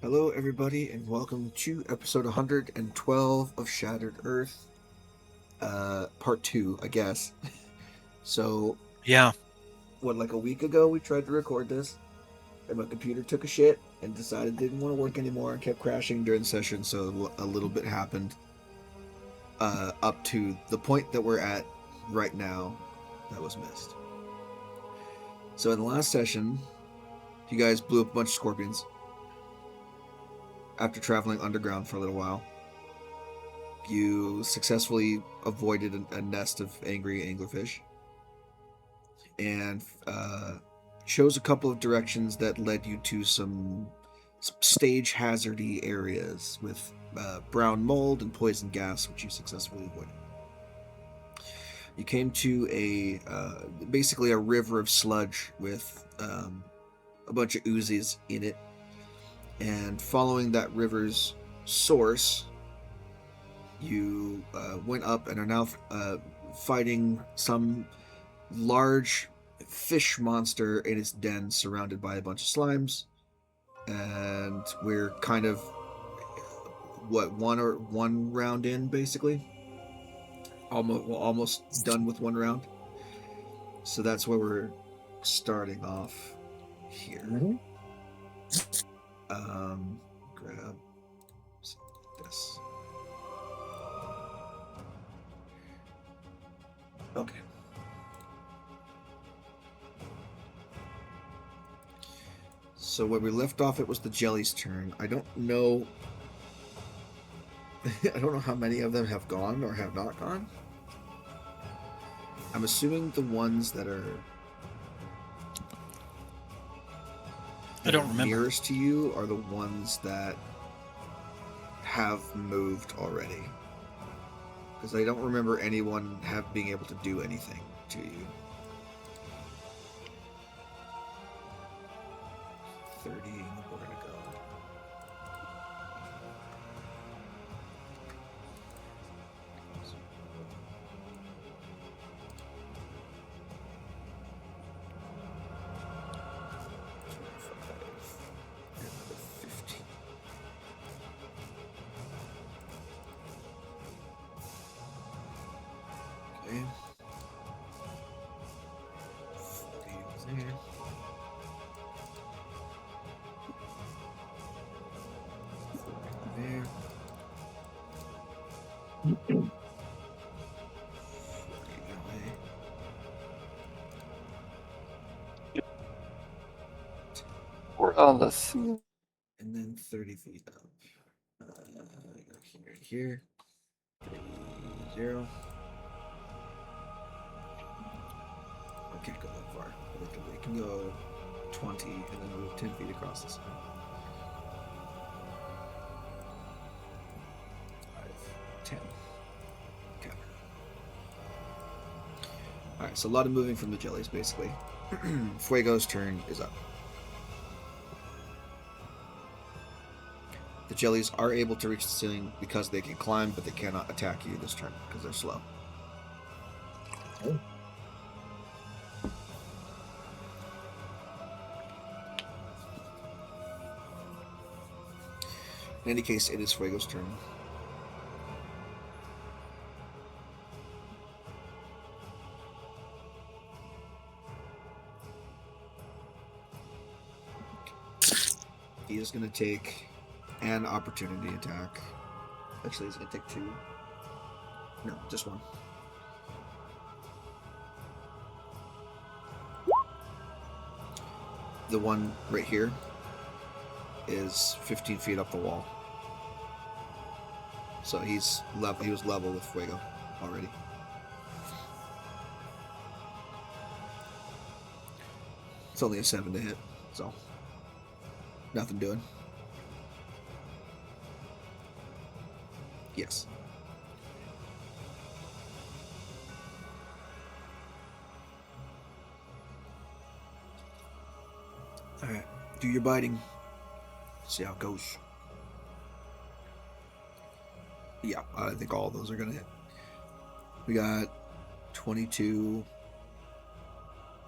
Hello, everybody, and welcome to episode 112 of Shattered Earth, part two, I guess. So, Yeah, like a week ago, we tried to record this, and my computer took a shit and decided it didn't want to work anymore and kept crashing during session, so a little bit happened up to the point that we're at right now that was missed. So, in the last session, you guys blew up a bunch of scorpions after traveling underground for a little while. You successfully avoided a nest of angry anglerfish and chose a couple of directions that led you to some stage hazardy areas with brown mold and poison gas, which you successfully avoided. You came to basically a river of sludge with a bunch of oozes in it, and following that river's source, you went up and are now fighting some large fish monster in its den surrounded by a bunch of slimes. And we're kind of one round in, basically. Almost done with one round. So that's where we're starting off here. Grab this. Okay. So where we left off, it was the jelly's turn. I don't know. I don't know how many of them have gone or have not gone. I'm assuming the ones that are I don't remember. nearest to you are the ones that have moved already. Because I don't remember anyone being able to do anything to you. 30, we're gonna go. Okay. 40 there. There. 40 that way. We're on the sea. And then 30 feet up. Go here. 0. I can't go that far. We can go 20 and then move 10 feet across the side. 5, 10. Okay. Alright, so a lot of moving from the jellies, basically. Fuego's turn is up. The jellies are able to reach the ceiling because they can climb, but they cannot attack you this turn because they're slow. Oh. In any case, it is Fuego's turn. He is going to take an opportunity attack. Actually, he's going to take 2. No, just 1. The one right here is 15 feet up the wall. So he was level with Fuego already. It's only a 7 to hit, so nothing doing. Yes. Alright, do your biting. See how it goes. Yeah, I think all of those are going to hit. We got 22,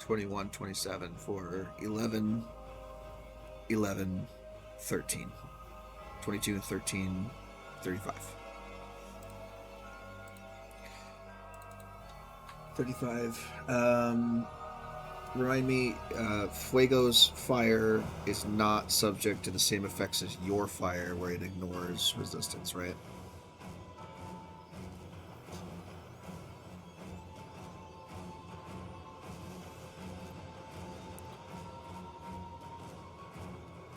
21, 27 for 11, 11, 13. 22 and 13, 35. 35. Remind me, Fuego's fire is not subject to the same effects as your fire, where it ignores resistance, right?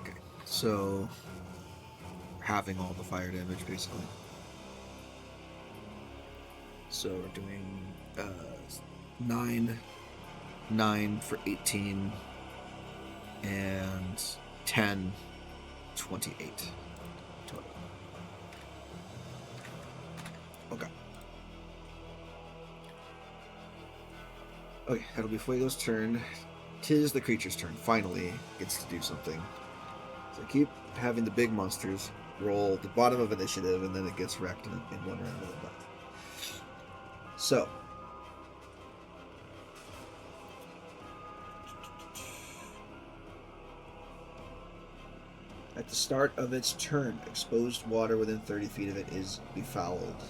Okay, so having all the fire damage, basically. So we're doing 9 for 18, and 10, 28 total. Okay. Okay, that'll be Fuego's turn. 'Tis the creature's turn. Finally gets to do something. So keep having the big monsters roll the bottom of initiative, and then it gets wrecked in one round of the battle. So, at the start of its turn, exposed water within 30 feet of it is befouled.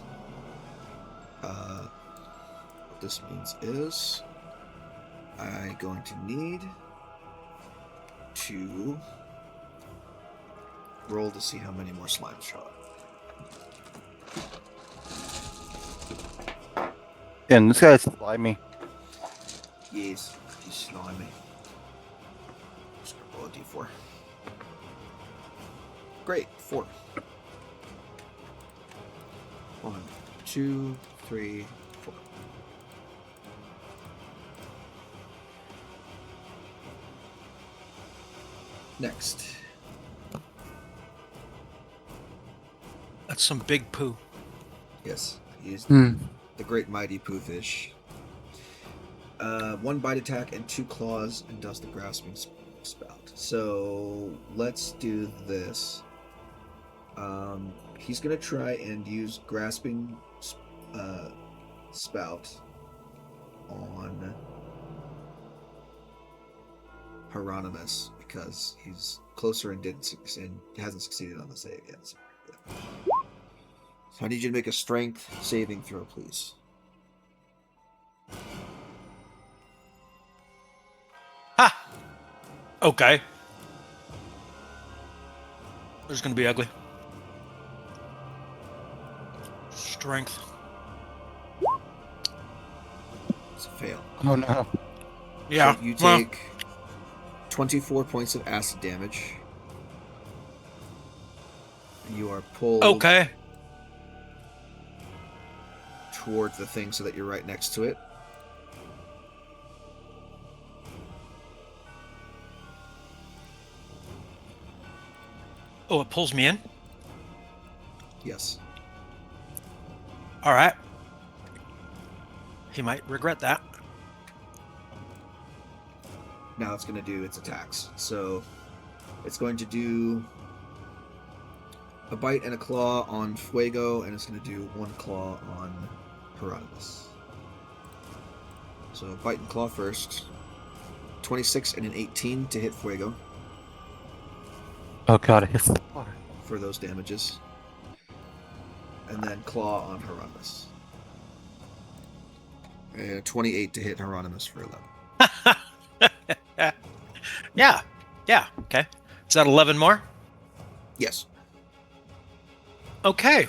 What this means is I'm going to need to roll to see how many more slimes show up. And this guy's slimy. Yes, he's slimy. Just gonna roll a d4. Great, 4. 1, 2, 3, 4. Next. That's some big poo. Yes, he's Hmm. the great mighty poo fish. 1 bite attack and 2 claws and does the grasping spout. So let's do this. He's gonna try and use grasping spout on Hieronymus because he's closer and hasn't succeeded on the save yet. So, yeah. So I need you to make a strength saving throw, please. Ha! Okay. This is gonna be ugly. Strength. It's a fail. Oh no. Yeah. So you well, take 24 points of acid damage. You are pulled okay. towards the thing so that you're right next to it. Oh, it pulls me in? Yes. Alright. He might regret that. Now it's going to do its attacks. So it's going to do a bite and a claw on Fuego, and it's going to do 1 claw on Hieronymus. So bite and claw first. 26 and an 18 to hit Fuego Oh god, it hits the water. for those damages. And then claw on Hieronymus. And 28 to hit Hieronymus for 11. Yeah. Yeah. Okay. Is that 11 more? Yes. Okay.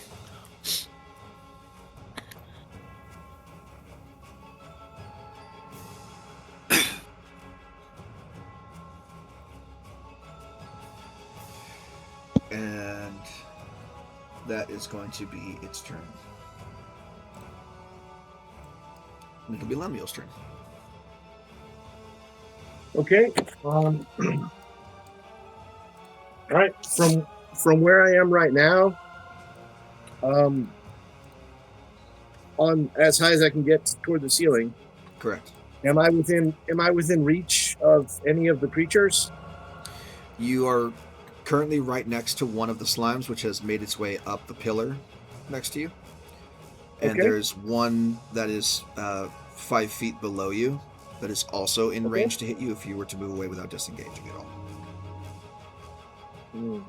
And that is going to be its turn. And it'll be Lemuel's turn. Okay. All right. From where I am right now, on as high as I can get toward the ceiling. Correct. Am I within reach of any of the creatures? You are currently right next to one of the slimes, which has made its way up the pillar next to you. And Okay. there's one that is 5 feet below you that is also in Okay. range to hit you if you were to move away without disengaging at all. Hmm.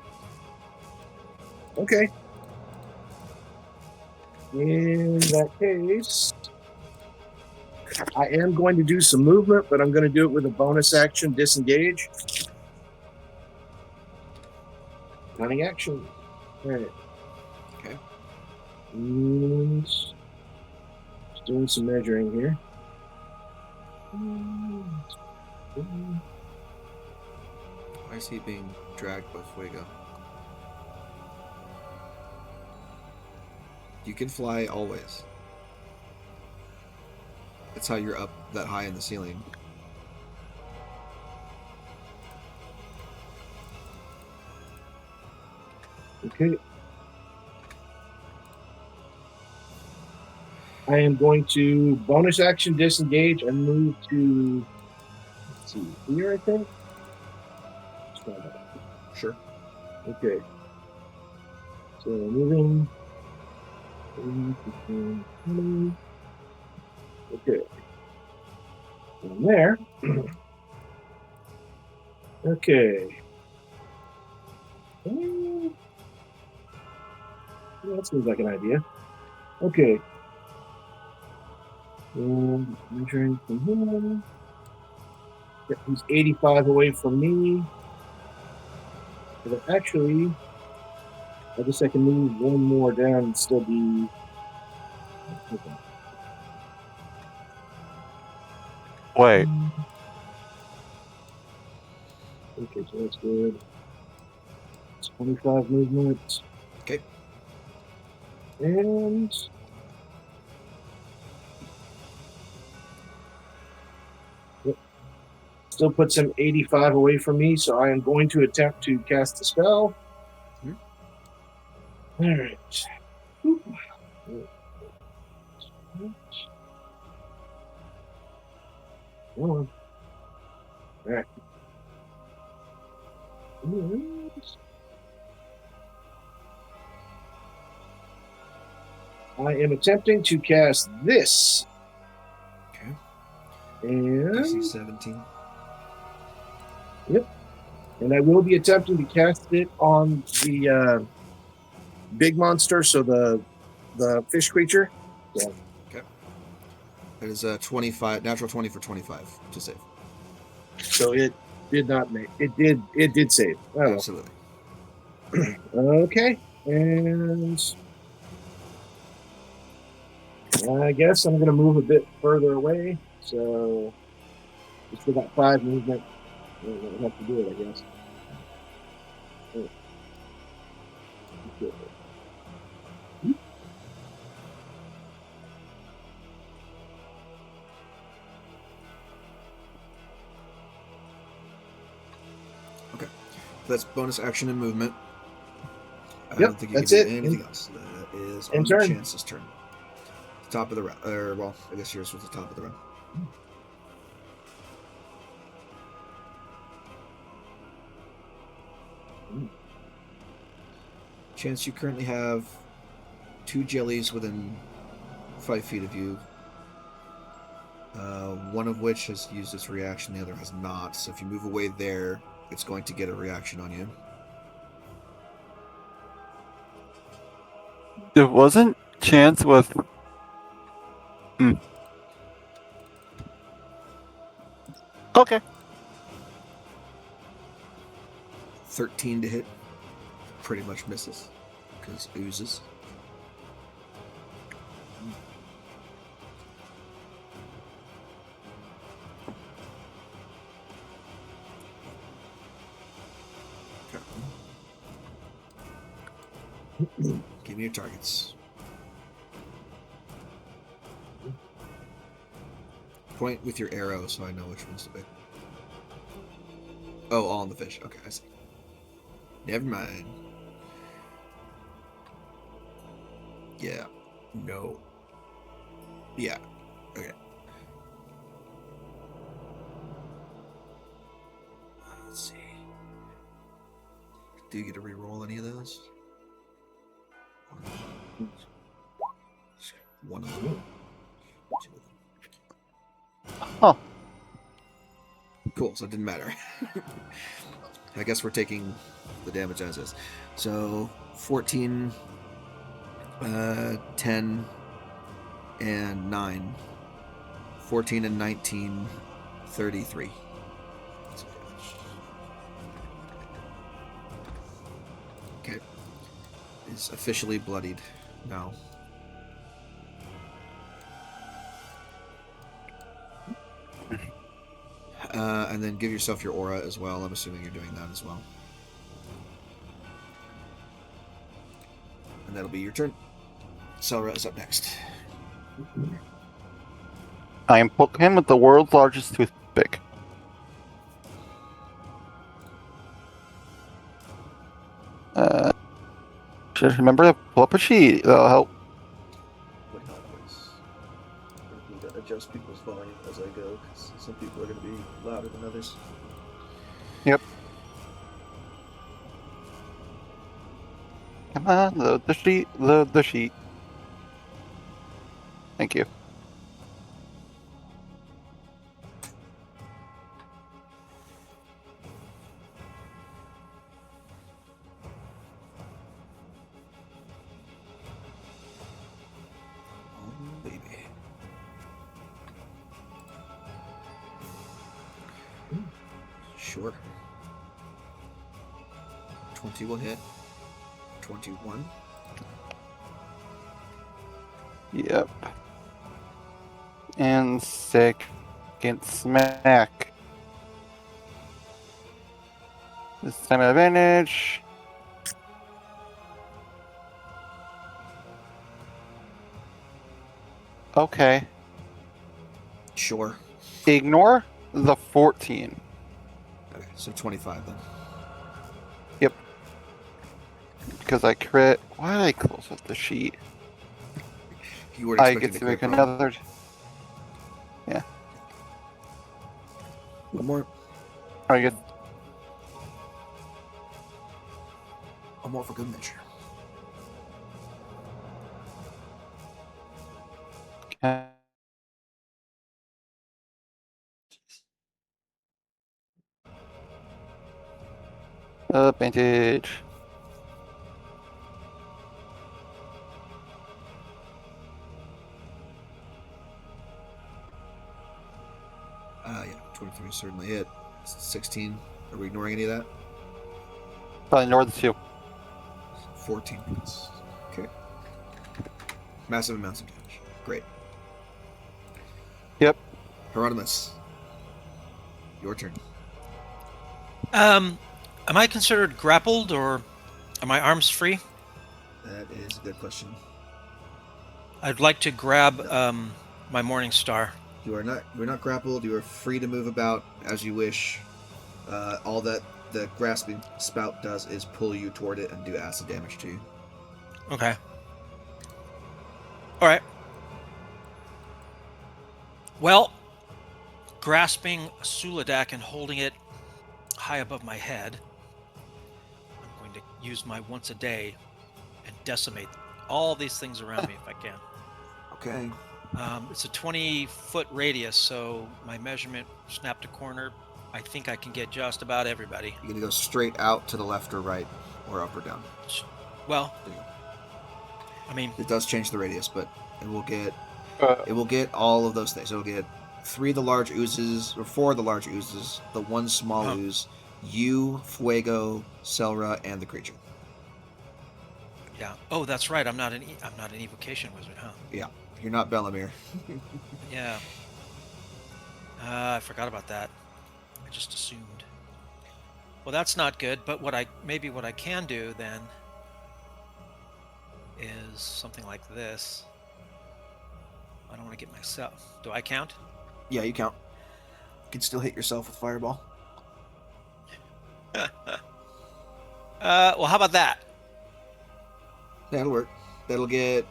Okay. In that case, I am going to do some movement, but I'm going to do it with a bonus action, disengage. Running action. All right. Okay. And just doing some measuring here. Why is he being dragged by Fuego? You can fly always. That's how you're up that high in the ceiling. Okay. I am going to bonus action disengage and move to, let's see, here, I think. Let's try that. Sure. Okay. So moving. Okay. From there. Okay. Yeah, that seems like an idea. Okay. Measuring from here. Yeah, he's 85 away from me. But actually, I guess I can move one more down and still be. Wait. Okay, so that's good. It's 25 movement. Okay. And yep. Still puts him 85 away from me, so I am going to attempt to cast a spell. All right. All right. I am attempting to cast this. Okay. And DC 17. and I will be attempting to cast it on the big monster, so the fish creature. Yeah. That is a 25, natural 20 for 25 to save. So it did not make it. Did save. Oh, Absolutely. okay, and I guess I'm going to move a bit further away. So just for that 5 movement, I'll have to do it, I guess. Okay. That's bonus action and movement. I Yep, don't think you that's can it. do anything else. That is And on turn. Chance's turn. Top of the round. Or, well, I guess yours was the top of the round. Chance, you currently have 2 jellies within 5 feet of you. One of which has used its reaction, the other has not. So if you move away there, it's going to get a reaction on you. There wasn't chance with. Okay. 13 to hit. Pretty much misses. Because oozes. Okay. Give me your targets. Point with your arrow so I know which ones to pick. Oh, all on the fish. Okay, I see. Never mind. Yeah. No. Yeah. Okay. Let's see. Do you get to re-roll any of those? One of them. 2 of them. Huh. Cool, so it didn't matter. I guess we're taking the damage as is. So 14, 10, and 9. 14 and 19, 33. Okay. Is officially bloodied now. And then give yourself your aura as well. I'm assuming you're doing that as well. And that'll be your turn. Selra is up next. I am poking him with the world's largest toothpick. Should remember to pull up a sheet. That'll help. I need to adjust people's volume as I go, because some people are going to be louder than others. Yep. Come on, the sheet, the sheet. Thank you. Oh, baby. Sure. 20 will hit. 21. Yep. And second smack. This time at advantage. Okay. Sure. Ignore the 14. Okay, so 25 then. Because I crit. Why did I close up the sheet? You were I expecting get to to make crit another. one more. I get. One more for good measure. Advantage. Yeah, 23 certainly hit. 16. Are we ignoring any of that? Probably ignore the 2. 14 points. Okay. Massive amounts of damage. Great. Yep. Hieronymus. Your turn. Am I considered grappled or are my arms free? That is a good question. I'd like to grab my Morning Star. You are not grappled. You are free to move about as you wish. All that the grasping spout does is pull you toward it and do acid damage to you. Okay. All right. Well, grasping Suladak and holding it high above my head, I'm going to use my once a day and decimate all these things around me if I can. Okay. It's a 20-foot radius, so my measurement snapped a corner. I think I can get just about everybody. You're gonna go straight out to the left or right, or up or down. Well, There you go. I mean, It does change the radius, but it will get all of those things. It'll get 3 of the large oozes, or 4 of the large oozes, the 1 small ooze, you, Fuego, Selra, and the creature. yeah. Oh, that's right. I'm not an evocation wizard, huh? Yeah, you're not Bellamere. Yeah. I forgot about that. I just assumed. Well, that's not good. But what I can do then is something like this. I don't want to get myself. Do I count? Yeah, you count. You can still hit yourself with Fireball. Well, how about that? That'll work. That'll get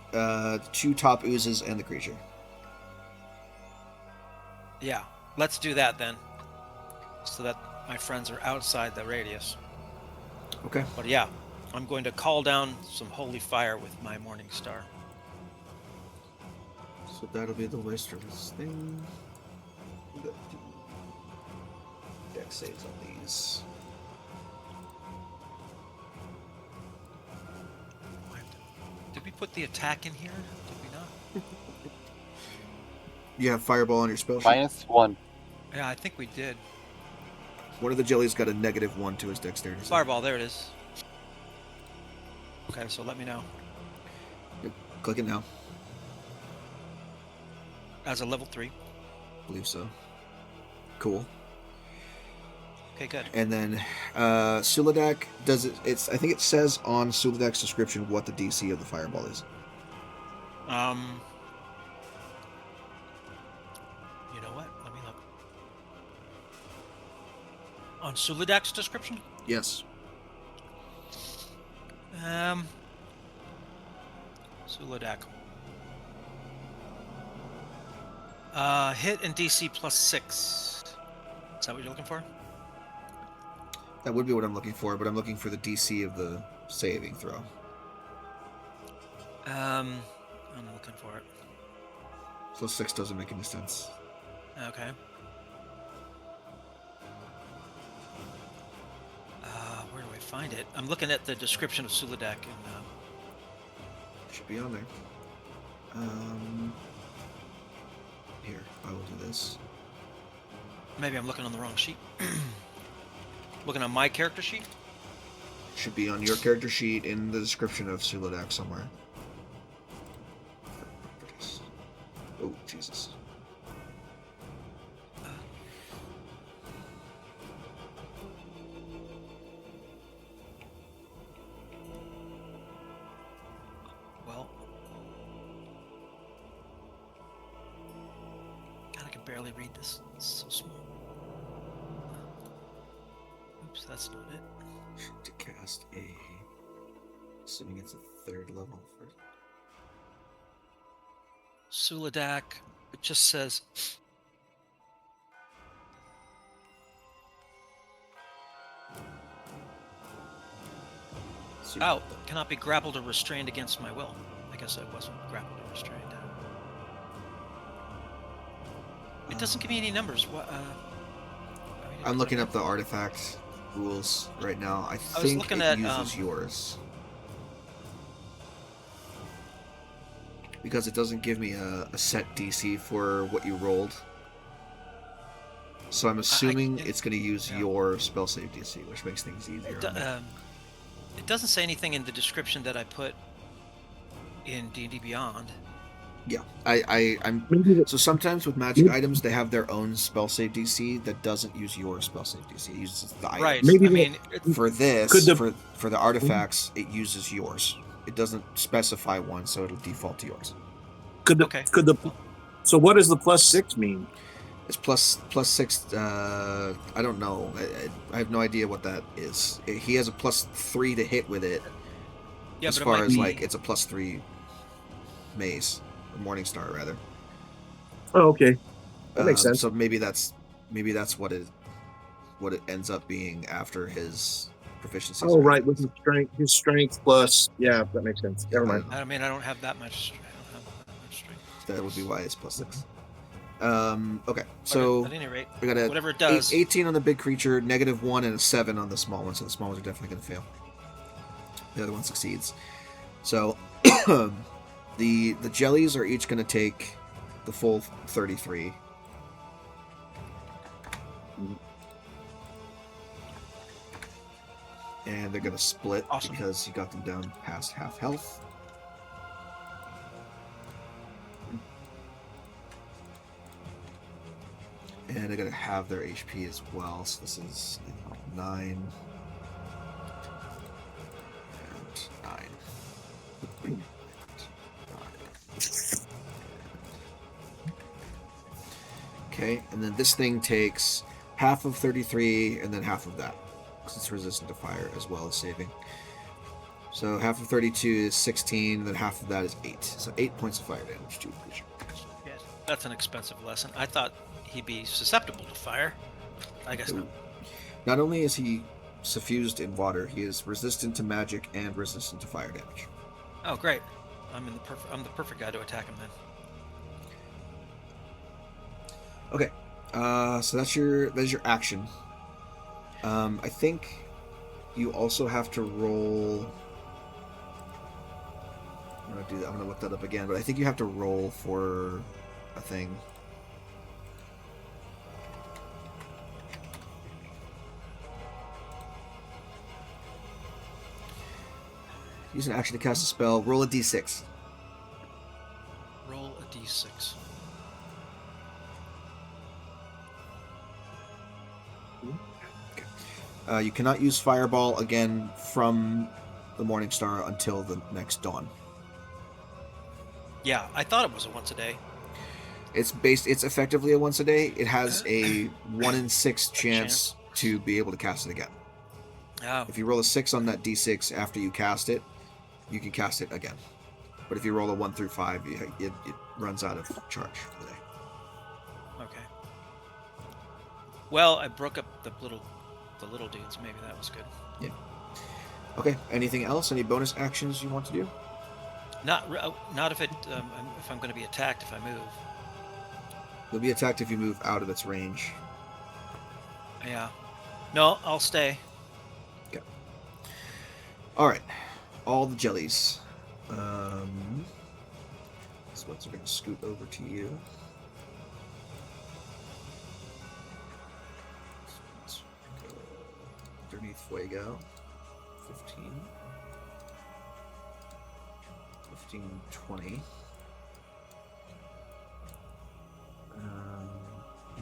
2 top oozes and the creature. Yeah. Let's do that then. So that my friends are outside the radius. Okay. But yeah, I'm going to call down some holy fire with my Morning Star. So that'll be the waste of this thing. We got 2 deck saves on these. we put the attack in here? Did we not? You have fireball on your spell sheet. -1. Yeah, I think we did. One of the jellies got a -1 to his dexterity. save. Fireball, there it is. Okay, so let me know. Click it now. As a level 3. Believe so. Cool. Okay, good. And then Suladak does it. I think it says on Suladak's description what the DC of the fireball is. You know what? Let me look. On Suladak's description? Yes. Suladak. Hit and DC +6. Is that what you're looking for? That would be what I'm looking for, but I'm looking for the DC of the saving throw. I'm looking for it. +6 doesn't make any sense. Okay. Where do I find it? I'm looking at the description of Suladak and Should be on there. Here, I will do this. maybe I'm looking on the wrong sheet. Looking on my character sheet? Should be on your character sheet in the description of Suladak somewhere. Oh, Jesus. Well, God, I can barely read this. It's so small. Oops, that's not it. To cast a... Assuming it's a 3rd level first. Suladak. It just says. Oh, cannot be grappled or restrained against my will. I guess I wasn't grappled or restrained. It doesn't give me any numbers. What? I'm looking up the artifact rules right now. I was think looking it at, uses yours. Because it doesn't give me a set DC for what you rolled. So I'm assuming it's going to use your spell save DC, which makes things easier. It doesn't say anything in the description that I put in D&D Beyond. Yeah, I'm. So sometimes with magic items, they have their own spell save DC that doesn't use your spell save DC. It uses the items. Right. Maybe I mean, For this, Could the- for the artifacts, it uses yours. It doesn't specify one, so it'll default to yours. Okay. So what does the +6 mean? It's plus 6. I don't know. I have no idea what that is. He has a +3 to hit with it. yeah, as but it far might as be- like it's a +3 mace, or Morningstar rather. Oh, okay. That makes sense. So maybe that's what it ends up being after his proficiency. Oh, right, with his strength plus. Yeah, that makes sense. Never mind. I mean, I don't have that much. I don't have that much strength. That would be why it's +6. Okay, so But at any rate, we got a whatever it does. 18 on the big creature, -1, and a 7 on the small one. So the small ones are definitely going to fail. The other one succeeds. So the jellies are each going to take the full 33. And they're going to split Awesome. because you got them down past half health. And they're going to have their HP as well. So this is 9 and 9. Okay, and then this thing takes half of 33 and then half of that, because it's resistant to fire as well as saving. So half of 32 is 16, then half of that is 8. So 8 points of fire damage to a creature. Yes, that's an expensive lesson. I thought he'd be susceptible to fire. I guess not. Not only is he suffused in water, he is resistant to magic and resistant to fire damage. Oh, great! I'm the perfect guy to attack him then. Okay, so that's your action. I think you also have to roll. gonna do that. I'm gonna look that up again, but I think you have to roll for a thing. Use an action to cast a spell. Roll a d6. Roll a d6. You cannot use Fireball again from the Morning Star until the next dawn. Yeah, I thought it was a once a day. It's effectively a once a day. It has a 1 in 6 chance to be able to cast it again. Oh, If you roll a 6 on that d6 after you cast it, you can cast it again. But if you roll a 1 through 5, it runs out of charge for the day. okay. Well, I broke up the little dudes. Maybe that was good. Okay, anything else? Any bonus actions you want to do? Not if I'm going to be attacked if I move. You'll be attacked if you move out of its range. Yeah. No, I'll stay. Alright, all the jellies. These ones are going to scoot over to you. Let's go underneath Fuego. 15. 15, 20.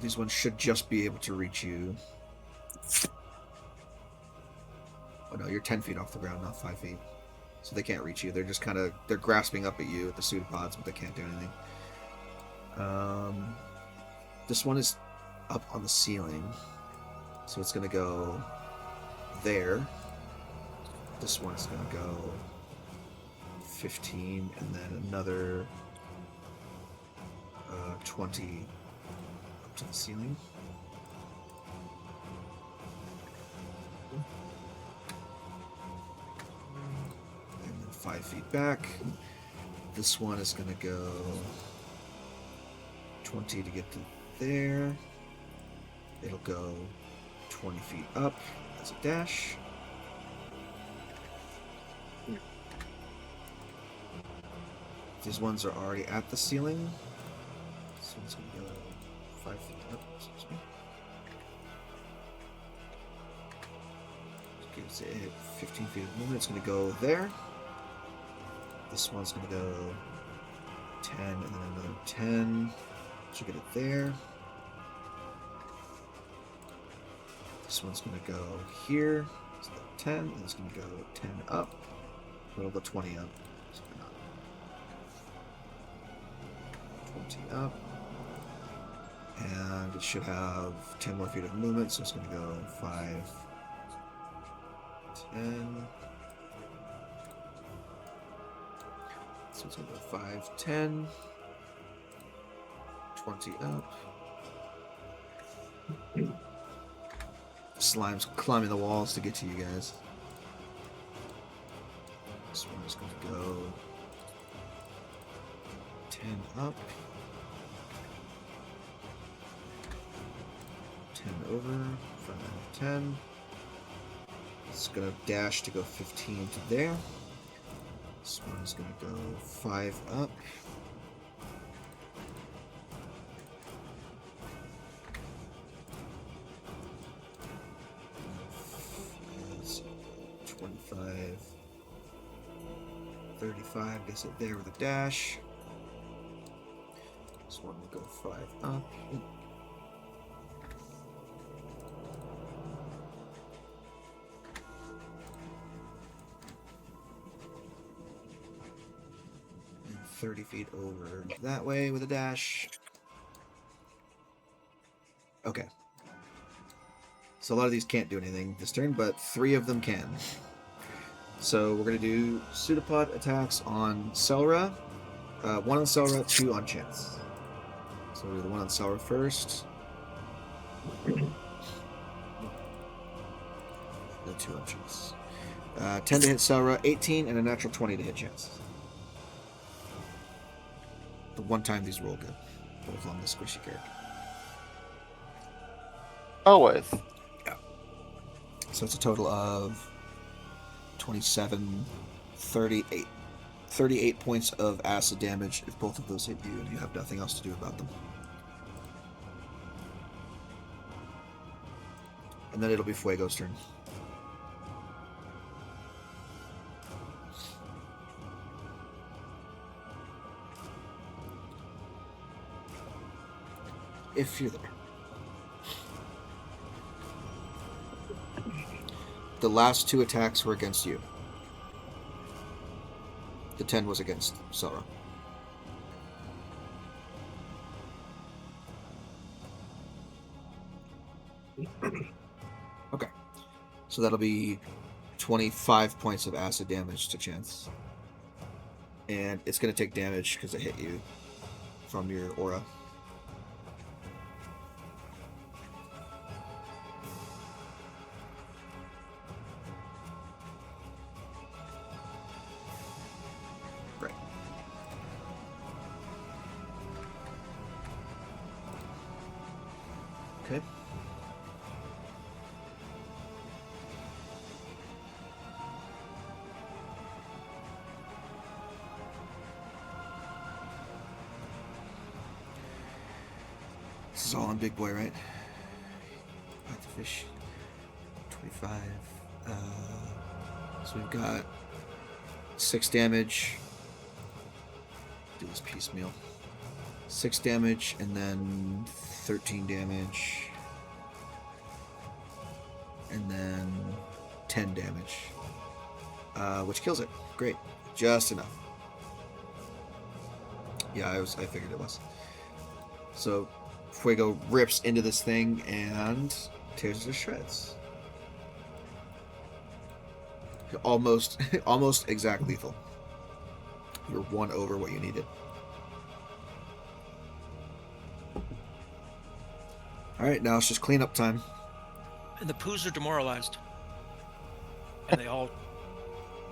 These ones should just be able to reach you. Oh no, you're 10 feet off the ground, not 5 feet. So they can't reach you. They're just they're grasping up at you with the pseudopods, but they can't do anything. This one is up on the ceiling. So it's going to go there. This one's going to go 15, and then another 20 up to the ceiling. And then 5 feet back. This one is going to go 20 to get to there. It'll go 20 feet up as a dash. These ones are already at the ceiling. This one's going to go 5 feet up. Excuse me. Gives it 15 feet of movement. It's going to go there. This one's going to go 10 and then another 10. Should get it there. This one's going to go here. It's 10. And it's going to go 10 up. It'll go 20 up. 20 up. And it should have 10 more feet of movement, so it's going to go 5, 10. So it's going to go 5, 10, 20 up. Slime's climbing the walls to get to you guys. This one is going to go 10 up. 10 over, 5, 10. It's going to dash to go 15 to there. This one is going to go 5 up. That's 25, 35, gets it there with a dash. This one will go 5 up. And 30 feet over that way with a dash. Okay. So a lot of these can't do anything this turn, but 3 of them can. So we're going to do pseudopod attacks on Selra. 1 on Selra, 2 on Chance. So we'll do the 1 on Selra first. The 2 on Chance. 10 to hit Selra, 18, and a natural 20 to hit Chance. The one time these roll good. Both on the squishy character. Always. So it's a total of 27, 38. 38 points of acid damage if both of those hit you and you have nothing else to do about them. And then it'll be Fuego's turn. If you're there. The last 2 attacks were against you. The 10 was against Sora. Okay. So that'll be 25 points of acid damage to Chance. And it's going to take damage because it hit you from your aura. Right. Okay. This is all on Big Boy, right? Bite the fish. 25. So we've got 6 damage. Do this piecemeal. 6 damage and then 13 damage. And then 10 damage. Which kills it. Great. Just enough. Yeah, I figured it was. So Fuego rips into this thing and tears it to shreds. Almost exact lethal. You're 1 over what you needed. Alright, now it's just cleanup time. And the poos are demoralized. And they all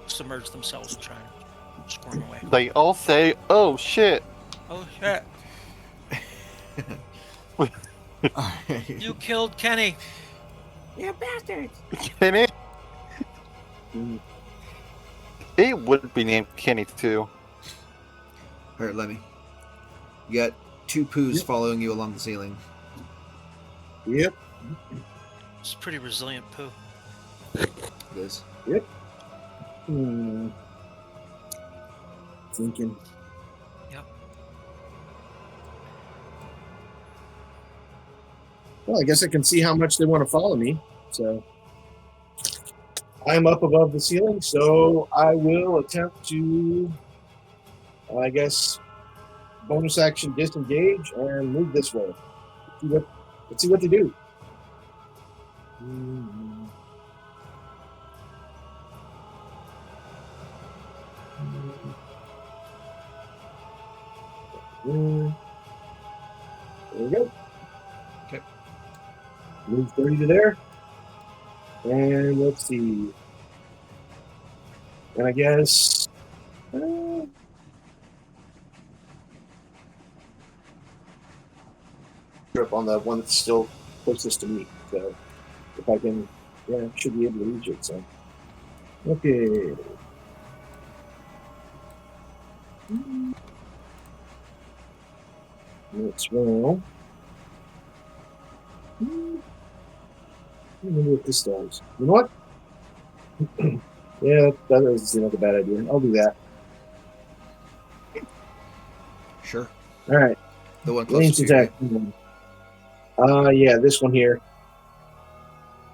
submerge themselves and try and squirm away. They all say, "Oh shit!" Oh shit. Alright. You killed Kenny. You bastards! Kenny. Mm. He would be named Kenny too. Alright, Lemmy. You got 2 poos Yep. following you along the ceiling. Yep. It's a pretty resilient poo. It is. Hmm. Thinking. Yep. Well, I guess I can see how much they want to follow me. So I'm up above the ceiling, so I will attempt to, I guess, bonus action disengage and move this way. Let's see what they do. There we go. Okay. Move 30 to there. And let's see. And I guess. Trip on the one that's still closest to me. So if I can, yeah, I should be able to reach it. So, okay. Let's roll. I wonder what this does. You know what? Yeah, that is not a bad idea. I'll do that. Sure. All right. The one Ranged closest to you. attack. Yeah, this one here.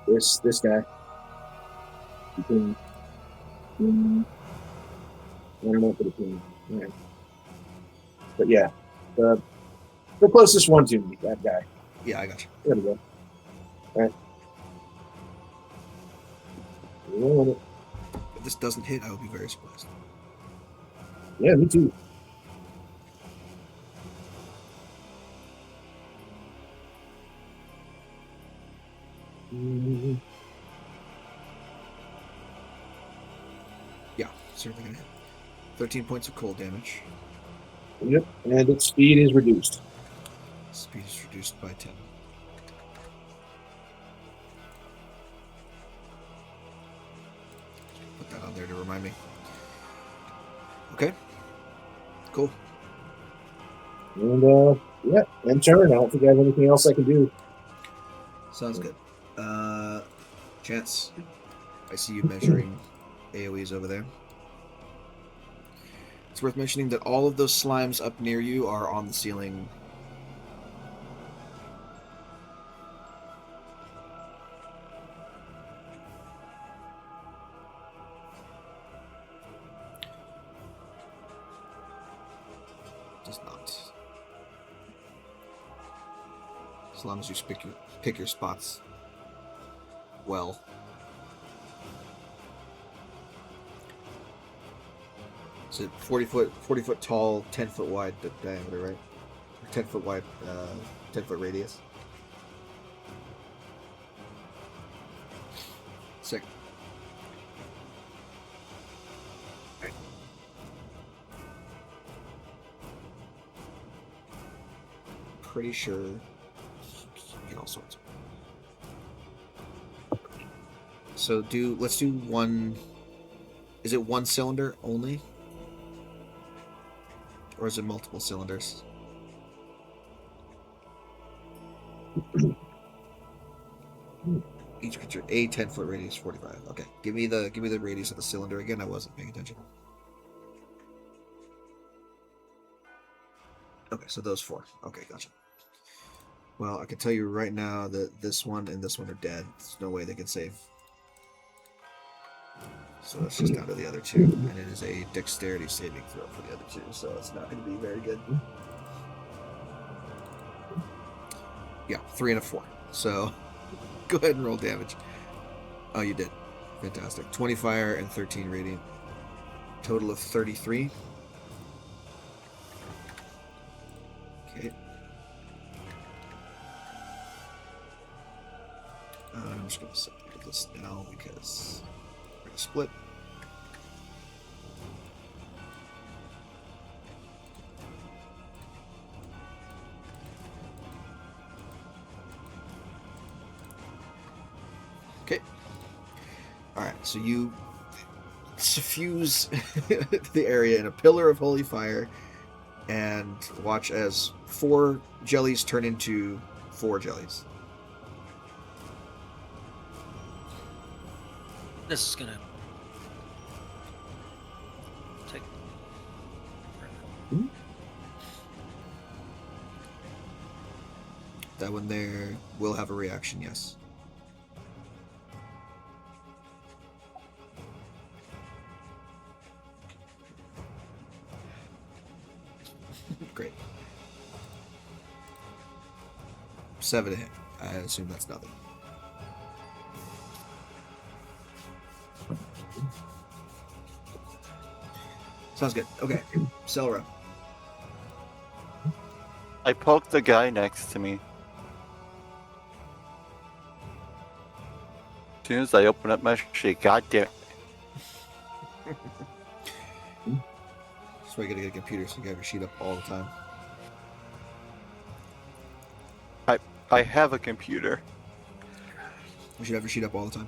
This guy. You can. I don't know if it can. All right. But yeah, the closest one to me, that guy. Yeah, I got you. There we go. All right. Rolling it. If this doesn't hit, I will be very surprised. Yeah, me too. Yeah, certainly gonna hit. 13 points of cold damage. Yep, and its speed is reduced. Speed is reduced by 10. Put that on there to remind me. Okay. Cool. And yeah, end turn. I don't think I have anything else I can do. Sounds good. Chance, I see you measuring AoEs over there. It's worth mentioning that all of those slimes up near you are on the ceiling. Does not. As long as you pick your spots well. It's a 40 foot tall, 10 foot wide diameter, right? 10 foot wide, 10 foot radius. Sick. Pretty sure get all sorts. So let's do one. Is it one cylinder only? Or is it multiple cylinders? Each creature a 10 foot radius 45. Okay. Give me the radius of the cylinder again. I wasn't paying attention. Okay, so those 4. Okay, gotcha. Well, I can tell you right now that this one and this one are dead. There's no way they can save. So that's just down to the other 2, and it is a dexterity saving throw for the other 2, so it's not going to be very good. Yeah, 3 and a 4. So go ahead and roll damage. Oh, you did. Fantastic. 20 fire and 13 radiant. Total of 33. Okay. I'm just going to separate this now because we're going to split. Okay. Alright, so you suffuse the area in a pillar of holy fire and watch as 4 jellies turn into 4 jellies. This is gonna take. That one there will have a reaction, yes. Great. 7 to hit. I assume that's nothing. Sounds good. Okay. Selra. I poked the guy next to me. As soon as I open up my sheet, goddamn. That's why you gotta get a computer so you can have your sheet up all the time. I have a computer. You should have your sheet up all the time.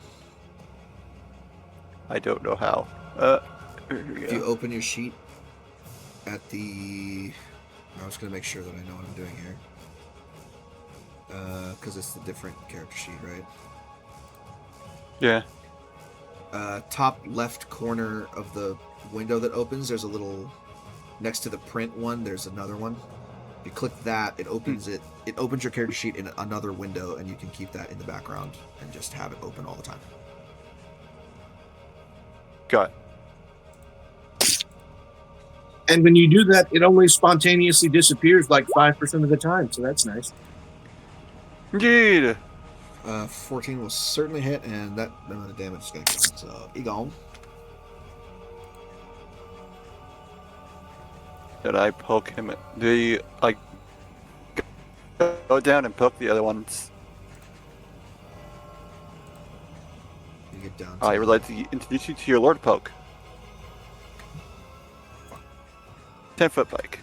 I don't know how. If you open your sheet at the... I'm just going to make sure that I know what I'm doing here. Because it's the different character sheet, right? Yeah. Top left corner of the window that opens, there's a little... Next to the print one, there's another one. If you click that, it opens it opens your character sheet in another window, and you can keep that in the background and just have it open all the time. Got it. And when you do that, it only spontaneously disappears like 5% of the time, so that's nice. Indeed. 14 will certainly hit, and that amount of damage is going to count. So, Egon. Did I poke him? Do you, like, go down and poke the other ones? You get down to... I would like to introduce you to your Lord Poke. 10-foot bike.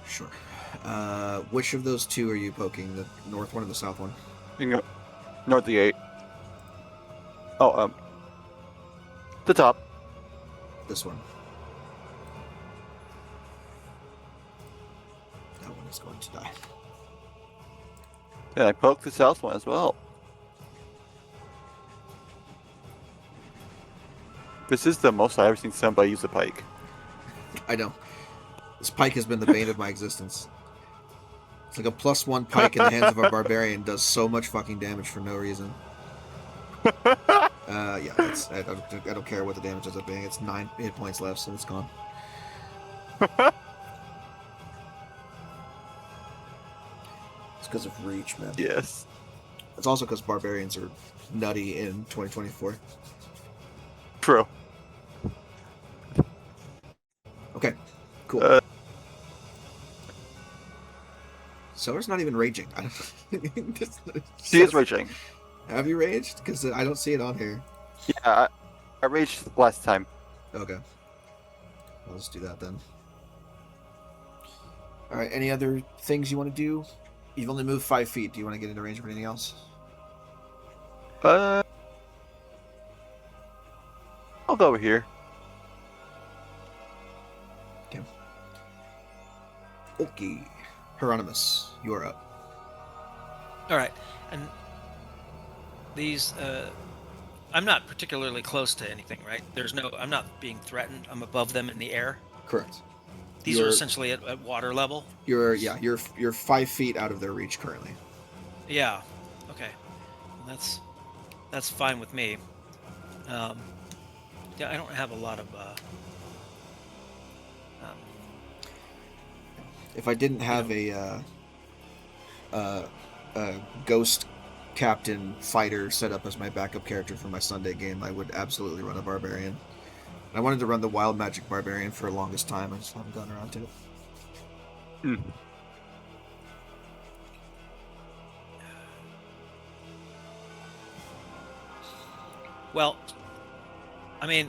Sure. Which of those 2 are you poking? The north one or the south one? You can go north the 8. Oh, the top. This one. That one is going to die. And I poked the south one as well. This is the most I've ever seen somebody use a pike. I know. This pike has been the bane of my existence. It's like a +1 pike in the hands of a barbarian does so much fucking damage for no reason. Yeah, I don't care what the damage ends up being. It's 9 hit points left, so it's gone. It's because of reach, man. Yes. It's also because barbarians are nutty in 2024. True. Okay, cool. Sora's not even raging. I don't. She is raging. Have you raged? Because I don't see it on here. Yeah, I raged last time. Okay. I'll just do that then. Alright, any other things you want to do? You've only moved 5 feet. Do you want to get into range of anything else? I'll go over here. Okay. Hieronymus, you are up. All right, and these I'm not particularly close to anything, right? I'm not being threatened. I'm above them in the air. Correct. These are essentially at water level. You're 5 feet out of their reach currently. Yeah. Okay. That's fine with me. Yeah, I don't have a lot of. If I didn't have a ghost captain fighter set up as my backup character for my Sunday game, I would absolutely run a barbarian. I wanted to run the wild magic barbarian for the longest time. I just haven't gotten around to it. Well, I mean,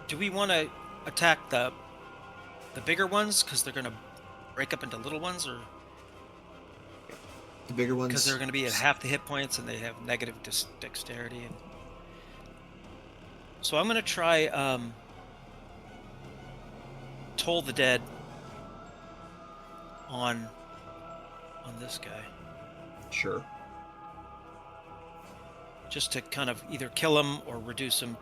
do we want to attack the bigger ones because they're going to break up into little ones, or The bigger ones. because they're going to be at half the hit points and they have negative dexterity? And... So I'm going to try Toll the Dead on this guy, Sure. just to kind of either kill him or reduce him.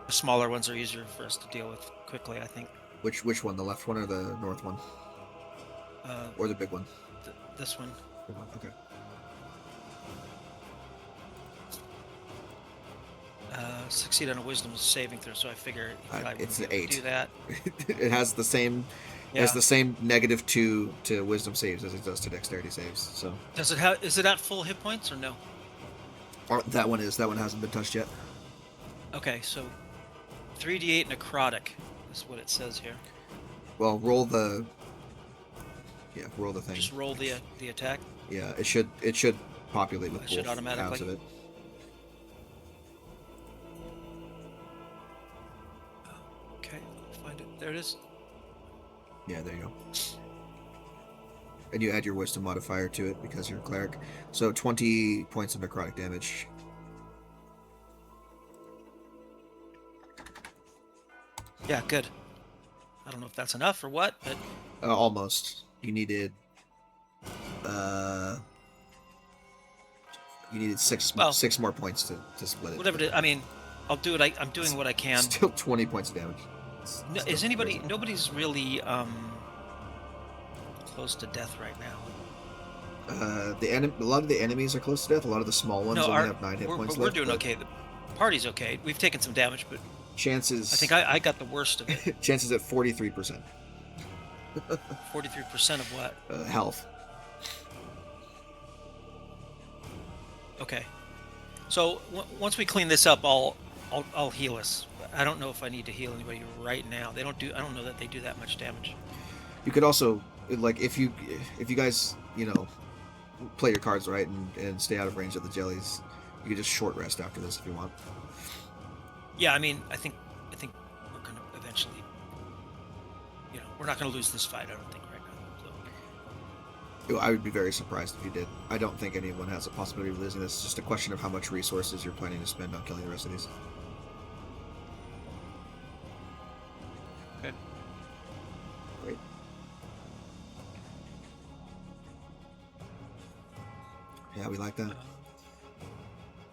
The smaller ones are easier for us to deal with quickly, I think. Which one? The left one or the north one? Or the big one? This one. Big one. Okay. Succeed on a wisdom saving throw, so I figure I it's would an 8. do that. It has the same. It Yeah. has the same -2 to wisdom saves as it does to dexterity saves. So Does it have? Is it at full hit points or no? that one is. That one hasn't been touched yet. Okay, so 3d8 necrotic is what it says here. Well, roll the. Yeah, roll the thing. Just roll the attack. Yeah, it should populate with It should both automatically. halves of it. Okay, I'll find it. There it is. Yeah, there you go. And you add your wisdom modifier to it because you're a cleric. So 20 points of necrotic damage. Yeah, good. I don't know if that's enough or what, but Almost. You needed. You needed six more points to split it. whatever it is. I mean, I'll do it. I'm doing what I can. Still 20 points of damage. No, Still is anybody? crazy. Nobody's really close to death right now. A lot of the enemies are close to death. A lot of the small ones No, only have 9 hit points we're left. doing but okay. The party's okay. We've taken some damage, but Chances. I think I got the worst of it. chances at 43% 43% of what? health. Okay. So once we clean this up, I'll heal us. I don't know if I need to heal anybody right now. I don't know that they do that much damage. You could also, like, if you guys, play your cards right and stay out of range of the jellies, you could just short rest after this if you want. Yeah, I mean, I think we're gonna eventually, we're not gonna lose this fight. I don't think right now. So. I would be very surprised if you did. I don't think anyone has a possibility of losing this. It's just a question of how much resources you're planning to spend on killing the rest of these. Yeah, we like that.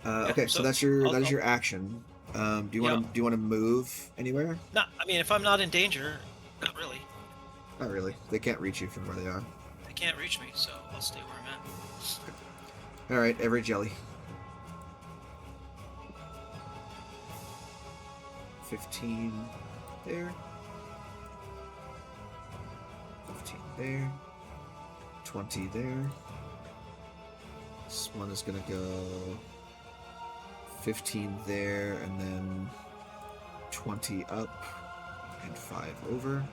Yeah, Okay, so so that is I'll- your action. Do you Yeah. want to move anywhere? No, I mean, if I'm not in danger, not really. Not really. They can't reach you from where they are. They can't reach me, so I'll stay where I'm at. All right, every jelly. 15 there. 15 there. 20 there. This one is gonna go 15 there, and then 20 up, and 5 over.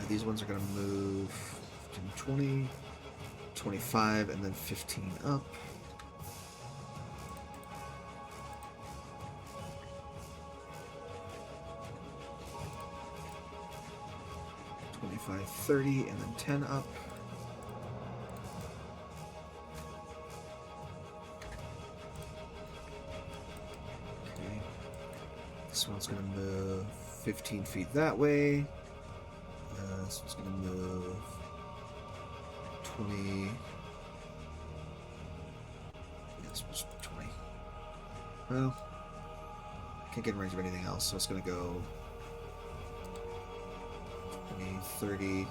These ones are going to move 15, 20, 25, and then 15 up. $25, 30, and then 10 up. Okay. This one's going to move 15 feet that way. This one's going to move 20. Yeah, this one's 20. Well, can't get in range of anything else, so it's going to go 20, 30,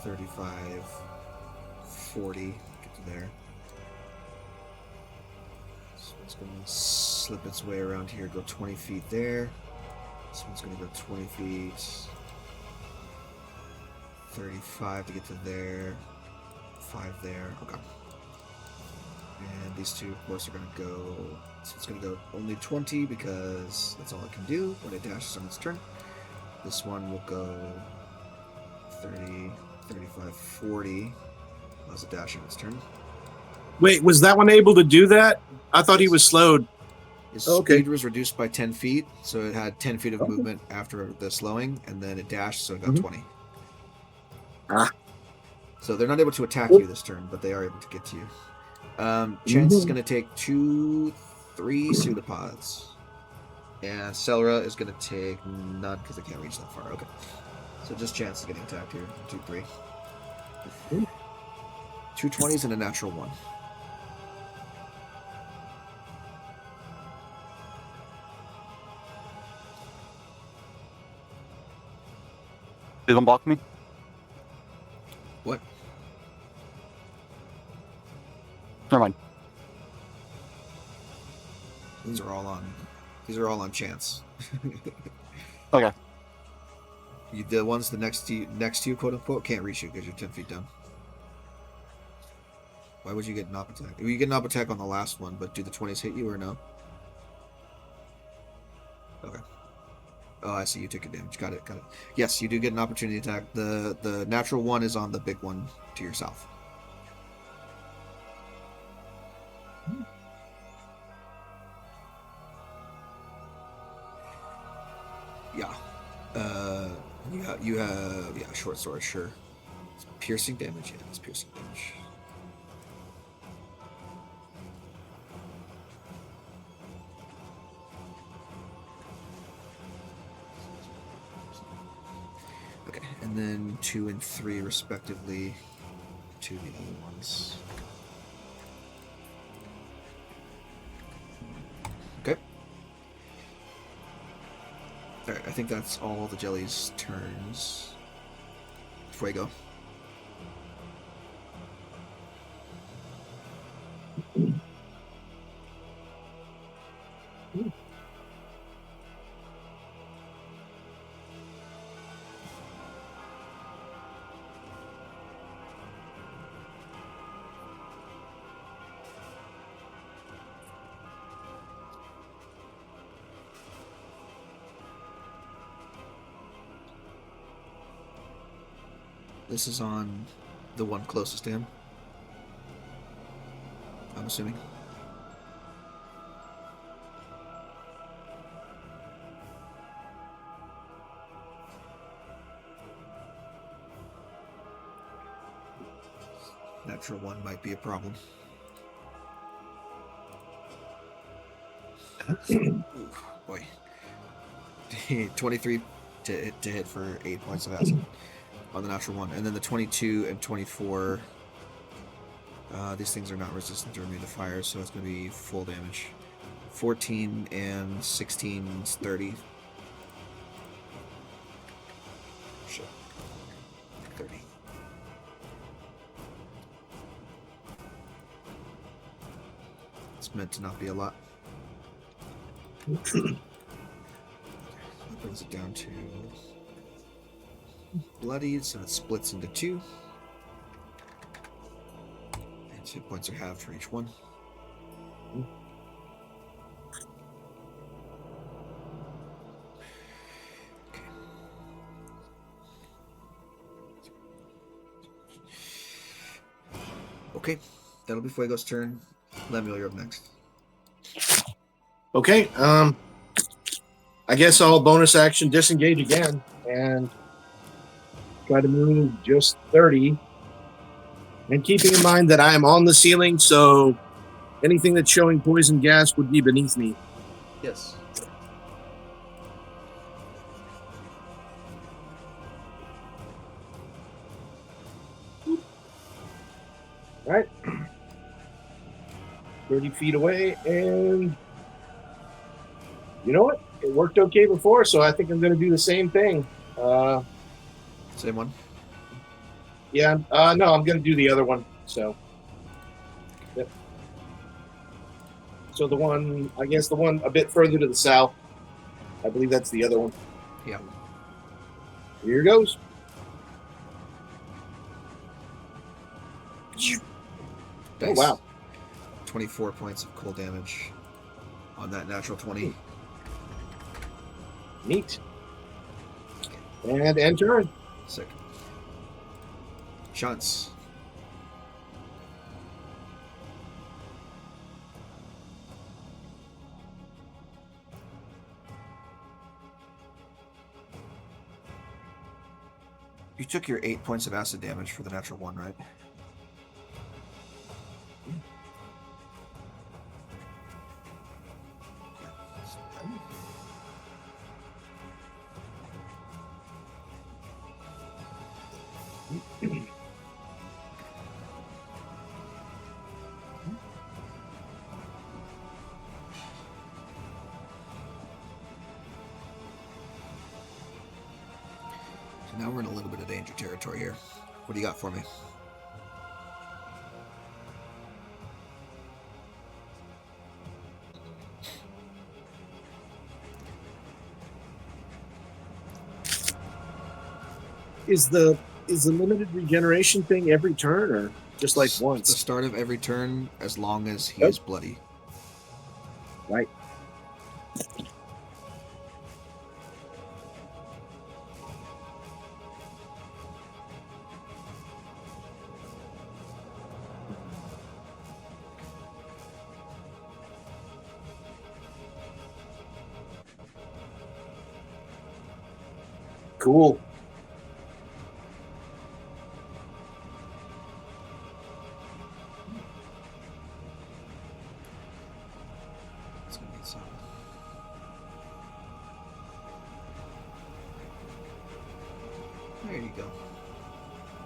35, 40. Get to there. This one's going to slip its way around here, go 20 feet there. This one's going to go 20 feet. 35 to get to there, 5 there. Okay. And these two, of course, are going to go. So it's going to go only 20 because that's all it can do when it dashes on its turn. This one will go 30, 35, 40 as a dash on its turn. Wait, was that one able to do that? I thought he was slowed. His Okay. speed was reduced by 10 feet, so it had 10 feet of Okay. movement after the slowing, and then it dashed, so it got Mhm. 20. Ah. So they're not able to attack you this turn, but they are able to get to you. Chance is Mhm. going to take 2, 3 pseudopods. And Selra is going to take none because they can't reach that far. Okay. So just Chance is getting attacked here. 2, 3. 2 20s and a natural 1. Please unblock me. What? Never mind. These are all on Chance. Okay. The ones next to you, quote unquote, can't reach you because you're 10 feet down. Why would you get an op attack? You get an op attack on the last one, but do the 20s hit you or no? Okay. Oh, I see. You took a damage. Got it. Yes, you do get an opportunity attack. The natural one is on the big one to your south. Yeah. You have short sword, sure. It's piercing damage. Yeah, it's piercing damage. Okay, and then 2 and 3 respectively to the other ones. Okay. Alright, I think that's all the jelly's turns. Fuego. This is on the one closest to him, I'm assuming. Natural 1 might be a problem. Ooh, boy. 23 to hit for 8 points of acid on the natural one, and then the 22 and 24. These things are not resistant or immune to fire, so it's going to be full damage. 14 and 16 is 30. Shit. 30. It's meant to not be a lot. That brings it down to bloodied, so it splits into 2. And 2 points are halved for each one. Okay, that'll be Fuego's turn. Lemuel, you're up next. Okay, I guess I'll bonus action disengage again and try to move just 30. And keeping in mind that I am on the ceiling, so anything that's showing poison gas would be beneath me. Yes. All right. 30 feet away, and you know what? It worked okay before, so I think I'm going to do the same thing. Same one. Yeah, no, I'm going to do the other one. So, yep. So the one, I guess the one a bit further to the south. I believe that's the other one. Yeah. Here goes. Oh, Nice. wow. 24 points of cold damage on that natural 20. Neat. And enter. Sick. Chance. You took your 8 points of acid damage for the natural 1, right? So now we're in a little bit of danger territory here. What do you got for me? Is the limited regeneration thing every turn, or just like The once? start of every turn, as long as he Yep. is bloody. Right. Cool. It's gonna need some. There you go.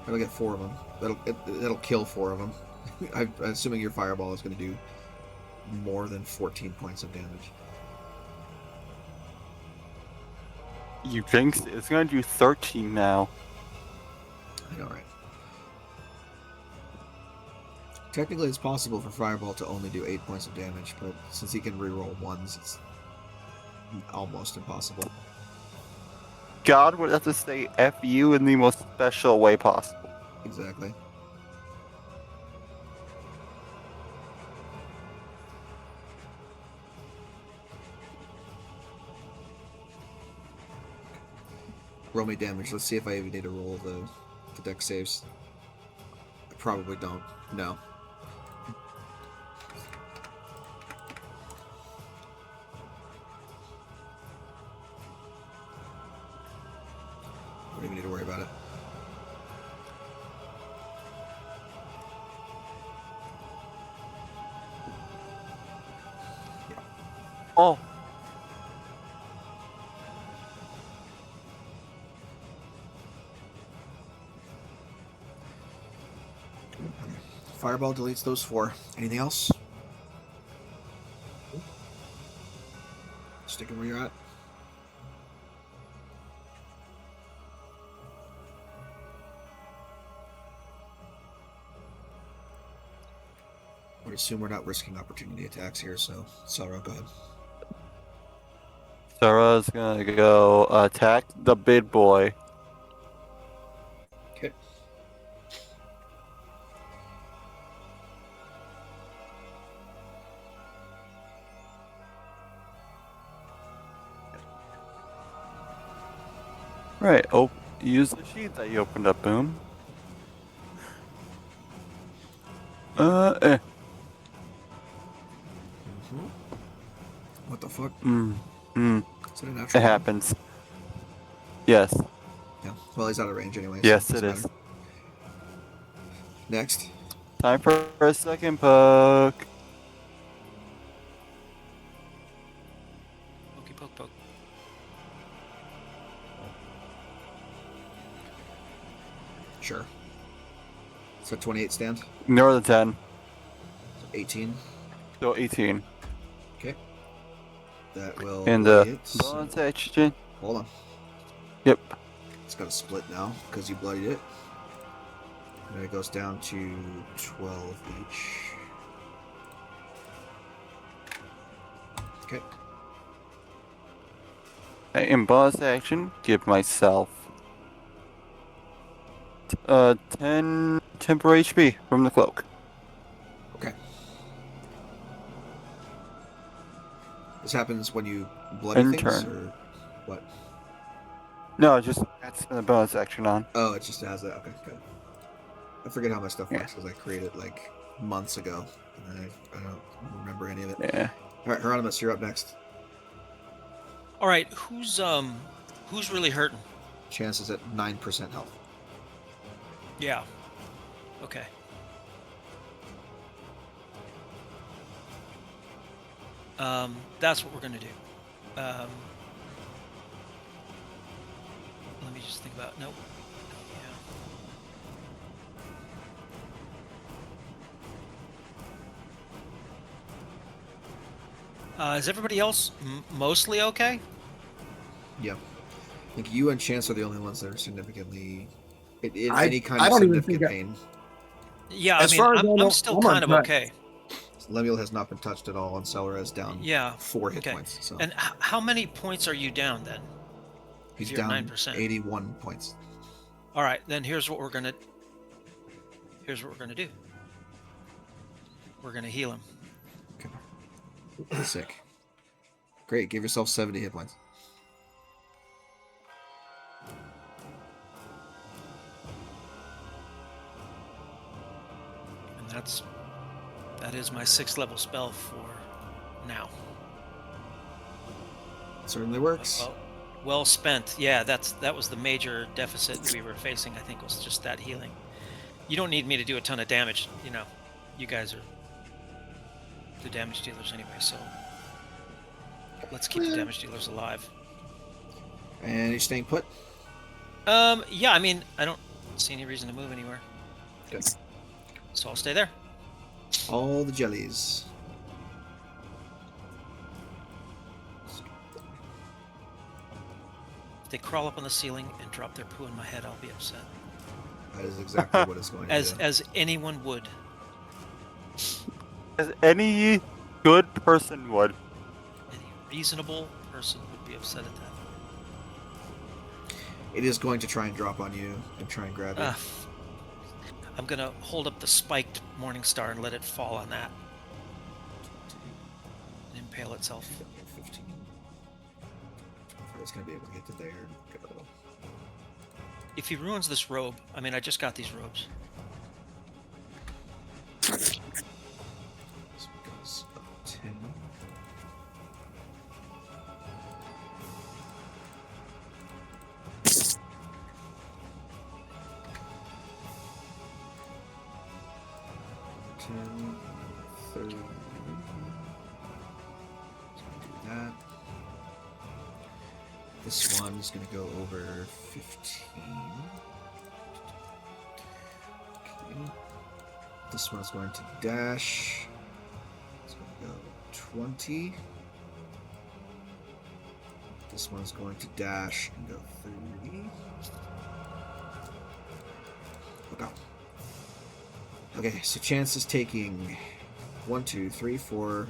That'll get 4 of them. That'll kill 4 of them. I'm assuming your fireball is going to do more than 14 points of damage. You jinxed it. It's gonna do 13 now. I know, right? Technically, it's possible for Fireball to only do 8 points of damage, but since he can reroll ones, it's almost impossible. God would have to say F you in the most special way possible. Exactly. Roll me damage. Let's see if I even need to roll the deck saves. I probably don't. No. Don't even need to worry about it. Oh, Okay. Fireball deletes those 4. Anything else? Sticking where you're at. I would assume we're not risking opportunity attacks here, so Sarah, go ahead. Sarah's gonna go attack the big boy. Okay. Right. Oh, use the sheet that you opened up, Boom. Mm-hmm. What the fuck? Is it a natural? It happens. Yes. Yeah. Well, he's out of range anyway. Yes, so it is. matter. Next. Time for a second poke. Pokey poke poke. Sure. So 28 stand. Ignore the 10. So 18. So 18. Okay. That will. And bloody it, bonus so- action. Hold on. Yep. It's got to split now because you bloodied it. And then it goes down to 12 each. Okay. In bonus action, give myself 10 temporary HP from the cloak. Okay. This happens when you bloody In things, turn. or what? No, just that's the bonus action on. Oh, it just has that. Okay, good. I forget how my stuff Yeah. works because I created it like months ago, and I don't remember any of it. Yeah. All right, Hieronymus, you're up next. All right, who's really hurting? Chance is at 9% health. Yeah. Okay. That's what we're gonna do. Let me just think about. Nope. Yeah. Is everybody else mostly okay? Yeah. I think you and Chance are the only ones that are significantly in I- any kind I of don't even significant think pain. Yeah, As I far mean, as I I'm know, still I'm kind of untouched. okay. Lemuel has not been touched at all, and Celera is down Yeah. 4 hit Okay. points. So And how many points are you down then? he's you're down 9%. 81 points. All right, then here's what we're gonna do. We're gonna heal him. Okay. Sick. Great. Give yourself 70 hit points. And that is my 6th level spell for now. Certainly works. Well spent. Yeah, that was the major deficit we were facing. I think was just that healing. You don't need me to do a ton of damage. You know, you guys are the damage dealers anyway. So let's keep the damage dealers alive. And he's staying put. Yeah. I mean, I don't see any reason to move anywhere, Good. so I'll stay there. All the jellies. If they crawl up on the ceiling and drop their poo in my head, I'll be upset. That is exactly what it's going to do. As anyone would. As any good person would. Any reasonable person would be upset at that. It is going to try and drop on you and try and grab you. I'm gonna hold up the spiked Morning Star and let it fall on that. And impale itself. 15. It's going to be able to get to there. Go. If he ruins this robe, I mean, I just got these robes. So it goes up 10. Do that. This one is going to go over 15. Okay. This one's going to dash. It's going to go 20. This one's going to dash and go 30. Oh no. Okay, so Chance is taking 1, 2, 3, 4.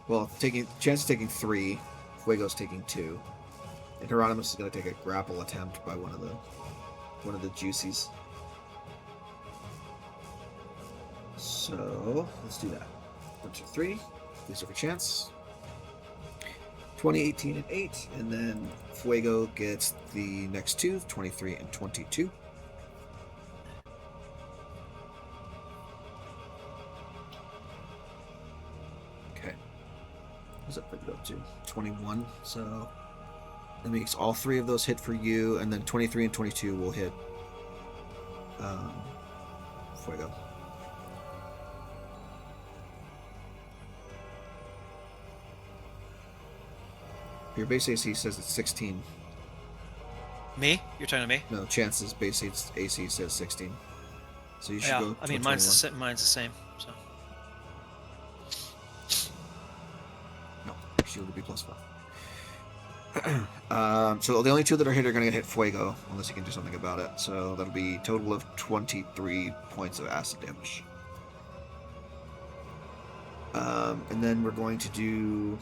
Well, Chance is taking 3. Fuego's taking 2. And Hieronymus is going to take a grapple attempt by one of the juicies. So let's do that. 1, 2, 3. These are for Chance. 20, 18, and 8. And then Fuego gets the next 2, 23 and 22. Okay. What's that put it up to? 21. So that makes all 3 of those hit for you, and then 23 and 22 will hit Fuego. Your base AC says it's 16. Me? You're talking to me? No, Chance's base AC says 16. So you should Yeah, go. I mean, mine's the same. So No, shield would be +5. So the only 2 that are hit are going to hit Fuego, unless you can do something about it. So that'll be a total of 23 points of acid damage. And then we're going to do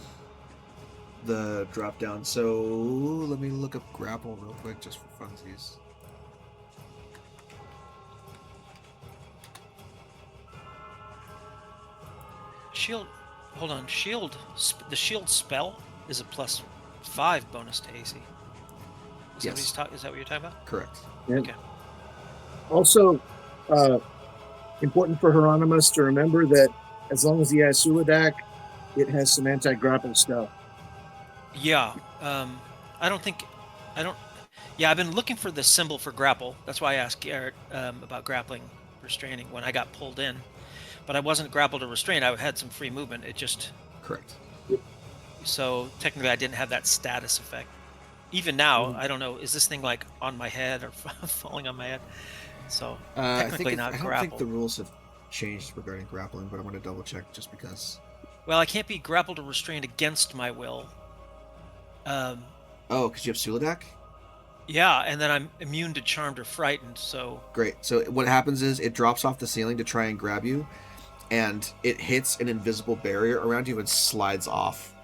the drop down. So let me look up grapple real quick just for funsies. shield. Hold on. The shield spell is a +5 bonus to AC. Yes. Is that what you're talking about? Correct. Yeah. Okay. Also, important for Hieronymus to remember that as long as he has Suladak, it has some anti-grapple stuff. Yeah. Yeah, I've been looking for the symbol for grapple. That's why I asked Garrett about grappling restraining when I got pulled in. But I wasn't grappled or restrained. I had some free movement. It just... Correct. So technically I didn't have that status effect. Even now, I don't know, is this thing like on my head or falling on my head? So technically not I don't grappled. think the rules have changed regarding grappling, but I'm going to double check just because. Well, I can't be grappled or restrained against my will. Oh, because you have Suladak? Yeah, and then I'm immune to charmed or frightened, so... Great. So what happens is it drops off the ceiling to try and grab you, and it hits an invisible barrier around you and slides off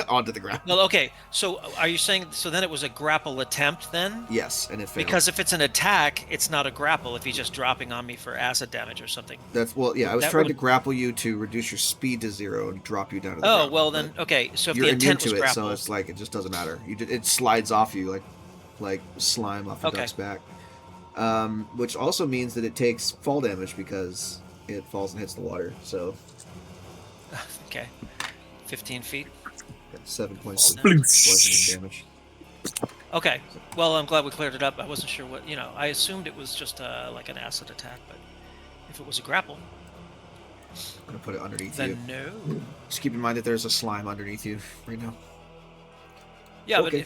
onto the ground. Well, okay, so are you saying... So then it was a grapple attempt then? Yes, and it failed. Because if it's an attack, it's not a grapple if he's just dropping on me for acid damage or something. That's... Well, yeah, I was That trying to would- grapple you to reduce your speed to 0 and drop you down to the Oh, ground. well but then, okay, so if you're the immune intent was to it, grapple... so it's like, it just doesn't matter. It slides off you like slime off a Okay. duck's back. Which also means that it takes fall damage because it falls and hits the water. So Okay. 15 feet. got 7 points of Fall poisoning damage. Okay. Well, I'm glad we cleared it up. I wasn't sure what... I assumed it was just like an acid attack, but if it was a grapple, I'm gonna put it underneath you. then no. Just keep in mind that there's a slime underneath you right now. Yeah, Okay.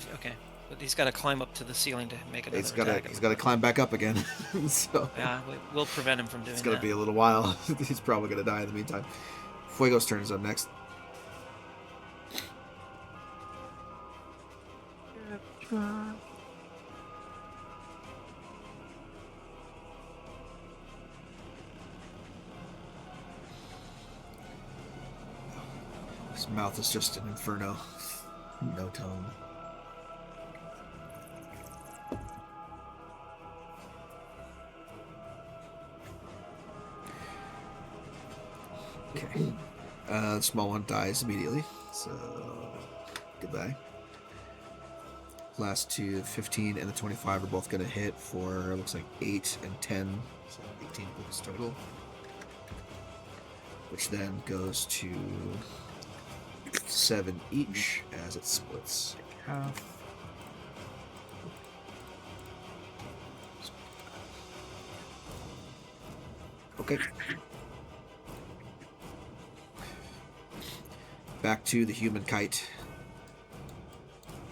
but he's got to climb up to the ceiling to make another He's gotta attack. climb back up again. So Yeah, we'll prevent him from doing it's gonna that. be a little while. He's probably gonna die in the meantime. Fuego's turn is up next. His mouth is just an inferno. No tongue. Okay. The small one dies immediately. So, goodbye. Last two, 15 and the 25 are both going to hit for, looks like 8 and 10. So 18 points total. Which then goes to 7 each as it splits in half. Okay. Back to the human kite.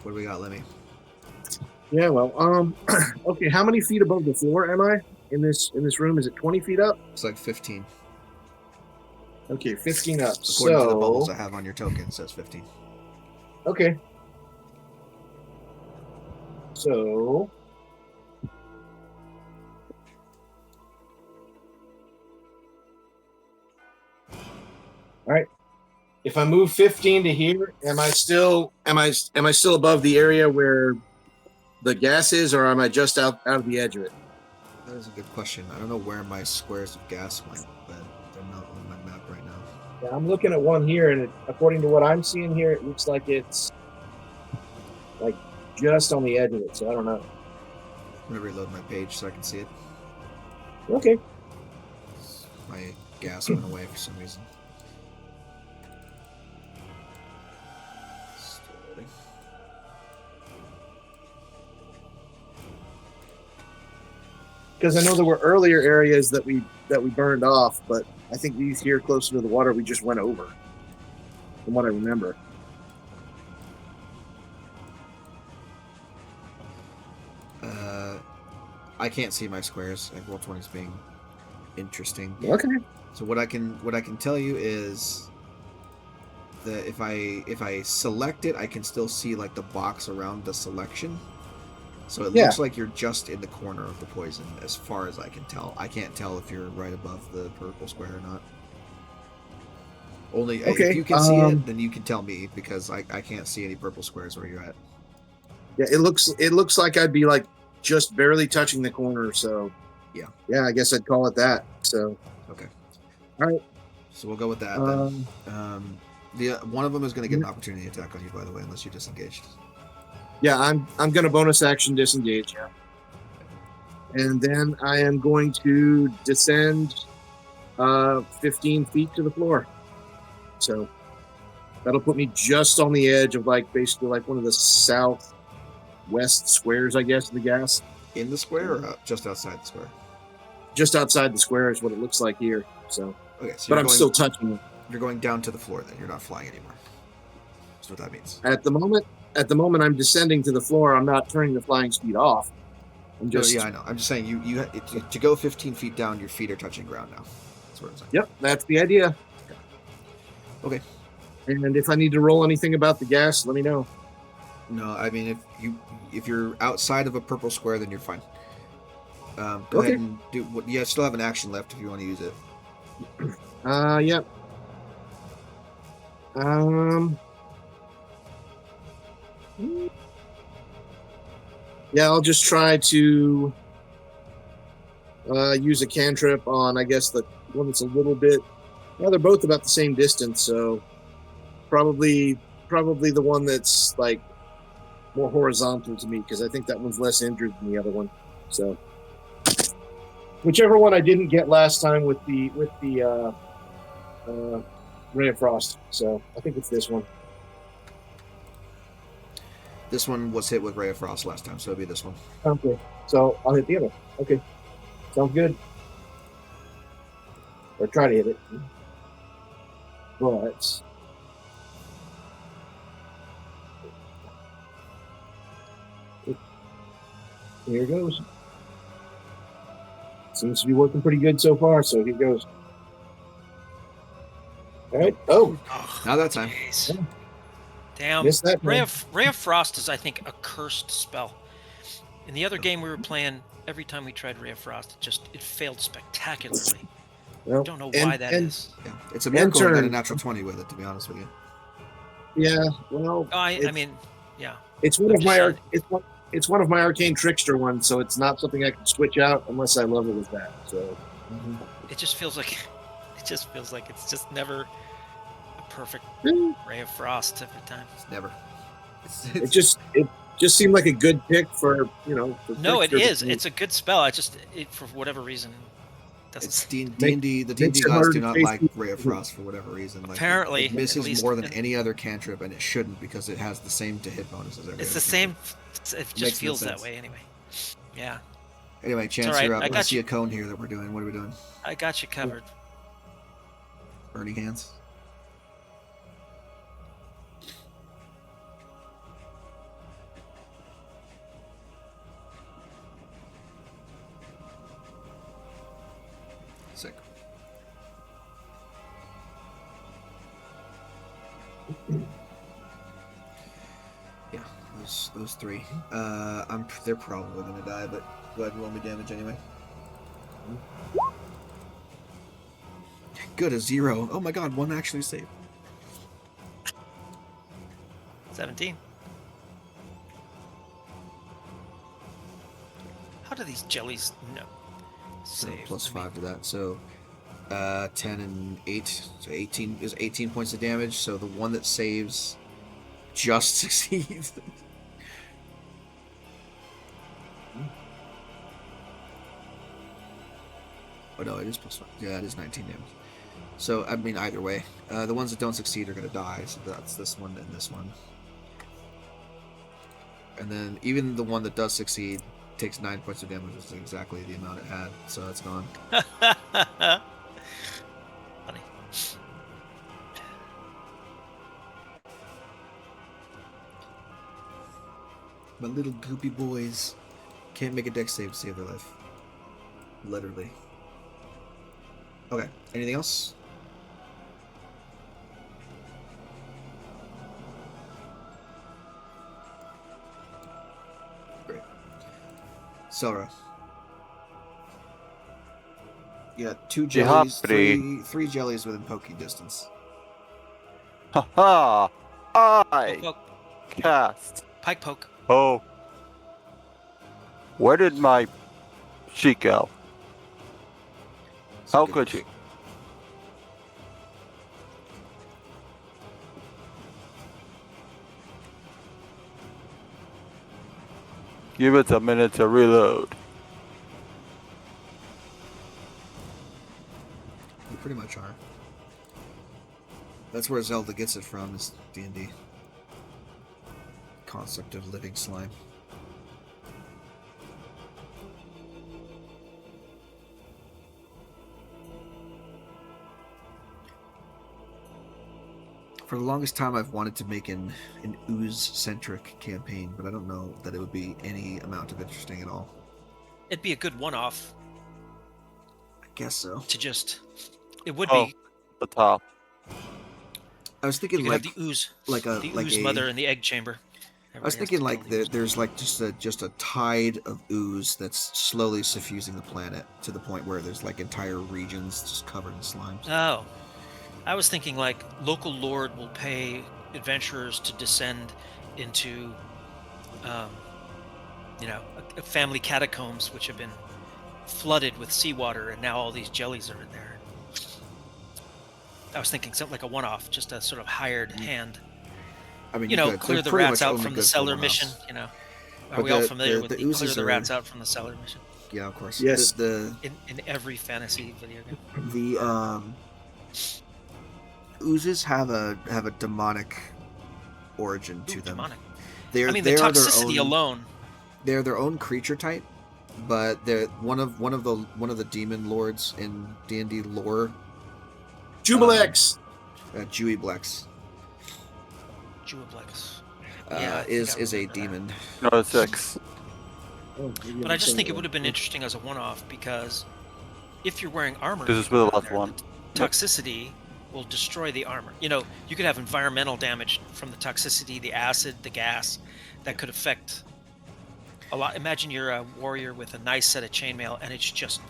What do we got, Lemmy? Yeah, well, okay. How many feet above the floor am I in this room? Is it 20 feet up? It's like 15. Okay, 15 up. According to the bubbles So I have on your token, it says 15. okay. So all right. If I move 15 to here, am I still above the area where the gas is, or am I just out of the edge of it? That is a good question. I don't know where my squares of gas went, but they're not on my map right now. Yeah, I'm looking at one here, and according to what I'm seeing here, it looks like it's like just on the edge of it. So I don't know. I'm gonna reload my page so I can see it. Okay. My gas went away for some reason. Still loading. Because I know there were earlier areas that we burned off, but I think these here closer to the water we just went over, from what I remember. I can't see my squares. Like Roll20 is being interesting. Okay. So what I can tell you is that if I select it, I can still see like the box around the selection. So it Yeah. looks like you're just in the corner of the poison, as far as I can tell. I can't tell if you're right above the purple square or not. Only Okay, if you can see it, then you can tell me, because I can't see any purple squares where you're at. Yeah, it looks like I'd be like just barely touching the corner. So yeah, I guess I'd call it that. So Okay. all right. So we'll go with that then. The one of them is going to get an opportunity attack on you, by the way, unless you're disengaged. Yeah, I'm gonna bonus action disengage. Yeah. And then I am going to descend 15 feet to the floor. So that'll put me just on the edge of like basically like one of the southwest squares, I guess, of the gas. In the square or just outside the square? Just outside the square is what it looks like here. So, Okay, so but I'm still touching it. You're going down to the floor then. You're not flying anymore. That's what that means. At the moment, I'm descending to the floor. I'm not turning the flying speed off. I'm just yeah, I know. I'm just saying to go 15 feet down, your feet are touching ground now. That's what I'm saying. Yep, that's the idea. Okay. And if I need to roll anything about the gas, let me know. No, I mean if you're outside of a purple square, then you're fine. Go Okay. ahead and do what. Yeah, still have an action left if you want to use it. Yep. Yeah, I'll just try to use a cantrip on, I guess, the one that's a little bit. Well, they're both about the same distance, so probably the one that's like more horizontal to me, because I think that one's less injured than the other one. So whichever one I didn't get last time with the Ray of Frost. So I think it's this one. This one was hit with Ray of Frost last time, so it'll be this one. Okay. So I'll hit the other. Okay. Sounds good. Or try to hit it. But here goes. Seems to be working pretty good so far, so here goes. All right. Oh, Now that time. Jeez. Damn. missed that Ray one. of Frost is, I think, a cursed spell. In the other game we were playing, every time we tried Ray of Frost, it failed spectacularly. Well, Don't know why that is. Yeah, it's a miracle I got a turn. natural 20 with it, to be honest with you. Yeah. Well, Oh, I It's- mean, yeah. it's one I'm of just my saying. it's one of my arcane trickster ones, so it's not something I can switch out unless I love it with that. So It just feels like it's just never a perfect Ray of Frost every time. It's never. it just seemed like a good pick for For No, it trickster, is. but It's a good spell. For whatever reason, It's doesn't. D&D. The D&D makes it gods harder do to not face like people. Ray of Frost for whatever reason. Like, Apparently, it misses at least more than in- any other cantrip, and it shouldn't, because it has the same to hit bonus as every It's other the same. cantrip. It Makes just no feels that sense. way anyway. Yeah, Anyway, Chance, all right. you're up. I I got see you. a cone here that we're doing. What are we doing? I got you covered. Burning hands? Sick. Yeah, those three. They're probably gonna die, but go ahead and roll me damage anyway. Good, a 0. Oh my god, one actually saved. 17. How do these jellies no So save? plus I mean, 5 to that. So 10 and 8. So 18 is 18 points of damage. So the one that saves just succeeds. Oh no, it is plus 5. Yeah, it is 19 damage. So, I mean, either way. The ones that don't succeed are going to die. So that's this one and this one. And then even the one that does succeed takes 9 points of damage, which is exactly the amount it had. So it's gone. Funny. My little goopy boys can't make a dex save to save their life. Literally. Okay, anything else? Great. Selra. You got 2 jellies, Hoppity. three jellies within poking distance. Haha! I Poke, cast. pike poke. Oh. Where did my sheet go? So How good. could she? Give it a minute to reload. You pretty much are. That's where Zelda gets it from, is D&D. Concept of living slime. For the longest time, I've wanted to make an ooze-centric campaign, but I don't know that it would be any amount of interesting at all. It'd be a good one-off I guess so. to just. It would Oh. be. The top. I was You thinking could like have the ooze, like a the like ooze a. mother in the egg chamber. I was Everybody has thinking to like kill the ooze. there's like just a tide of ooze that's slowly suffusing the planet to the point where there's like entire regions just covered in slimes. Oh, I was thinking like local lord will pay adventurers to descend into, a family catacombs which have been flooded with seawater, and now all these jellies are in there. I was thinking something like a one-off, just a sort of hired hand. I mean, You know, could. clear They're the pretty rats much out only from the good for cellar one-offs. mission. You know, are But we all the- familiar the- with the the clear oozes the are- rats out from the cellar mission Yeah, of course. Yes. in every fantasy video game? The oozes have a demonic origin to Ooh, them. demonic. They're I mean, the they're their toxicity own, alone. They're their own creature type, but they're one of the demon lords in D&D lore. Jubilex. Juiblex Juiblex. Yeah, I think is I a remember that. demon. No, 6. But I just think it would have been interesting as a one-off, because if you're wearing armor, This is you for the go down last there, one. the toxicity will destroy the armor. You know, you could have environmental damage from the toxicity, the acid, the gas, that could affect a lot. Imagine you're a warrior with a nice set of chainmail, and it's just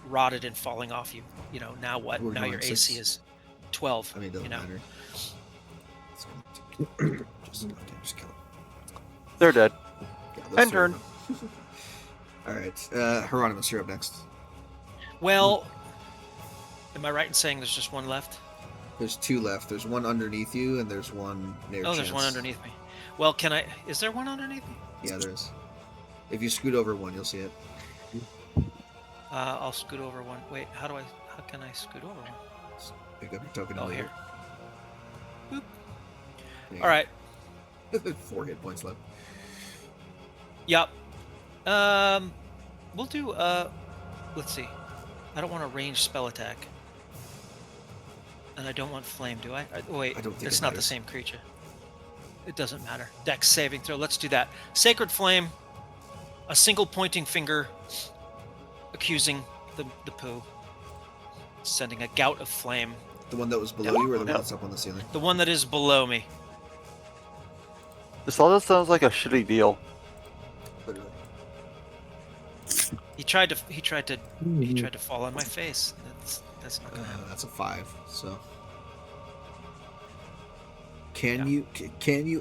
rotted and falling off you. You know, now what? We're Now going your 6. AC is 12. I mean, it doesn't you know, matter. It's gonna take- just kill it. They're dead. Yeah, those End three are turn. done. All right, Hieronymus, you're up next. well, am I right in saying there's just one left? There's 2 left. There's one underneath you, and there's one near. Oh, there's one Chance. underneath me. Well, can I? Is there one underneath me? Yeah, there is. If you scoot over one, you'll see it. I'll scoot over one. Wait, how can I scoot over one? Pick up your token. Oh, and here. leave it. All right. 4 hit points left. Yep. We'll do. Let's see. I don't want a ranged spell attack, and I don't want flame. Do I? Wait, I don't think it's it not the matters. same creature. It doesn't matter. Dex saving throw. Let's do that. Sacred flame. A single pointing finger, accusing the poo, sending a gout of flame The one that was below you, or the one that's up on the ceiling? The one that is below me. This all just sounds like a shitty deal. Literally. He tried to fall on my face. That's not gonna happen. That's a 5. So, can you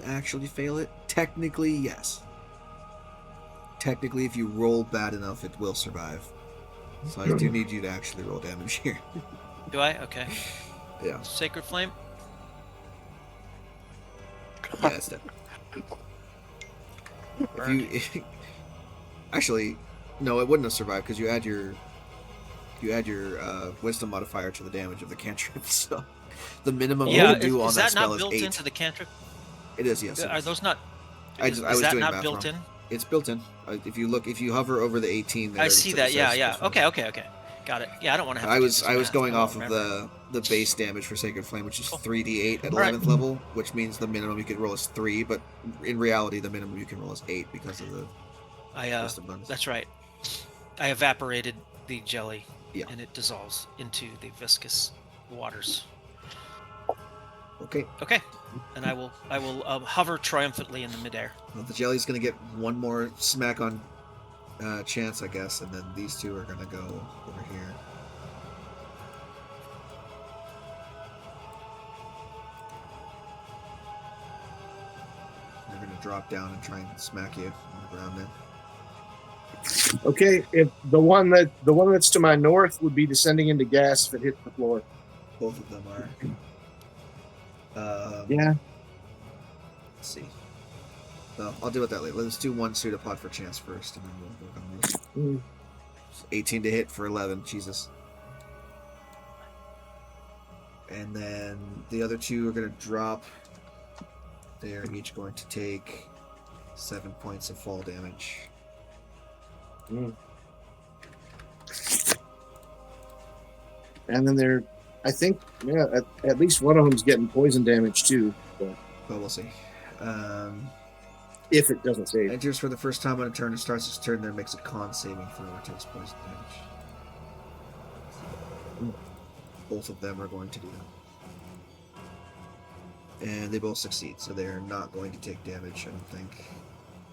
actually fail it? Technically, yes. Technically, if you roll bad enough, it will survive. So I do need you to actually roll damage here. Do I? Okay. Yeah. Sacred Flame. Yeah, it's dead. Actually, no, it wouldn't have survived because you add your wisdom modifier to the damage of the cantrip. So the minimum you Yeah, would do on is that that spell not is built 8. into the cantrip? It is, yes. Are those not? I Is was that doing not math built wrong. in? It's built in. If you hover over the 18, there I it see says- that. it Yeah, says yeah. special. Okay. Got it. Yeah, I don't want to have. I to was do this math. going I off won't of remember. the base damage for Sacred Flame, which is Cool. 3d8 at All right. 11th level, which means the minimum you could roll is 3. But in reality, the minimum you can roll is 8 because of the wisdom bonus. That's right. I evaporated the jelly, Yeah. and it dissolves into the viscous waters. Okay. Okay, and I will hover triumphantly in the midair. Well, the jelly's gonna get one more smack on chance, I guess, and then these two are gonna go over here. They're gonna drop down and try and smack you on the ground now. Okay, if the one that's to my north would be descending into gas if it hits the floor. Both of them are. Yeah. Let's see. Well, I'll deal with that later. Let's do one pseudopod for chance first, and then we'll work on those. Mm. 18 to hit for 11. Jesus. And then the other two are going to drop. They're each going to take 7 points of fall damage. Mm. And then they're, I think, yeah, at least one of them's getting poison damage too. But But we'll see. if it doesn't save. Enters for the first time on a turn. It starts its turn, then makes a con saving throw or takes poison damage. Both of them are going to do that. And they both succeed, so they're not going to take damage, I don't think.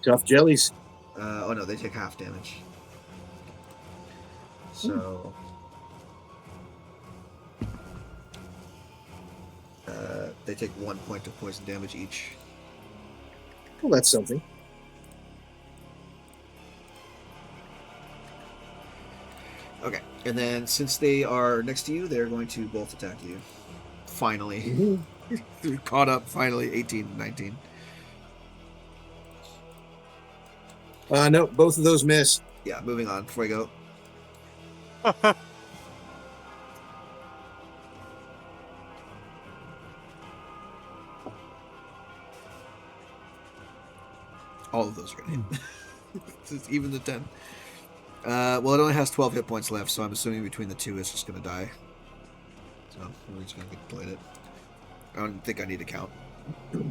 Tough jellies. Oh no, they take half damage. So... they take 1 point of poison damage each. Well, that's something. Okay, and then since they are next to you, they're going to both attack you. Finally. Mm-hmm. Caught up, finally, 18, 19. No, both of those miss. Yeah, moving on. Fuego. All of those are going to hit. It's even the 10. Well, it only has 12 hit points left, so I'm assuming between the two it's just going to die. So we're just going to get played it. I don't think I need to count. Okay.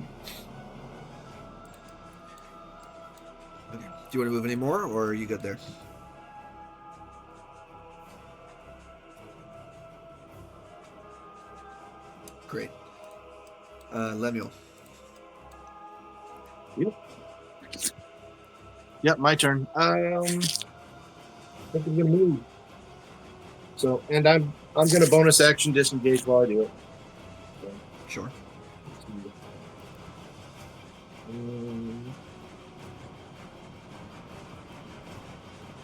Do you want to move any more, or are you good there? Great. Lemuel. Yep, my turn. I think I'm gonna move. So, and I'm gonna bonus action disengage while I do it. So, Sure.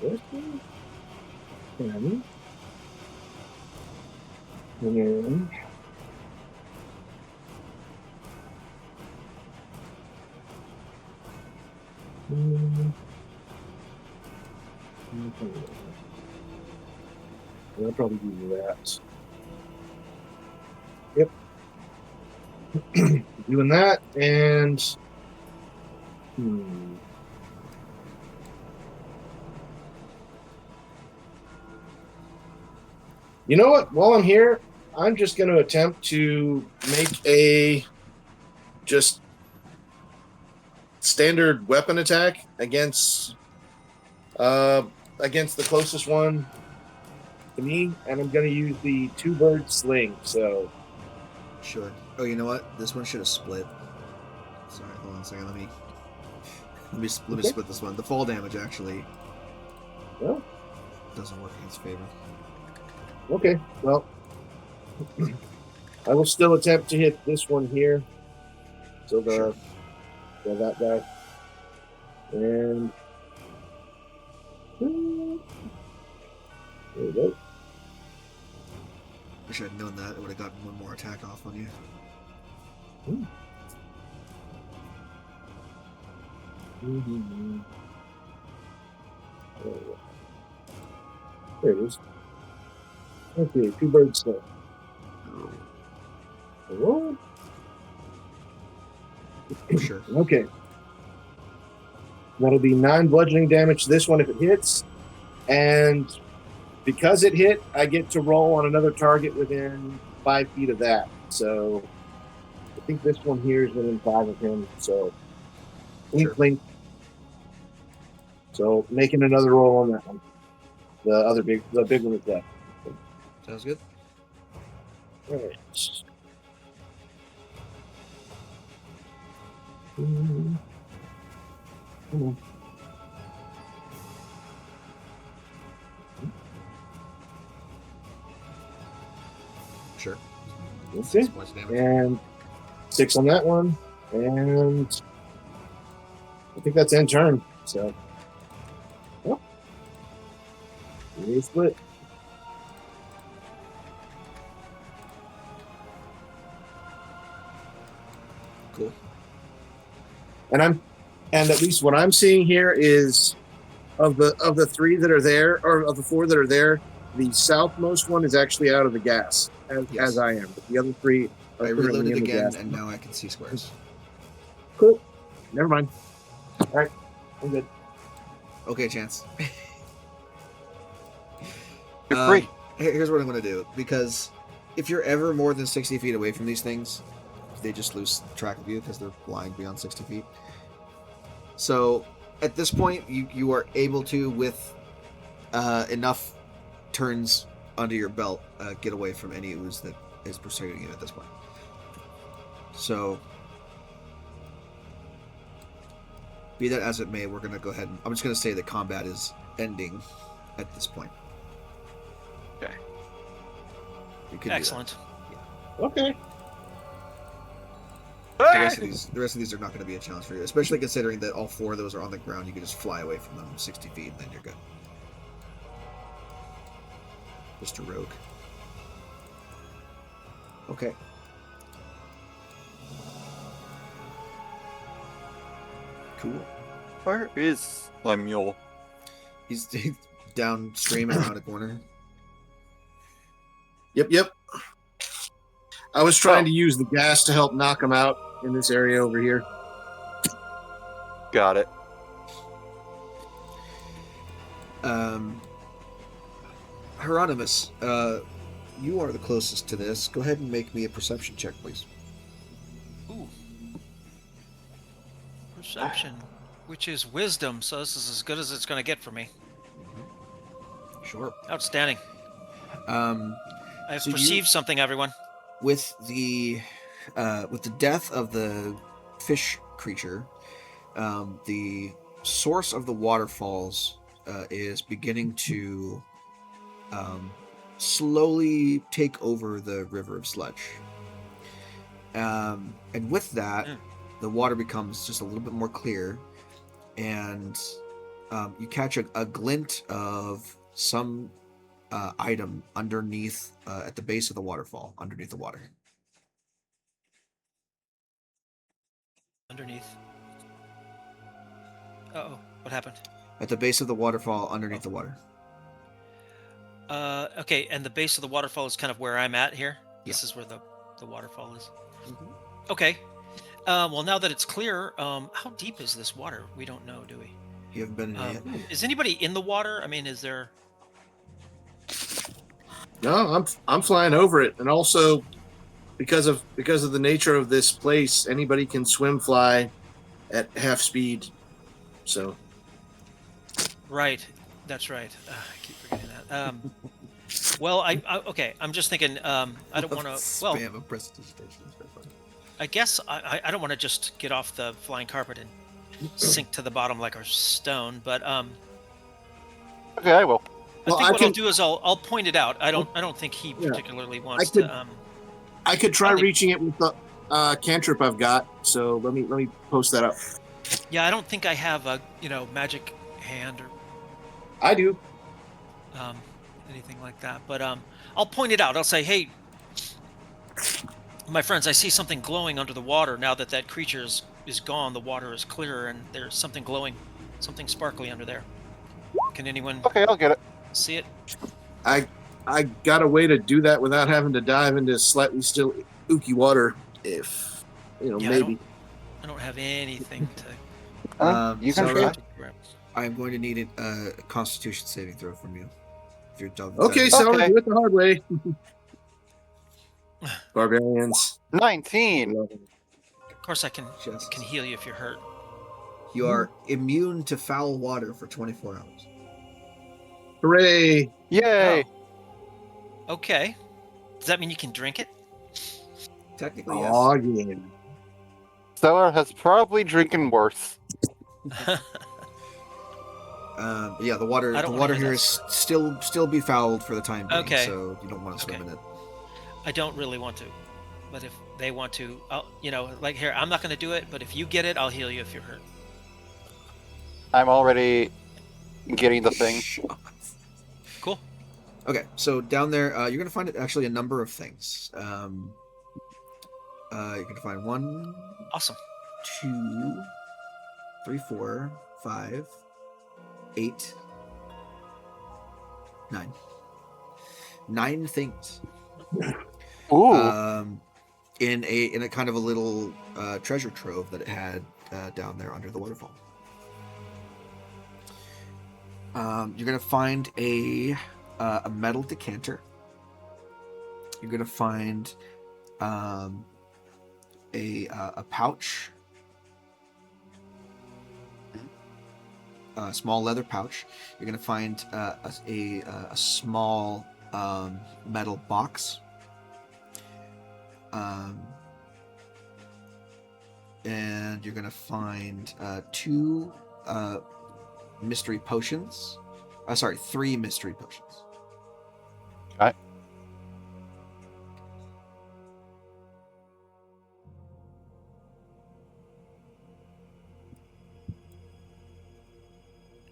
This one? 10. And then I'll probably do that. Yep. Doing that, and you know what? While I'm here, I'm just going to attempt to make a just standard weapon attack against the closest one to me, and I'm going to use the two-bird sling. So Sure. Oh, you know what? This one should have split. Sorry, hold on a second. Let me Okay. split this one. The fall damage actually Well, doesn't work in its favor. okay. Well, I will still attempt to hit this one here. So Sure. that guy. And there we go. Wish I'd known that. I would have gotten one more attack off on you. Mhm. There it is. Okay, 2 birds there. Oh, Sure. okay. That'll be 9 bludgeoning damage to this one if it hits. And because it hit, I get to roll on another target within 5 feet of that. So I think this one here is within 5 of him. So blink, Sure. blink. So making another roll on that one. The big one is left. Sounds good. All right. Come on. Sure. Okay. 6 points of damage. And 6 on that one. And I think that's end turn. So, well, we split. Cool. And at least what I'm seeing here is of the 3 that are there, or of the 4 that are there, the southmost one is actually out of the gas, Yes. as I am. But the other 3 are I currently reloaded in the again, gas. and now I can see squares. Cool. Never mind. All right, I'm good. Okay, Chance. You're free. Here's what I'm going to do. Because if you're ever more than 60 feet away from these things, they just lose track of you because they're flying beyond 60 feet. So at this point, you are able to, with enough turns under your belt, get away from any ooze that is pursuing you at this point. So, be that as it may, we're going to go ahead and... I'm just going to say that combat is ending at this point. Okay. We could do that. Excellent. Okay. The rest of these are not going to be a challenge for you, especially considering that all 4 of those are on the ground. You can just fly away from them 60 feet, and then you're good. Just a rogue. Okay. Cool. Where is Lemuel? He's downstream and around a corner. Yep. I was trying to use the gas to help knock him out in this area over here. Got it. Hieronymus, you are the closest to this. Go ahead and make me a perception check, please. Ooh. Perception, which is wisdom, so this is as good as it's going to get for me. Sure. Outstanding. Um, I've So you- perceived something, everyone. with the death of the fish creature, the source of the waterfalls is beginning to slowly take over the river of sludge. And with that, the water becomes just a little bit more clear, and you catch a glint of some item underneath, at the base of the waterfall, underneath the water. Underneath. Uh-oh. What happened? At the base of the waterfall, underneath the water. Okay, and the base of the waterfall is kind of where I'm at here? Yeah. This is where the waterfall is? Okay. Well, now that it's clear, how deep is this water? We don't know, do we? You haven't been in it yet? Is anybody in the water? I mean, is there... No, I'm flying over it, and also because of the nature of this place, anybody can swim fly at half speed. So Right. That's right. I keep forgetting that. Well, okay. I'm just thinking. I don't want to. Well, Spam of prestidigitation. It's very funny. I guess I don't want to just get off the flying carpet and sink to the bottom like a stone. But Okay, I will. Well, I think I what I'll can- do is I'll point it out. I don't think he Yeah. particularly wants could- to. I could try I think- reaching it with the cantrip I've got. So let me post that up. Yeah, I don't think I have a magic hand or I do. anything like that. But I'll point it out. I'll say, hey, my friends, I see something glowing under the water. Now that creature is gone, the water is clearer, and there's something glowing, something sparkly under there. Can anyone Okay, I'll get it. see it? I got a way to do that without having to dive into slightly still ooky water. If Yeah, maybe. I don't have anything to. You can so try. grab. I'm going to need a Constitution saving throw from you. If you're done. Okay, so- so Okay. do it the hard way. Barbarians. 19. Of course, I can Just, heal you if you're hurt. you are immune to foul water for 24 hours. Hooray! Yay! Oh. Okay. Does that mean you can drink it? Technically, yes. Oh yeah. Stellar has probably drinking worse. Yeah, the water. I The don't water wanna hear here is still befouled for the time being. Okay. So you don't want to swim Okay. in it. I don't really want to, but if they want to, like here, I'm not going to do it. But if you get it, I'll heal you if you're hurt. I'm already getting the thing. Cool. Okay, so down there, you're gonna find actually a number of things. You're gonna find 1, Awesome. 2, 3, 4, 5, 8, 9. 9 things. Ooh. In a kind of a little treasure trove that it had down there under the waterfall. You're gonna find a metal decanter. You're gonna find a pouch, a small leather pouch. You're gonna find a small metal box. And you're gonna find 2 mystery potions. 3 mystery potions. Okay.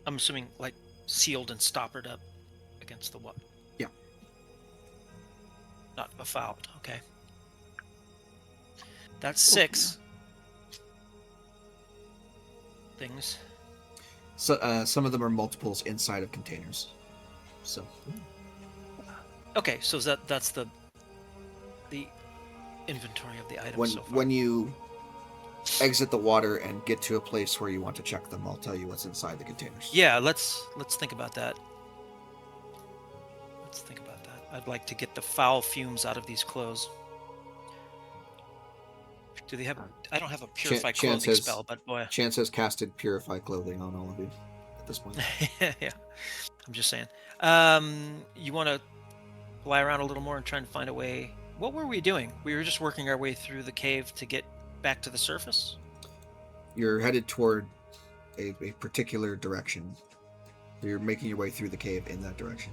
I'm assuming like sealed and stoppered up against the what? Yeah. Not befouled. Okay. That's 6 things. So some of them are multiples inside of containers. So Okay, so that's the inventory of the items when so far. when you exit the water and get to a place where you want to check them, I'll tell you what's inside the containers. Yeah, let's think about that. Let's think about that. I'd like to get the foul fumes out of these clothes. Do they have? I don't have a purify Chance clothing has- spell, but boy, Chance has casted Purify Clothing on all of you at this point. yeah. I'm just saying. You want to fly around a little more and try and find a way. What were we doing? We were just working our way through the cave to get back to the surface. You're headed toward a particular direction. You're making your way through the cave in that direction.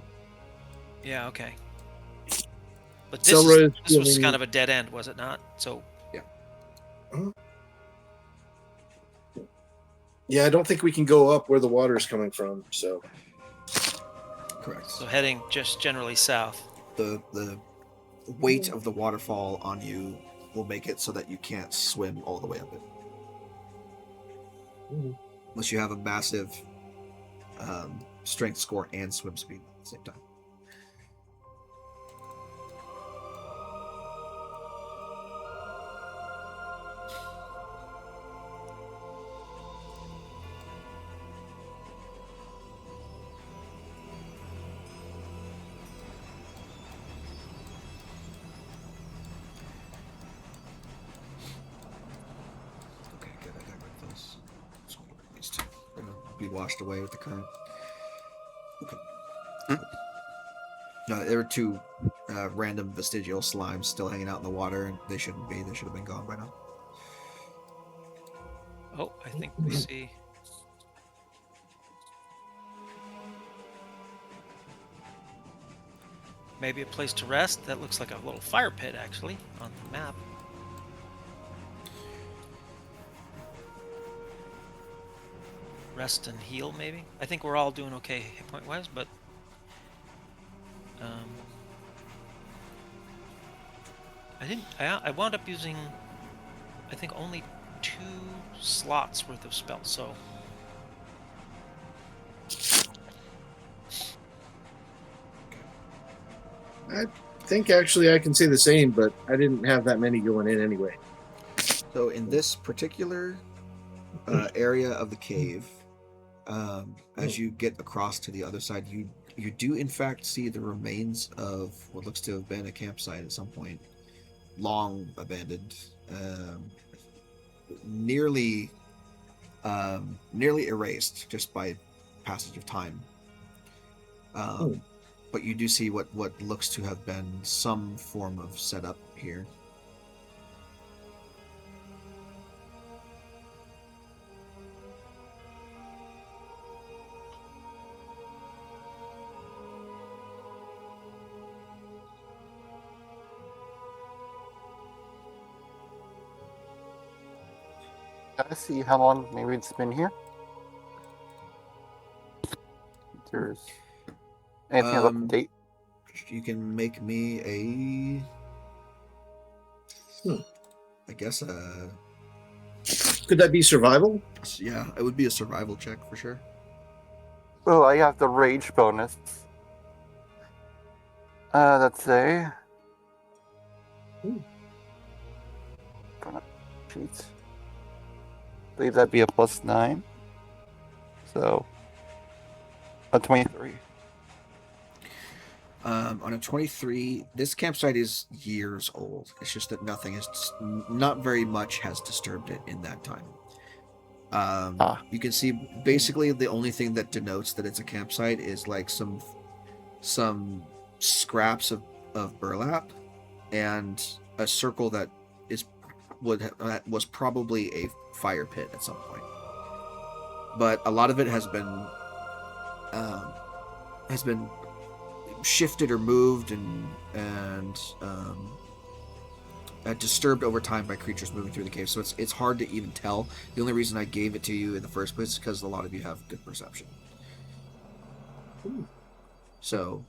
Yeah. Okay. But Selra is this was feeling- kind of a dead end, was it not? So Yeah, I don't think we can go up where the water is coming from. So Correct. heading just generally south. The weight of the waterfall on you will make it so that you can't swim all the way up it. Mhm. Unless you have a massive strength score and swim speed at the same time. Okay, good. I got rid of those. So these two are gonna be washed away with the current. No, there were two random vestigial slimes still hanging out in the water, and they shouldn't be. They should have been gone by now. Oh, I think we see. Maybe a place to rest. That looks like a little fire pit, actually, on the map. Rest and heal, maybe. I think we're all doing okay hit point wise, but I wound up using, I think, only 2 slots worth of spells. So I think actually I can say the same, but I didn't have that many going in anyway. So in this particular area of the cave, as you get across to the other side, you do in fact see the remains of what looks to have been a campsite at some point, long abandoned, nearly erased just by passage of time. But you do see what looks to have been some form of setup here. Gotta see how long maybe it's been here. There's anything about the date? You can make me I guess Could that be survival? yeah, it would be a survival check for sure. Oh, I have the rage bonus. That's a. Sheets. I believe that'd be a +9. So, a 23. On a 23, this campsite is years old. It's just that not very much has disturbed it in that time. You can see basically the only thing that denotes that it's a campsite is like some scraps of burlap and a circle that was probably a fire pit at some point. But a lot of it has been shifted or moved and disturbed over time by creatures moving through the cave. So it's hard to even tell. The only reason I gave it to you in the first place is because a lot of you have good perception. So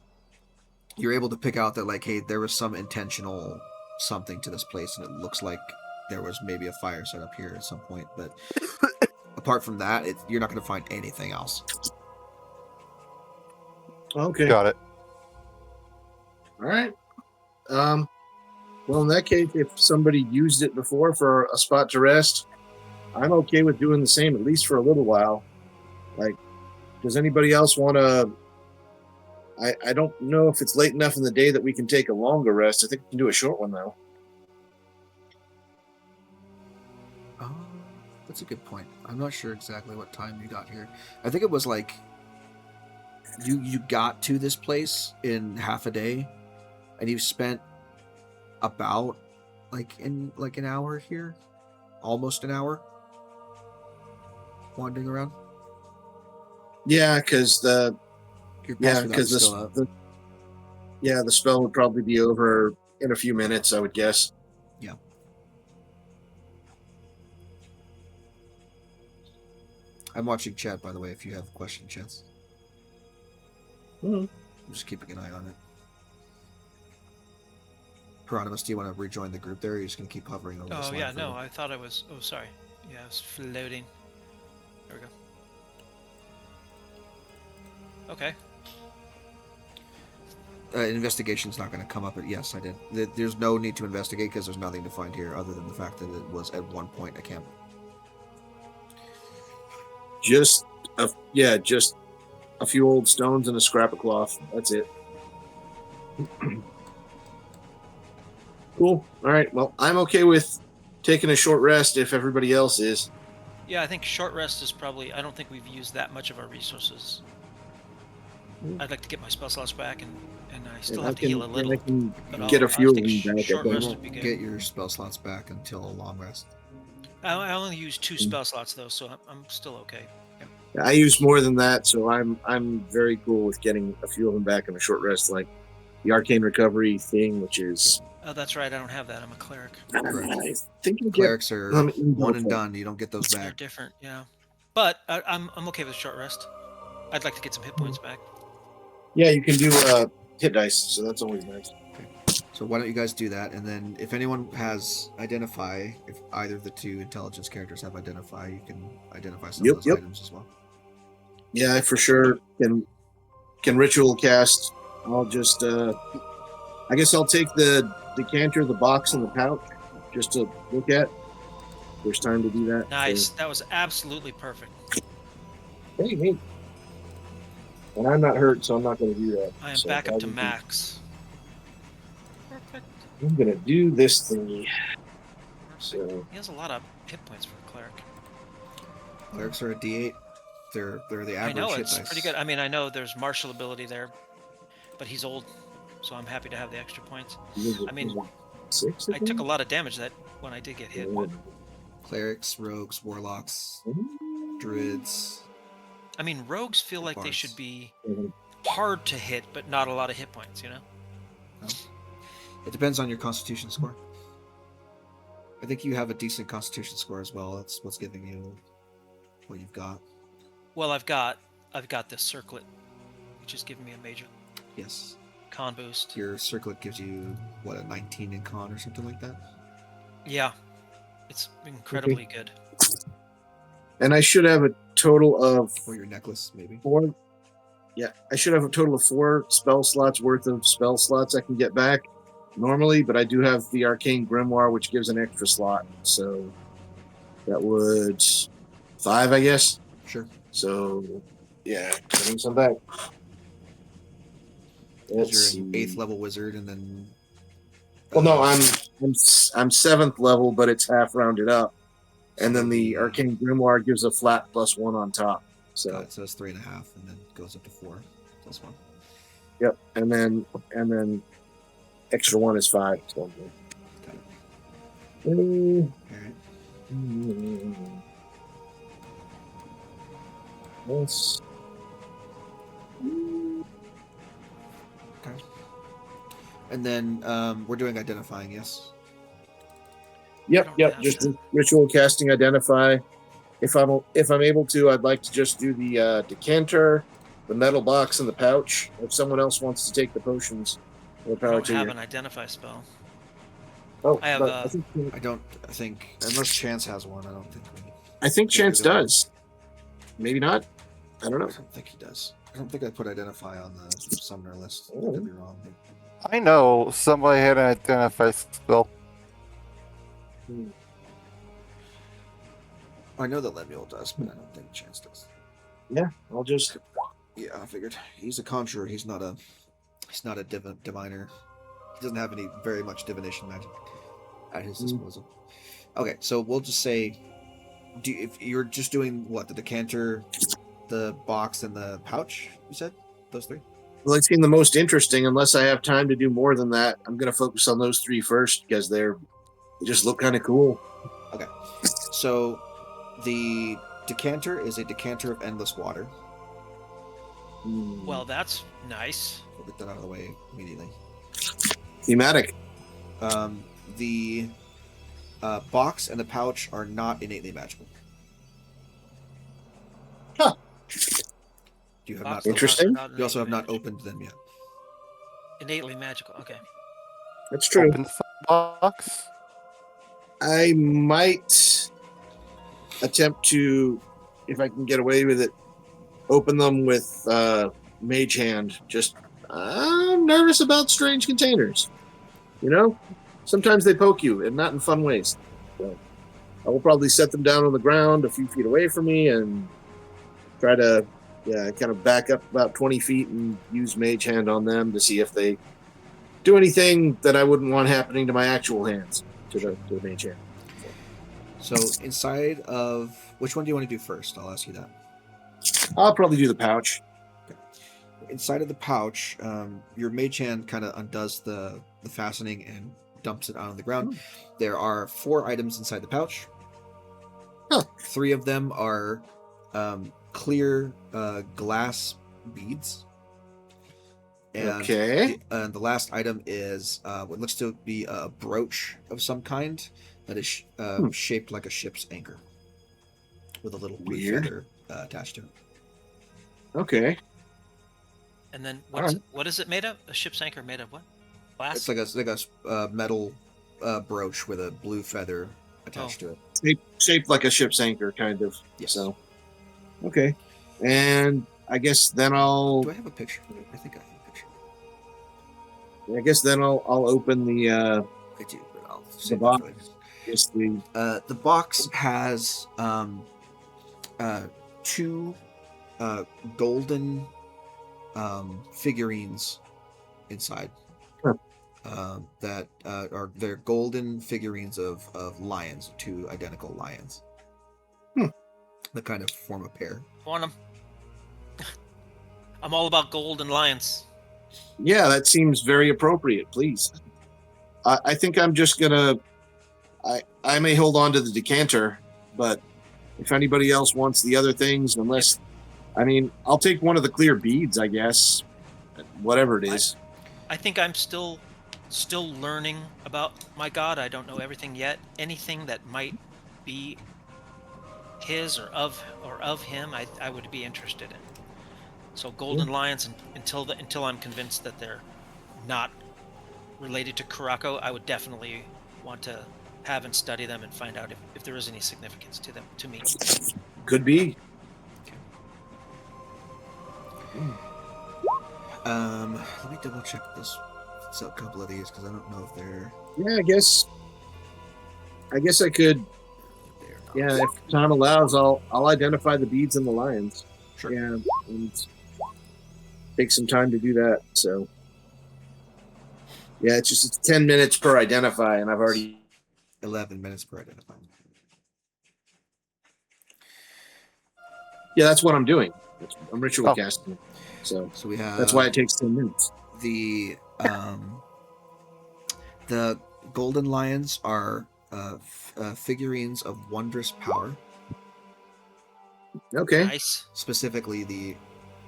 you're able to pick out that, like, hey, there was some intentional something to this place, and it looks like there was maybe a fire set up here at some point. But apart from that, you're not going to find anything else. Okay. Got it. All right. Well, in that case, if somebody used it before for a spot to rest, I'm okay with doing the same, at least for a little while. Like, does anybody else want to? I don't know if it's late enough in the day that we can take a longer rest. I think we can do a short one, though. Oh, that's a good point. I'm not sure exactly what time you got here. I think it was like you got to this place in half a day, and you spent about an hour here, almost an hour, wandering around. Yeah, because the spell would probably be over in a few minutes, I would guess. Yeah. I'm watching chat, by the way, if you have question chats. I'm just keeping an eye on it. Hieronymus, do you want to rejoin the group there, or are you just going to keep hovering over the slide? Oh, yeah, no, I thought I was... Oh, sorry. Yeah, I was floating. There we go. Okay. Investigation's not going to come up, but yes, I did. There's no need to investigate because there's nothing to find here other than the fact that it was at one point a camp. Just a few old stones and a scrap of cloth. That's it. Cool. All right. Well, I'm okay with taking a short rest if everybody else is. Yeah, I think short rest is probably... I don't think we've used that much of our resources. I'd like to get my spell slots back, and I still And have to heal a little. I can But get I'll a few of take them back. I short think. rest You would be won't good. get your spell slots back until a long rest. I only use 2 spell slots though, so I'm still okay. Yep. I use more than that, so I'm very cool with getting a few of them back in a short rest, like the arcane recovery thing, which is Oh, that's right. I don't have that. I'm a cleric. I think you get Clerics are them one and inbuilt. done. You don't get those They're back. different, yeah. But I'm okay with short rest. I'd like to get some hit points back. Yeah, you can do hit dice, so that's always nice. So why don't you guys do that? And then if anyone has identify, if either of the 2 intelligence characters have identify, you can identify some Yep, of those yep. items as well. Yeah, I for sure can ritual cast. I'll just I guess I'll take the decanter, the box, and the pouch just to look at. There's time to do that. Nice. That was absolutely perfect. So, hey, neat. And I'm not hurt, so I'm not going to do that. I am So back up to I'll- max. Perfect. I'm going to do this thingy. So He has a lot of hit points for a cleric. Clerics are a D8. They're the I average know hit it's dice. pretty good. I mean, I know there's martial ability there, but he's old, so I'm happy to have the extra points. I mean, 6. I took a lot of damage that when I did get hit. But, Clerics, rogues, warlocks, druids. I mean, rogues feel like they Bards. should be hard to hit, but not a lot of hit points. You know? It depends on your constitution score. I think you have a decent constitution score as well. That's what's giving you what you've got. Well, I've got this circlet, which is giving me a major Yes. con boost. Your circlet gives you, what, a 19 in con or something like that? Yeah, it's incredibly good. And I should have a total of Or your necklace, maybe. 4. Yeah, I should have a total of 4 spell slots worth of spell slots I can get back normally, but I do have the arcane grimoire, which gives an extra slot. So that would 5, I guess. Sure. So yeah, getting some back. Let's You're see. an 8th level wizard, and then. Well, no, I'm 7th level, but it's half rounded up, and then the arcane grimoire gives a flat +1 on top. So So it's 3.5, and then goes up to 4 +1. yep, and then extra 1 is 5. So, Got it. mm, All right. Yes. Okay. And then we're doing identifying, yes? Yep, don't yep. have Just that. ritual casting, identify. If I'm able to, I'd like to just do the decanter, the metal box, and the pouch. If someone else wants to take the potions, more I power don't to have you. an identify spell. Oh, I have, but uh, I don't think, unless Chance has one, I don't think we. I think Chance do that. does. Maybe not. I don't I know. don't think he does. I don't think I put identify on the summoner list. I Oh. could be wrong. I know somebody had an identify spell. I know that Lemuel does, but I don't think Chance does. Yeah, I'll just. Yeah, I figured he's a conjurer. He's not a diviner. He doesn't have any very much divination magic at his disposal. Okay, so we'll just say, if you're just doing what, the decanter, the box, and the pouch? You said those 3. Well, they seem the most interesting. Unless I have time to do more than that, I'm going to focus on those 3 first because they just look kind of cool. Okay, so the decanter is a decanter of endless water. Well, that's nice. We'll get that out of the way immediately. Thematic. The box and the pouch are not innately magical. Huh. You have Box not. and pouch are Interesting. not You also have innately not magical. opened them yet. Innately magical. Okay. That's true. Open the box. I might attempt to, if I can get away with it, open them with Mage Hand. Just, I'm nervous about strange containers. You know? Sometimes they poke you, and not in fun ways. So I will probably set them down on the ground a few feet away from me and try to kind of back up about 20 feet and use Mage Hand on them to see if they do anything that I wouldn't want happening to my actual hands to the Mage Hand. So inside of which one do you want to do first? I'll ask you that. I'll probably do the pouch. inside of the pouch, your mage hand kind of undoes the fastening and dumps it out on the ground. There are 4 items inside the pouch. Huh. 3 of them are clear glass beads. And Okay. the last item is what looks to be a brooch of some kind that is shaped like a ship's anchor with a little blue Weird. feather attached to it. Okay. And then All what is it made of? A ship's anchor made of what? Glass? It's like a metal brooch with a blue feather attached to it. Shaped like a ship's anchor, kind of. Yes. So, okay. And I guess then I'll. Do I have a picture? I think I have a picture. I guess then I'll open the. I do, but I'll save it box. for later. Guess the. The box has 2 golden figurines inside. Huh. That are they're golden figurines of lions, 2 identical lions. That kind of form a pair. Want 'em? I'm all about gold and lions. Yeah, that seems very appropriate. Please. I think I'm just gonna. I may hold on to the decanter, but if anybody else wants the other things, unless, I mean, I'll take one of the clear beads, I guess. Whatever it is. I think I'm still learning about my god. I don't know everything yet. Anything that might be his or of him, I would be interested in. So golden lions, until I'm convinced that they're not related to Kurako, I would definitely want to have and study them and find out if there is any significance to them to me. Could be. Let me double check this. It's a couple of these because I don't know if they're. Yeah, I guess I could. They're not. Yeah, if time allows, I'll identify the beads and the lions. Sure. Yeah, and take some time to do that. So, yeah, it's 10 minutes per identify, and I've already. 11 minutes per identify. Yeah, that's what I'm doing. I'm ritual Oh. casting. So So we have. that's why it takes 10 minutes. The golden lions are figurines of wondrous power. Okay. Nice. Specifically, the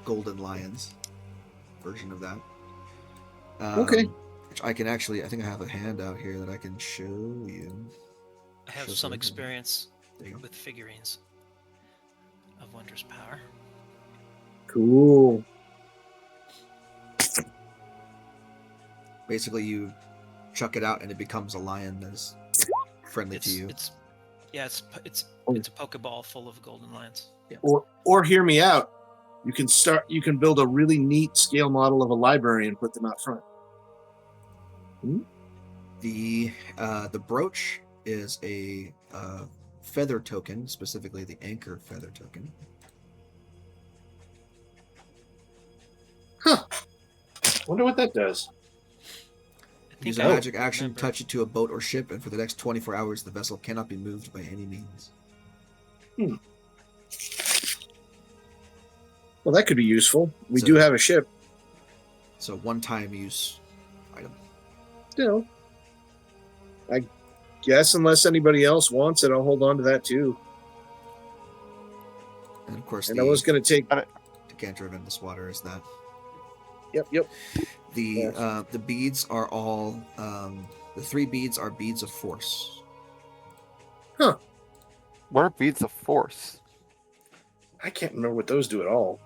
golden lions version of that. Okay. Which I can actually. I think I have a handout here that I can show you. I have Shows some everything. experience There you go. with figurines of wondrous power. Cool. Basically, you chuck it out and it becomes a lion that's friendly to you. It's it's Oh. a Pokeball full of golden lions. Or hear me out. You can build a really neat scale model of a library and put them out front. The brooch is a feather token, specifically the anchor feather token. Wonder what that does. I Use think a I magic action, remember. touch it to a boat or ship, and for the next 24 hours, the vessel cannot be moved by any means. Well, that could be useful. We So- do have a ship. So one-time use item. Still, I guess unless anybody else wants it, I'll hold on to that too. And of course, And the I was going to take. decanter of endless water is that. Yep. The Yes. the beads are all the 3 beads are beads of force. What are beads of force? I can't remember what those do at all.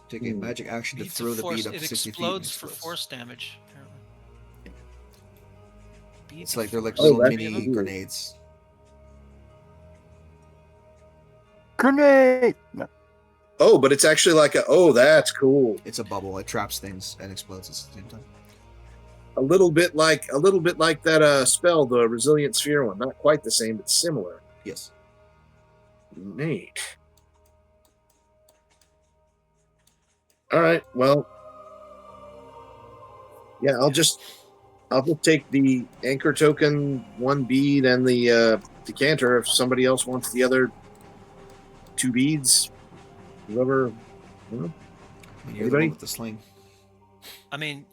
Take a magic action to Beads throw of the force, bead up it 60 feet. and explodes for explodes. force damage. Apparently. Beads It's of like they're like force. little that's mini cool. grenades. Grenade! No. Oh, but it's actually like a. Oh, that's cool. It's a bubble. It traps things and explodes at the same time. A little bit like that spell, the resilient sphere one. Not quite the same, but similar. Yes. Neat. All right. Well, yeah. I'll just take the anchor token, 1 bead, and the decanter. If somebody else wants the other 2 beads, whoever. I mean, you're the one Anybody? with the sling. I mean,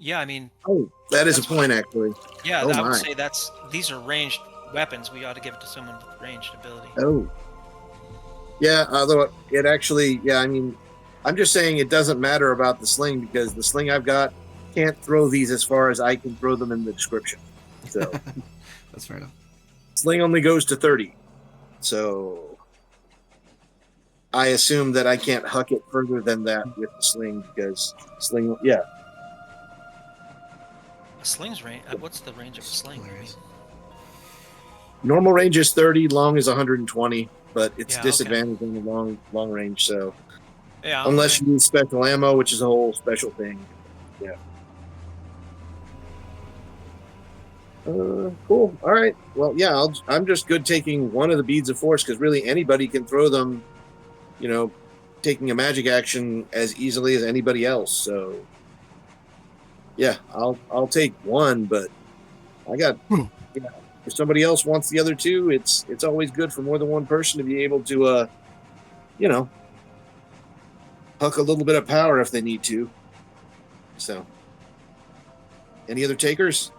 Oh, that is a That's point, actually. yeah, Oh, I would my. say these are ranged weapons. We ought to give it to someone with ranged ability. Oh. Yeah, although it actually, yeah, I mean, I'm just saying it doesn't matter about the sling because the sling I've got can't throw these as far as I can throw them in the description. So That's fair enough. sling only goes to 30. So I assume that I can't huck it further than that with the sling because sling, yeah. A sling's range. What's the range of a sling? Hilarious. Normal range is 30, long is 120, but it's Yeah, okay. disadvantaged in the long range. So Yeah, unless okay. you use special ammo, which is a whole special thing. Yeah. Cool. All right. Well, yeah, I'm just good taking one of the beads of force because really anybody can throw them, you know, taking a magic action as easily as anybody else. So, yeah, I'll take one, but I got, yeah, if somebody else wants the other two, it's always good for more than one person to be able to, you know, huck a little bit of power if they need to. So, any other takers?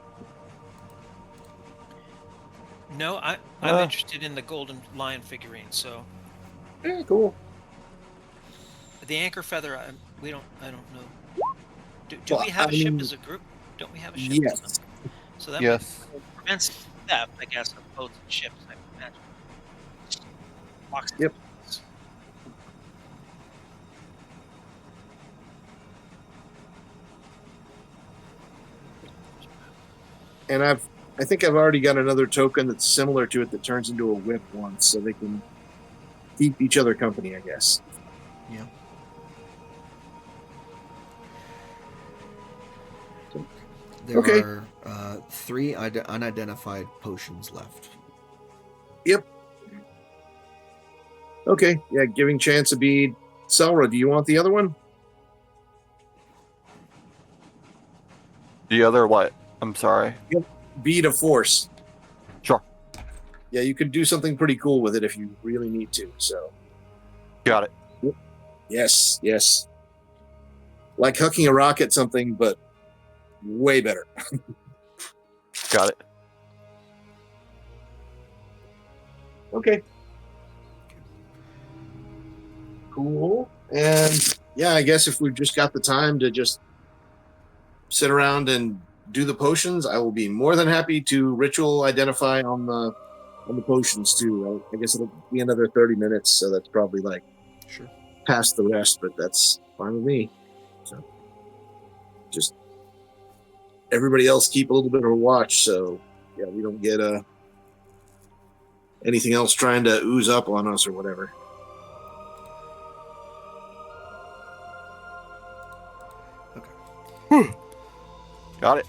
No, I'm interested in the golden lion figurine. So Yeah, cool. the anchor feather, I don't know. Do Well, we have I a ship mean, as a group? Don't we have a ship? Yes. So that Yes. prevents theft, I guess, of boats and ships. I imagine. Boxes. Yep. And I think I've already got another token that's similar to it that turns into a whip once, so they can keep each other company, I guess. Yeah. There Okay. are 3 unidentified potions left. Okay, yeah, giving chance a bead. Selra, do you want the other one? The other what? I'm sorry. Bead of force. Sure. Yeah, you could do something pretty cool with it if you really need to. So, Got it. yes, yes. Like hucking a rock at something, but way better. Got it. Okay. Cool. And yeah, I guess if we've just got the time to just sit around and do the potions, I will be more than happy to ritual identify on the potions too. I guess it'll be another 30 minutes, so that's probably like Sure. past the rest, but that's fine with me. So just everybody else keep a little bit of a watch, so yeah, we don't get anything else trying to ooze up on us or whatever. Got it.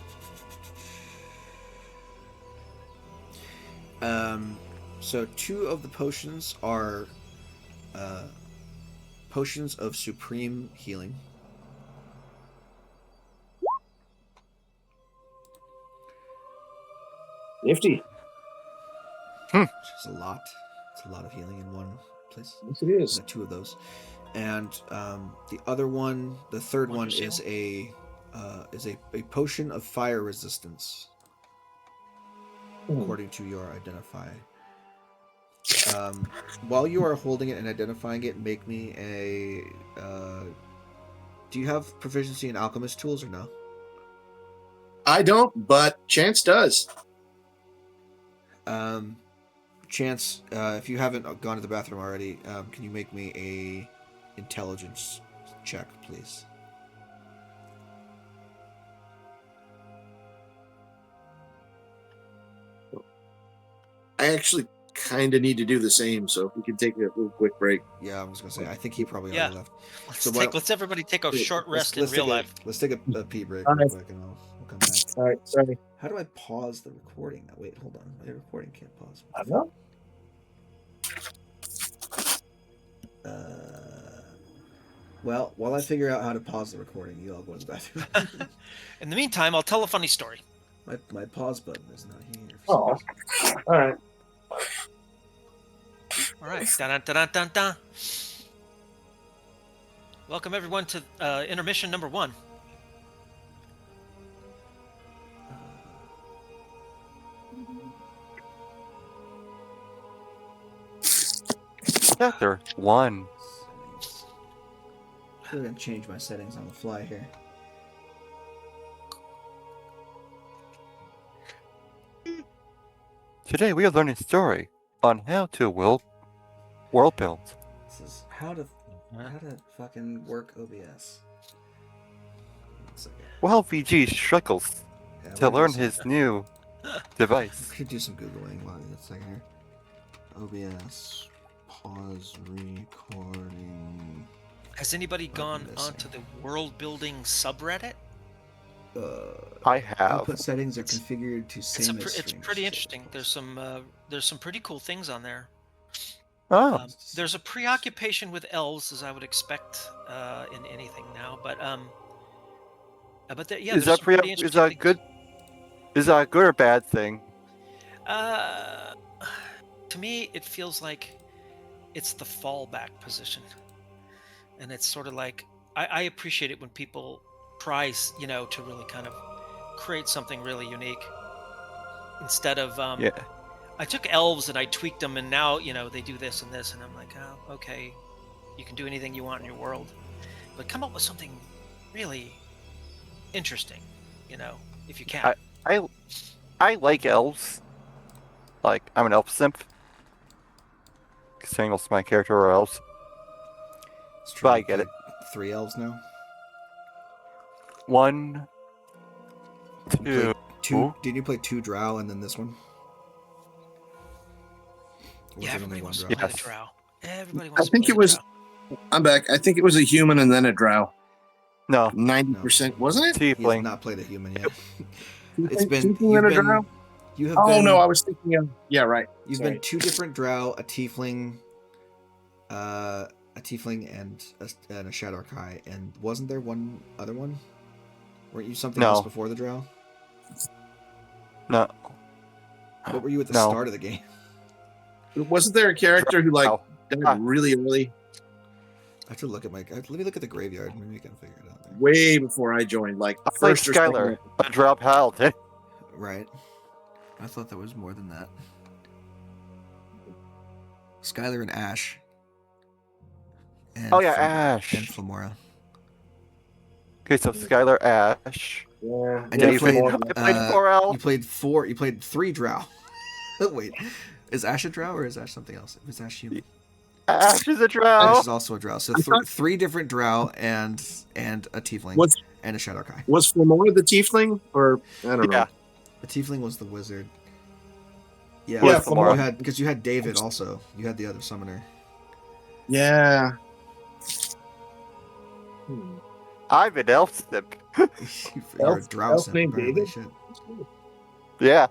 So 2 of the potions are potions of supreme healing. Nifty. Which is a lot. It's a lot of healing in one place. Yes, it is. 2 of those, and the other one, the third one, Wonder is seal? a potion of fire resistance, Hmm. according to your identify. While you are holding it and identifying it, make me a. Do you have proficiency in alchemist tools or no? I don't, but Chance does. Chance, if you haven't gone to the bathroom already, can you make me a intelligence check, please? I actually kind of need to do the same, so if we could take a little quick break. Yeah, I was gonna say. I think he probably Yeah. already left. So why don't- Let's everybody take a short rest in let's real take life. Let's take a pee break All real right. quick, and we'll come back. All right, sorry. How do I pause the recording? Wait, hold on. My recording can't pause. I don't know. Well, while I figure out how to pause the recording, you all go to the bathroom. In the meantime, I'll tell a funny story. my pause button is not here. For Oh, all right. All right. Dun, dun, dun, dun, dun. Welcome everyone to intermission number 1. Chapter 1. Settings. I'm gonna change my settings on the fly here. Today we are learning a story on how to world build. This is how to fucking work OBS. 1 second. While VG struggles Yeah, to we're learn just- his new device. We could do some googling while a second here. OBS pause recording. Has anybody gone missing. onto the world building subreddit? I have. Output settings are configured to It's same as it's stream pretty shape. interesting. There's some pretty cool things on there. Oh, There's a preoccupation with elves, as I would expect in anything now. But there, yeah, is there's that some pretty is interesting that things. good? Is that a good or bad thing? To me, it feels like it's the fallback position, and it's sort of like I appreciate it when people try, to really kind of create something really unique instead of Yeah. I took elves and I tweaked them, and now they do this and this, and I'm like, oh, okay, you can do anything you want in your world, but come up with something really interesting, if you can. I like elves. Like, I'm an elf simp. Considering most of my character are elves. It's But I to get play 3 elves now. 1, You played 2. 2. Did you play 2 drow and then this one? Or was Yeah, it only everybody 1 wants to drow? play the Yes. drow. Everybody wants to think play it the was- drow. I'm back. I think it was a human and then a drow. No, 90%, wasn't it? He has tiefling. not played a human yet. You It's think been tiefling you've and a been drow? you have Oh been no, I was thinking of right. you've Sorry. been 2 different drow, a tiefling, and a Shadowkai, and wasn't there one other one? Weren't you something No. else before the drow? No. What were you at the No. start of the game? Wasn't there a character who Drow. died Ah. really early, I have to look at let me look at the graveyard. Maybe we can figure it out there. way before I joined? Like I played first or second Skylar, episode. a drop paladin. Right. I thought there was more than that. Skylar and Ash. And Oh yeah, Flam- Ash. And Flamora. Okay, so Skylar, Ash. Yeah, And Yeah, you you played, played, I played uh, 4 You elves. played 3 drow. Wait, is Ash a drow or is Ash something else? Is Ash human? Ash is a Ash drow. is also a drow. So I thought- 3 different drow and a tiefling Was and a Shadowkai. was Flamora the tiefling or I don't know? Yeah. The tiefling was the wizard. Yeah, Yeah, Flamora. because you had David also. You had the other summoner. Yeah. I'm an elf simp. You're a Elf- drow elf simp, named apparently. David? Shit. Yeah.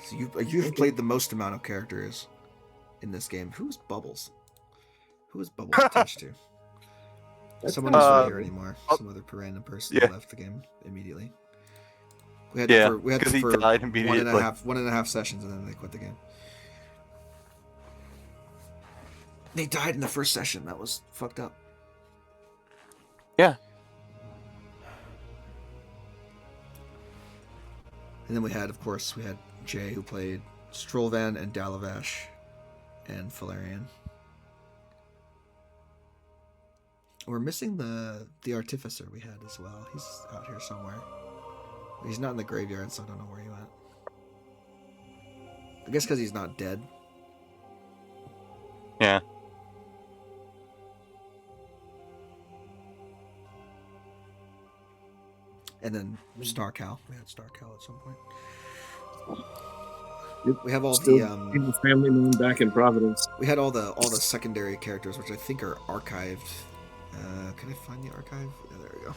So you've played the most amount of characters in this game. Who's Bubbles? Who is Bubbles attached to? That's Someone who's not Uh, here anymore. Some other random person yeah. left the game immediately. We had Yeah, we had because he for died one immediately. and a half sessions, and then they quit the game. They died in the first session. That was fucked up. Yeah. And then we had Jay, who played Strolvan and Dalavash and Falarian. We're missing the Artificer we had as well. He's out here somewhere. He's not in the graveyard, so I don't know where he went. I guess because he's not dead. Yeah. And then Starcal. We had Starcal at some point. Yep. We have all Still the in the family name back in Providence. we had all the secondary characters, which I think are archived. Can I find the archive? Yeah, there we go.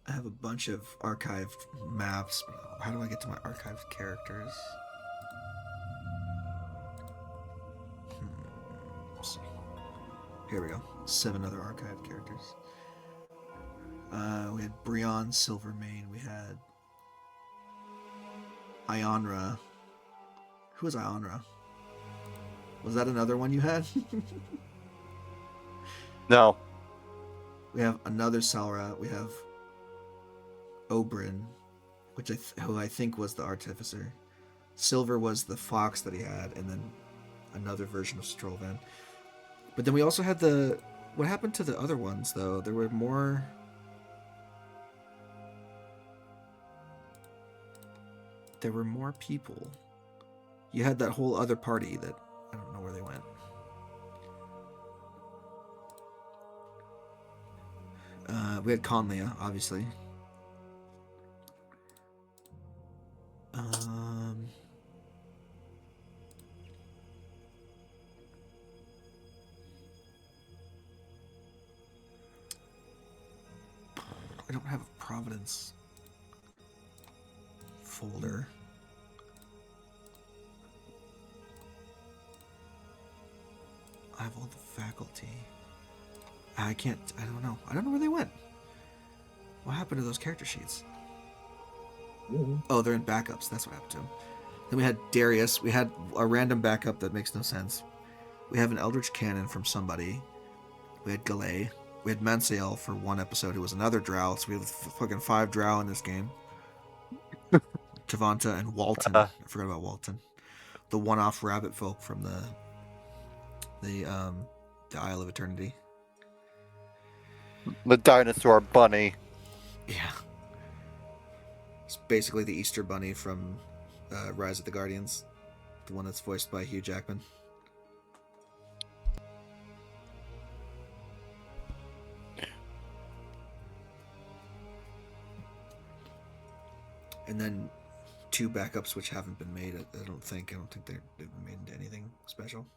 I have a bunch of archived maps. How do I get to my archived characters? Let's see. Here we go. 7 other archived characters. We had Brion Silvermane. We had Ionra. Who was Ionra? Was that another one you had? No. We have another Salrat. We have Oberyn, who I think was the Artificer. Silver was the fox that he had, and then another version of Strollvan. But then we also had the... What happened to the other ones, though? There were more... There were more people. You had that whole other party that... I don't know where they went. We had Conlia, obviously. I don't have a Providence folder. I have all the faculty. I don't know. I don't know where they went. What happened to those character sheets? Mhm. Oh, they're in backups. That's what happened to them. Then we had Darius. We had a random backup that makes no sense. We have an Eldritch Cannon from somebody. We had Galay. We had Mansael for one episode, who was another Drow. So we have fucking 5 Drow in this game. Tavanta and Walton. I forgot about Walton. The one-off rabbit folk from the Isle of Eternity. The dinosaur bunny. Yeah. It's basically the Easter Bunny from Rise of the Guardians. The one that's voiced by Hugh Jackman. And then 2 backups which haven't been made. I don't think they've been made into anything special.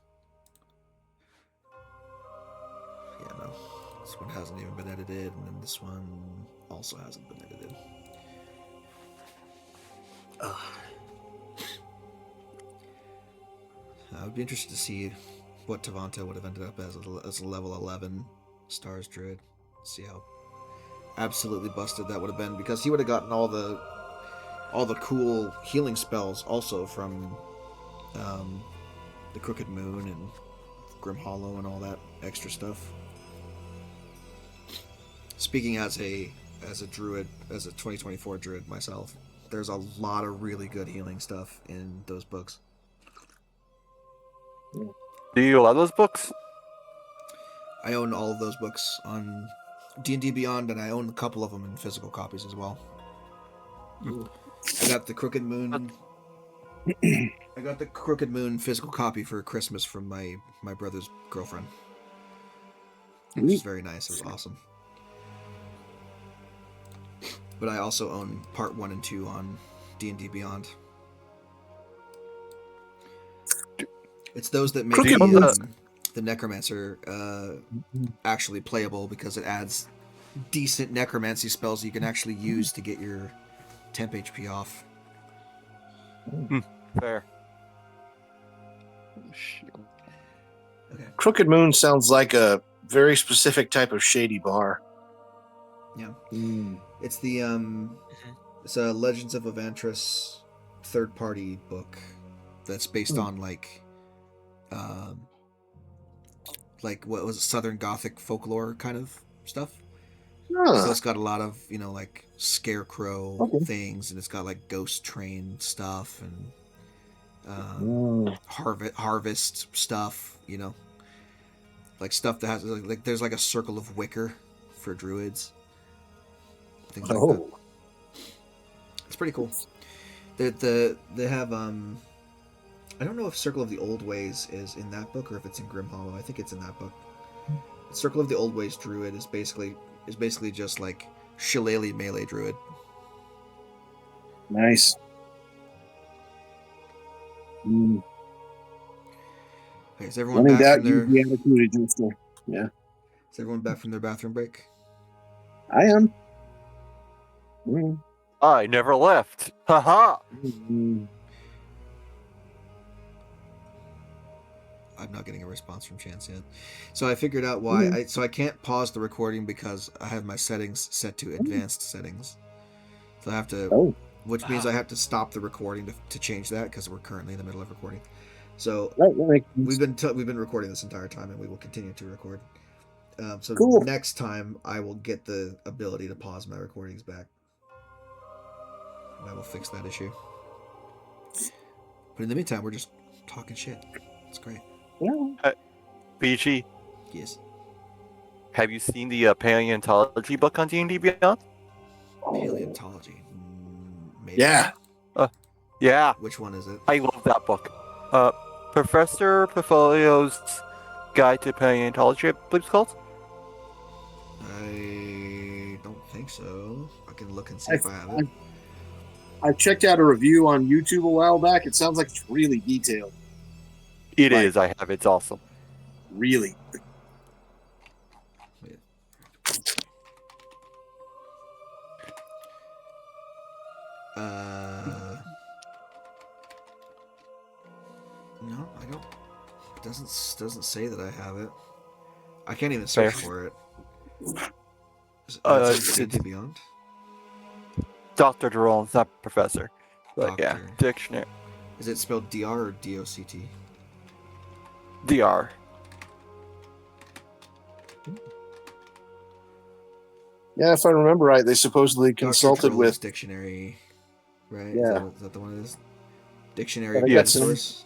Yeah, no. This one hasn't even been edited, and then this one also hasn't been edited. I would be interested to see what Tavanta would have ended up as a level 11 Stars Druid. See how absolutely busted that would have been, because he would have gotten all the cool healing spells also from the Crooked Moon and Grim Hollow and all that extra stuff. Speaking as a druid, as a 2024 druid myself, there's a lot of really good healing stuff in those books. Do you love those books? I own all of those books on D&D Beyond, and I own a couple of them in physical copies as well. I got the Crooked Moon. I got the Crooked Moon physical copy for Christmas from my brother's girlfriend, which is very nice. It was awesome. But I also own part 1 and 2 on D&D Beyond. It's those that make the Necromancer actually playable, because it adds decent necromancy spells you can actually use to get your temp HP off. Fair. Okay. Crooked Moon sounds like a very specific type of shady bar. Yeah. It's the it's a Legends of Evantris third-party book that's based on like what was it, Southern Gothic folklore kind of stuff. So it's got a lot of, like scarecrow things, and it's got like ghost train stuff and harvest stuff, like stuff that has like there's like a circle of wicker for druids, things like that. It's pretty cool. They have I don't know if Circle of the Old Ways is in that book or if it's in Grim Hollow. I think it's in that book. Circle of the Old Ways druid is basically just like Shillelagh melee druid. Nice. Okay, is everyone back from their Yeah. Is everyone back from their bathroom break? I am. I never left. Haha. I'm not getting a response from Chance yet. So I figured out why. So I can't pause the recording because I have my settings set to advanced settings. So I have to, Oh. which means I have to stop the recording to change that because we're currently in the middle of recording. So Right, that makes sense. we've been recording this entire time, and we will continue to record. So Cool. next time I will get the ability to pause my recordings back. I will fix that issue. But in the meantime, we're just talking shit. It's great. Yeah. BG, Yes. have you seen the paleontology book on D&D Beyond? Paleontology. Maybe. Yeah. Yeah, Which one is it? I love that book. Professor Portfolio's Guide to Paleontology, I believe it's called. I don't think so. I can look and see if I have it. I checked out a review on YouTube a while back. It sounds like it's really detailed. It Right. is. I have. It's awesome. Really. No, I don't. It doesn't say that I have it. I can't even search Fair. for it. It's- D&D Beyond. Dr. Jerome, it's not Professor. But yeah, Doctor. dictionary. Is it spelled DR or DOCT? DR. Yeah, if I remember right, they supposedly Dr. consulted Trollo's with. dictionary, right? Yeah. Is that the one it is? Dictionary I of think that's dinosaurs.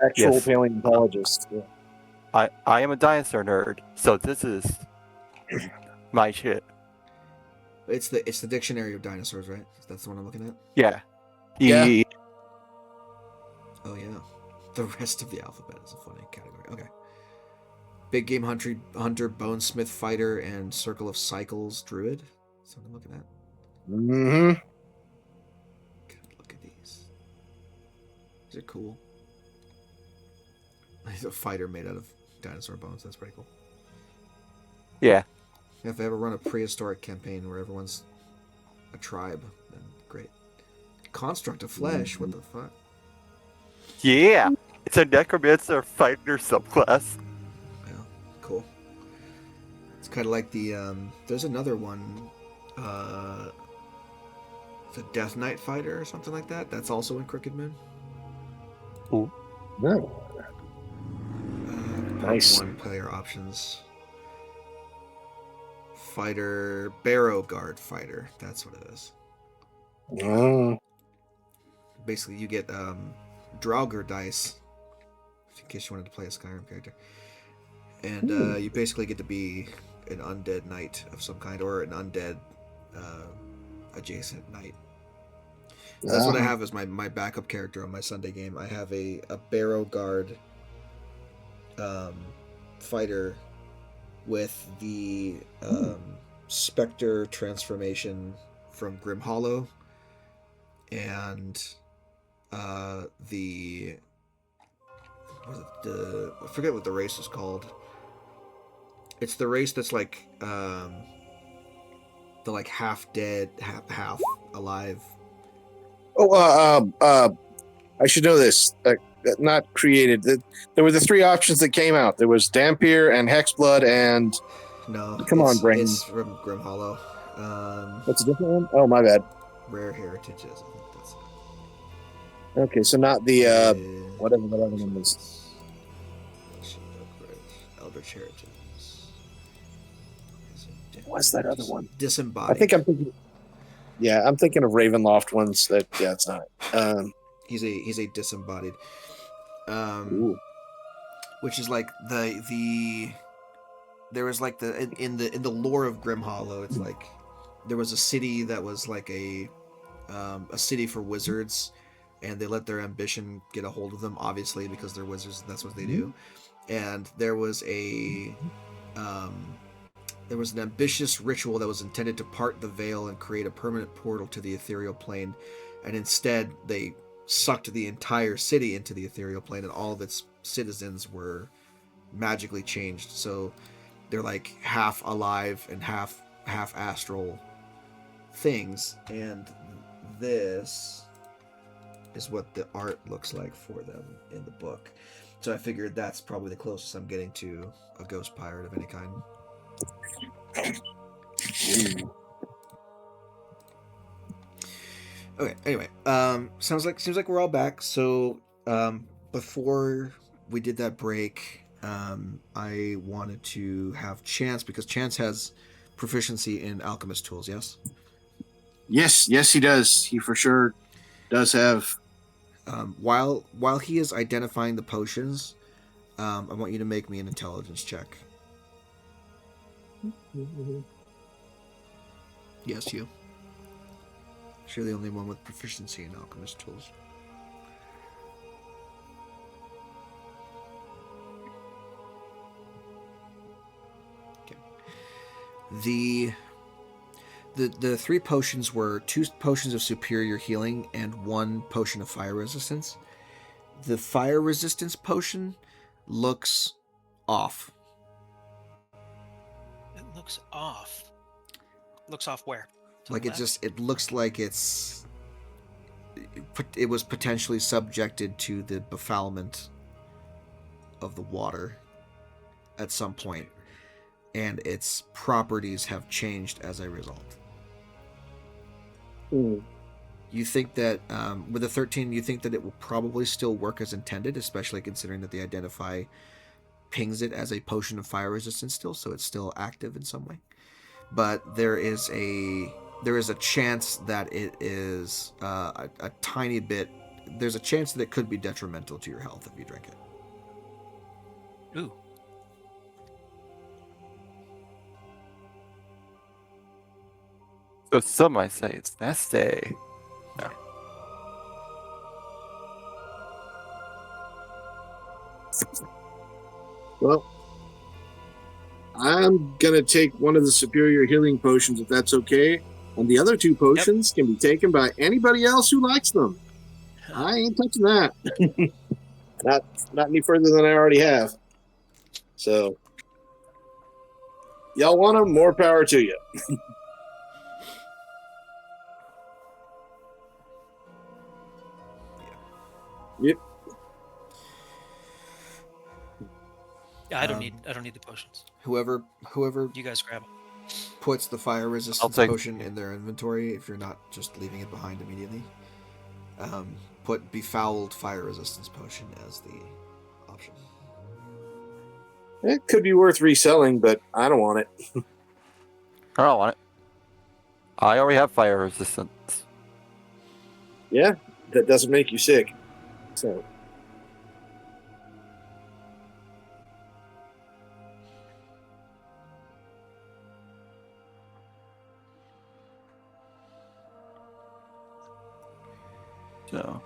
Actual Yes. paleontologists. Yeah. I am a dinosaur nerd, so this is my shit. It's the dictionary of dinosaurs, right? That's the one I'm looking at. Yeah. Yeah. Oh yeah. The rest of the alphabet is a funny category. Okay. Big game hunter, bonesmith fighter, and circle of cycles druid. That's what I'm looking at. Mm-hmm. God, look at these. These are cool. He's a fighter made out of dinosaur bones. That's pretty cool. Yeah. If I ever run a prehistoric campaign where everyone's a tribe, then great. Construct of flesh. What the fuck? Yeah. It's a necromancer fighter subclass. Yeah, cool. It's kind of like the there's another one, the Death Knight fighter or something like that. That's also in Crooked Moon. No. Nice. One player options. Fighter, Barrow Guard fighter. That's what it is. Oh. Basically, you get Draugr dice, in case you wanted to play a Skyrim character, and you basically get to be an undead knight of some kind or an undead adjacent knight. So that's what I have as my backup character on my Sunday game. I have a Barrow Guard fighter with the Spectre transformation from Grim Hollow and the I forget what the race is called. It's the race that's like the like half dead, half alive. Oh, I should know this. Not created. There were the three options that came out. There was Dampier and Hexblood and No, Come on, Brain. It's from Grim Hollow. what's a different one? Oh, my bad. Rare Heritages. I think that's Okay, so not the it. whatever that other one was. Eldritch Heritages. What's that other one? Disembodied. I think I'm thinking. Yeah, I'm thinking of Ravenloft ones. That yeah, it's not. He's a disembodied. Ooh. Which is like the there was like in the lore of Grim Hollow, it's like there was a city that was like a city for wizards, and they let their ambition get a hold of them, obviously because they're wizards. That's what they do. And there was an ambitious ritual that was intended to part the veil and create a permanent portal to the ethereal plane, and instead they sucked the entire city into the ethereal plane, and all of its citizens were magically changed. So they're like half alive and half astral things, and this is what the art looks like for them in the book. So I figured that's probably the closest I'm getting to a ghost pirate of any kind. Okay. Anyway, seems like we're all back. So before we did that break, I wanted to have Chance, because Chance has proficiency in alchemist tools. Yes. Yes, he does. He for sure does have. While he is identifying the potions, I want you to make me an intelligence check. Yes, you. You're the only one with proficiency in alchemist tools. Okay. The three potions were 2 potions of superior healing and 1 potion of fire resistance. The fire resistance potion looks off. It looks off. Looks off where? To Like the it looks like it was potentially subjected to the befoulment of the water at some point, and its properties have changed as a result. You think that with the 13, you think that it will probably still work as intended, especially considering that the Identify pings it as a potion of fire resistance still, so it's still active in some way. But there is a chance that it is a tiny bit. There's a chance that it could be detrimental to your health if you drink it. Ooh. So some might say it's nasty. No. Well, I'm gonna take one of the superior healing potions if that's okay, and the other 2 potions can be taken by anybody else who likes them. I ain't touching that. not any further than I already have. So, y'all want them? More power to you. Yep. Yeah, I don't need the potions. Whoever You guys grab them. puts the fire resistance take- potion in their inventory, if you're not just leaving it behind immediately, put befouled fire resistance potion as the option. It could be worth reselling, but I don't want it. I don't want it. I already have fire resistance. Yeah, that doesn't make you sick. So, So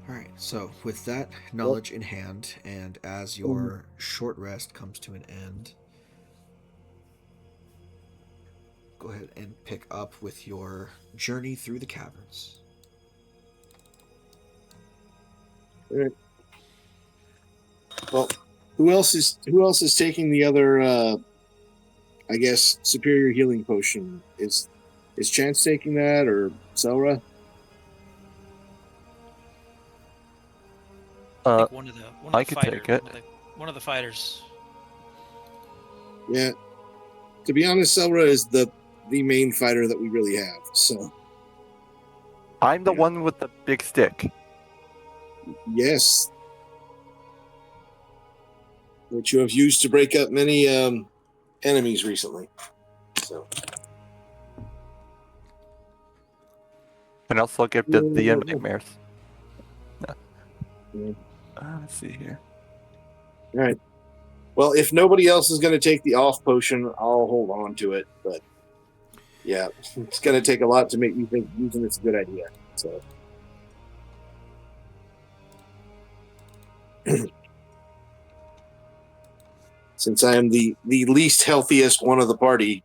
All right. So with that knowledge in hand, and as your short rest comes to an end, go ahead and pick up with your journey through the caverns. well, who else is taking the other? I guess superior healing potion. Is Chance taking that, or Selra? I think one of the I could fighters, take it. One of the fighters. Yeah. To be honest, Selra is the main fighter that we really have. So I'm the one with the big stick. yes, which you have used to break up many enemies recently. So And also gifted the nightmares. Yeah. Let's see here. all right. Well, if nobody else is going to take the off potion, I'll hold on to it. But yeah, it's going to take a lot to make me think using it's a good idea. So since I am the least healthiest one of the party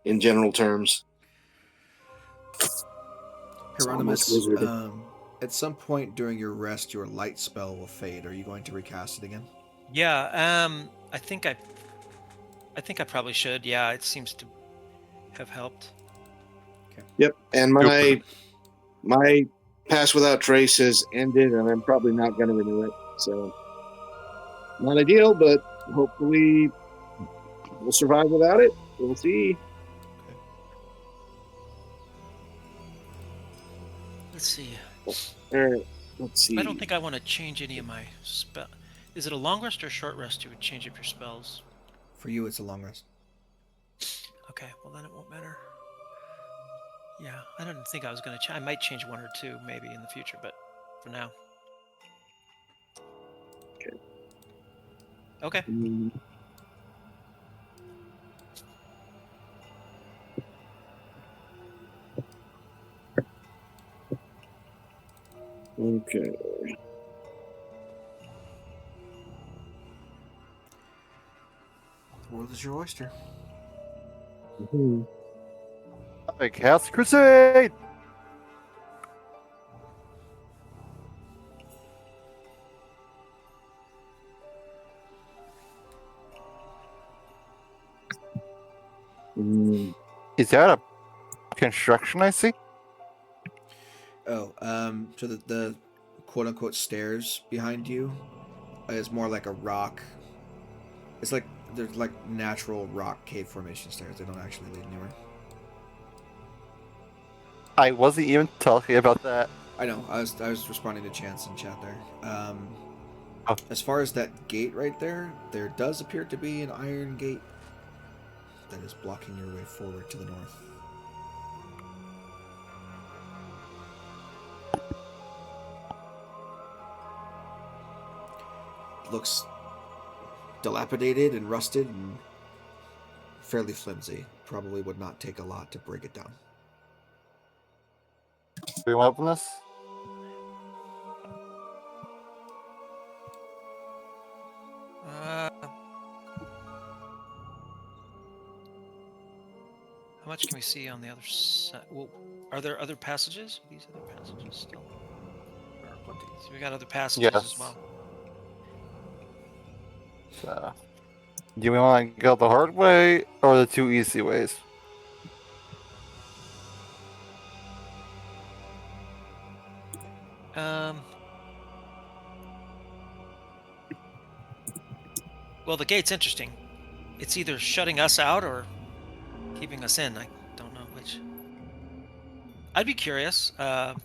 in general terms. Hieronymus, wizard. at some point during your rest, your light spell will fade. Are you going to recast it again? Yeah. I think I probably should. Yeah, it seems to have helped. Yep, and my Pass Without Trace has ended, and I'm probably not going to renew it. So, not ideal, but hopefully we'll survive without it. We'll see. Let's see. Let's see. I don't think I want to change any of my spell. Is it a long rest or a short rest you would change up your spells? For you, it's a long rest. Okay, well then it won't matter. Yeah, I didn't think I was going to I might change one or two maybe in the future, but for now. Okay. Okay. Okay. The world is your oyster. Mm-hmm. I cast Crusade! Is that a construction I see? Oh, so the quote unquote stairs behind you is more like a rock. It's like there's like natural rock cave formation stairs. They don't actually lead anywhere. I wasn't even talking about that. I know. I was responding to Chance in chat there. Oh. As far as that gate right there, there does appear to be an iron gate that is blocking your way forward to the north. It looks dilapidated and rusted and fairly flimsy. Probably would not take a lot to break it down. Do we want to open this? How much can we see on the other side? Well, are there other passages? Are these other passages still? There are plenty. So we got other passages Yes. as well. So, do we want to go the hard way or the two easy ways? Well, the gate's interesting. It's either shutting us out or keeping us in. I don't know which. I'd be curious. Does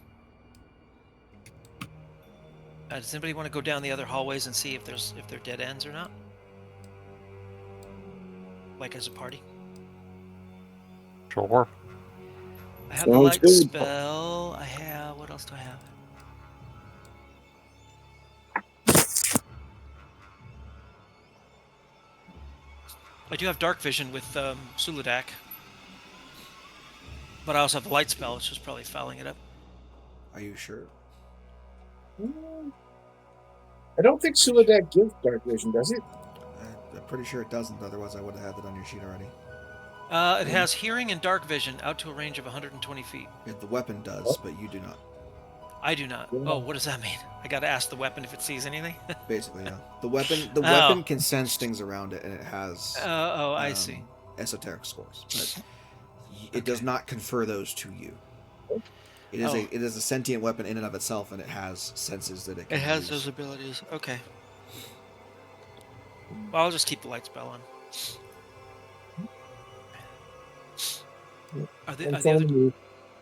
anybody want to go down the other hallways and see if they're dead ends or not? Like as a party. Sure. I have the Sounds light good. spell. I have. What else do I have? I do have dark vision with Suladak. But I also have the light spell, which is probably fouling it up. Are you sure? I don't think Suladak gives dark vision, does it? I'm pretty sure it doesn't. Otherwise, I would have had it on your sheet already. It has hearing and dark vision out to a range of 120 feet. Yeah, the weapon does, but you do not. I do not. Yeah. Oh, what does that mean? I gotta ask the weapon if it sees anything. Basically, yeah. The weapon Oh. weapon can sense things around it, and it has I see. esoteric scores, but it does not confer those to you. It is Oh. it is a sentient weapon in and of itself, and it has senses that it can It has use. those abilities. Okay. Well, I'll just keep the light spell on. Are the, I'm are the, other, following you.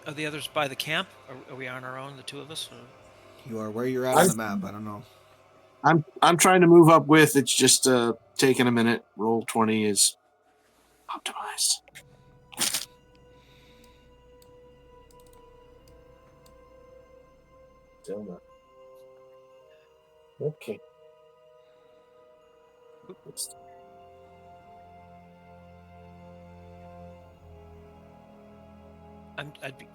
are the others by the camp? Are we on our own, the two of us? Or? You are where you're at on the map. I don't know. I'm trying to move up with. It's just taking a minute. Roll 20 is optimized. Still not. Okay. Oops.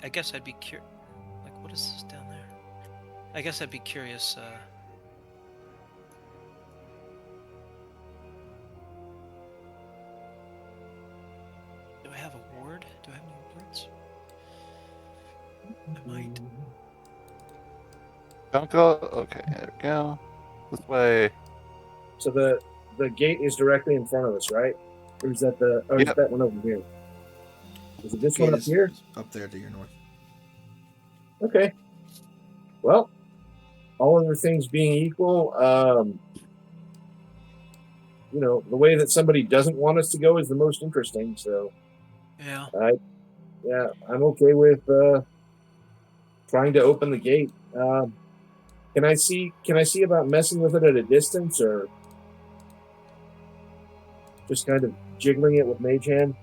I guess I'd be curious. Like, what is this down there? I guess I'd be curious. Do I have a ward? Do I have any words? I might. Don't go. Okay, there we go. This way. So the gate is directly in front of us, right? Or is that the? Or is Yep. that one over here? Is it this Gate one up is here? up there to your north. Okay. Well, all other things being equal, the way that somebody doesn't want us to go is the most interesting. So, Yeah. I'm okay with trying to open the gate. Can I see? Can I see about messing with it at a distance, or just kind of jiggling it with Mage Hand?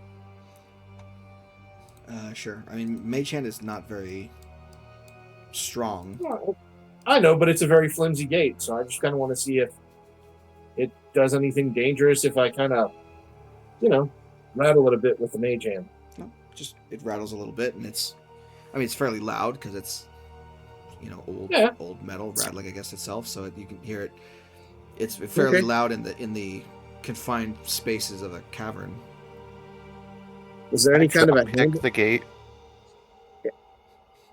Sure. I mean, Mage Hand is not very strong. Well, I know, but it's a very flimsy gate, so I just kind of want to see if it does anything dangerous. If I kind of, rattle it a bit with the Mage Hand. No, just it rattles a little bit, and it's fairly loud because it's old metal rattling against itself, so you can hear it. It's fairly Okay. loud in the confined spaces of a cavern. Is there any kind of a Pick handle? the gate.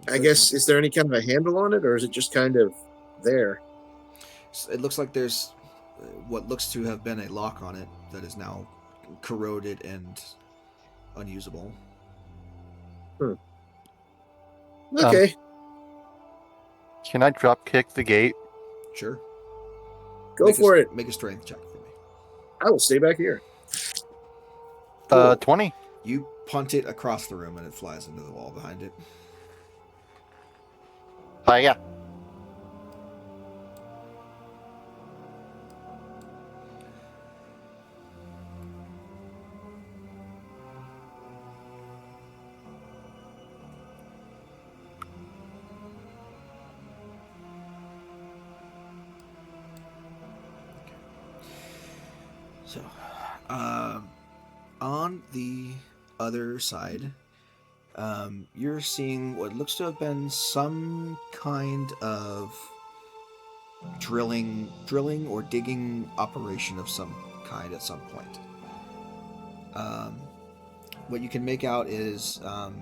I guess, is there any kind of a handle on it, or is it just kind of there? It looks like there's what looks to have been a lock on it that is now corroded and unusable. Okay. Can I drop kick the gate? Sure. Go for it. Make a strength check for me. I will stay back here. Cool. 20. You punt it across the room and it flies into the wall behind it. Yeah. So, on the other side, you're seeing what looks to have been some kind of drilling or digging operation of some kind at some point. What you can make out is an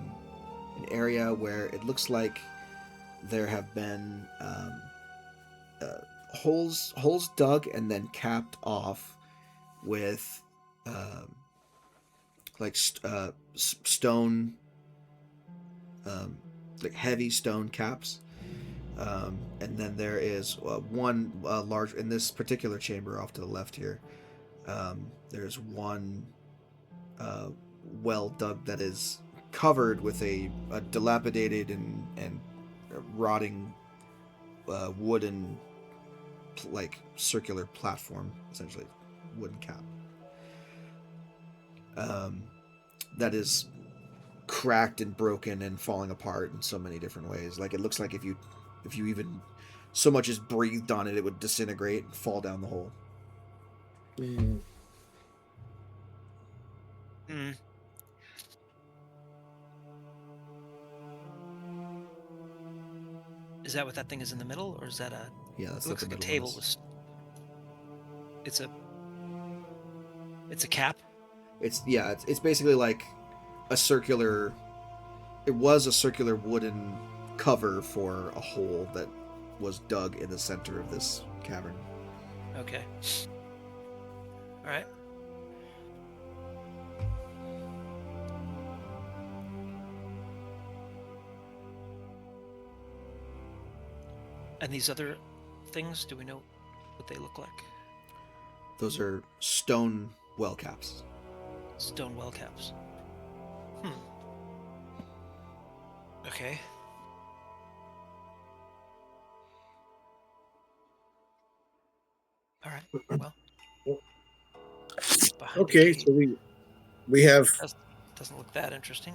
area where it looks like there have been holes dug and then capped off with stone, like heavy stone caps, and then there is one large in this particular chamber off to the left here. There's one well dug that is covered with a dilapidated and rotting wooden circular platform, essentially wooden cap, that is cracked and broken and falling apart in so many different ways. Like, it looks like if you even so much as breathed on it, it would disintegrate and fall down the hole. Hmm. Is that what that thing is in the middle, or is that a? Yeah, that's It looks the like a middle table of with. this. It's a cap. It's basically like a circular. It was a circular wooden cover for a hole that was dug in the center of this cavern. Okay. All right. And these other things, do we know what they look like? Those are stone well caps. Stone well caps. Okay. All right. Well. Behind Okay, a gate. so we have Doesn't look that interesting.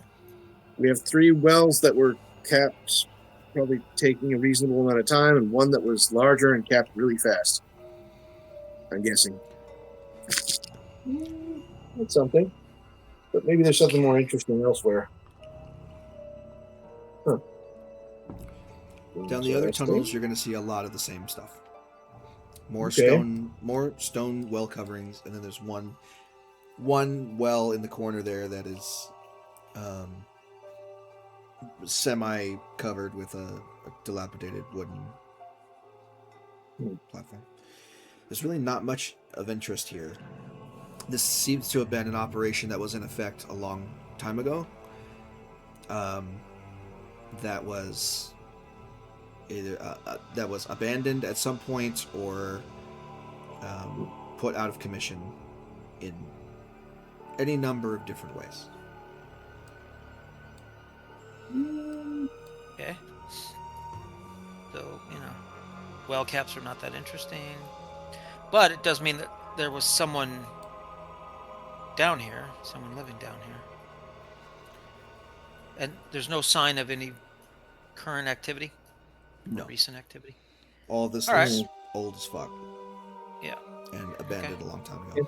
3 wells that were capped, probably taking a reasonable amount of time, and one that was larger and capped really fast. I'm guessing. That's something. But maybe there's something more interesting elsewhere. Huh. Down the other Interesting. tunnels, you're going to see a lot of the same stuff. More Okay. stone well coverings, and then there's one well in the corner there that is semi covered with a dilapidated wooden platform. There's really not much of interest here. This seems to have been an operation that was in effect a long time ago. That was either that was abandoned at some point or put out of commission in any number of different ways. Okay. So, well caps are not that interesting. But it does mean that there was someone down here, someone living down here. And there's no sign of any current activity? No. Recent activity? All of this All right. is old as fuck. Yeah. And abandoned a long time ago. Yeah.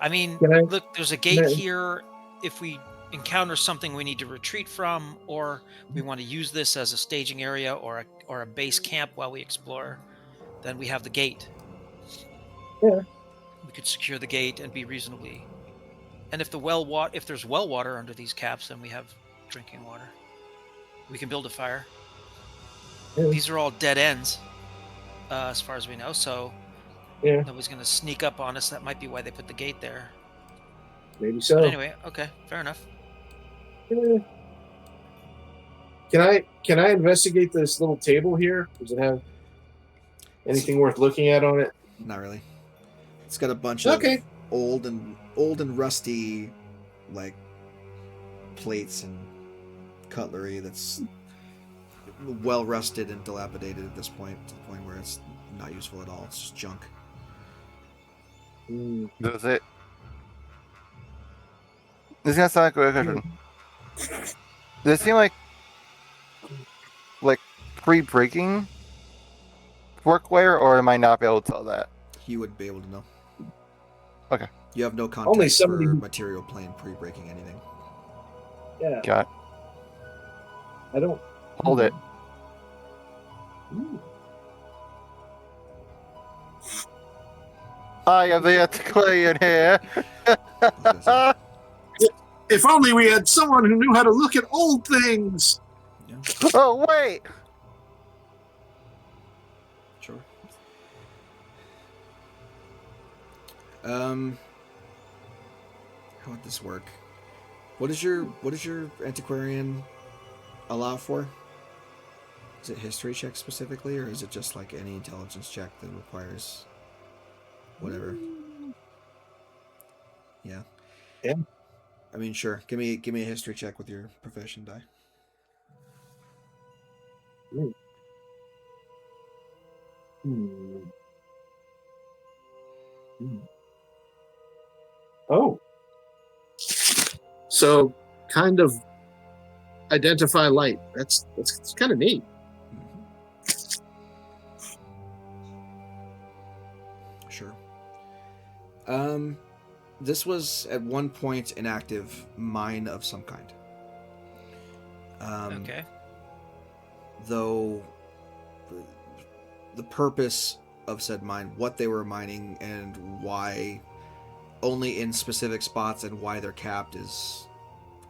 I mean, Can I- look, there's a gate I- here. If we encounter something we need to retreat from, or we want to use this as a staging area or a base camp while we explore, then we have the gate. Yeah. We could secure the gate and be reasonably. And if there's well water under these caps, then we have drinking water. We can build a fire. Yeah. These are all dead ends, as far as we know. So Yeah. nobody's going to sneak up on us. That might be why they put the gate there. Maybe so. But anyway, okay, fair enough. Yeah. Can I investigate this little table here? Does it have anything worth looking at on it? Not really. It's got a bunch of Okay. old and rusty, like, plates and cutlery that's well rusted and dilapidated at this point, to the point where it's not useful at all. It's just junk. Hmm. Does it? This is gonna sound like a weird question. Does it seem like pre-breaking workwear, or am I not be able to tell that? You wouldn't be able to know. Okay. You have no context Only for somebody who- material plane pre-breaking anything. Yeah. Got. I don't. Hold it. Hmm. I am the antiquarian here. If only we had someone who knew how to look at old things. Oh wait. Sure. How would this work? What does your antiquarian allow for? Is it history check specifically, or is it just like any intelligence check that requires whatever? Yeah. Yeah. I mean, sure. Give me a history check with your profession die. Hmm. Hmm. Oh. So, kind of identify light. That's kind of neat. Sure. This was at one point an active mine of some kind. Okay. Though the purpose of said mine, what they were mining, and why only in specific spots and why they're capped is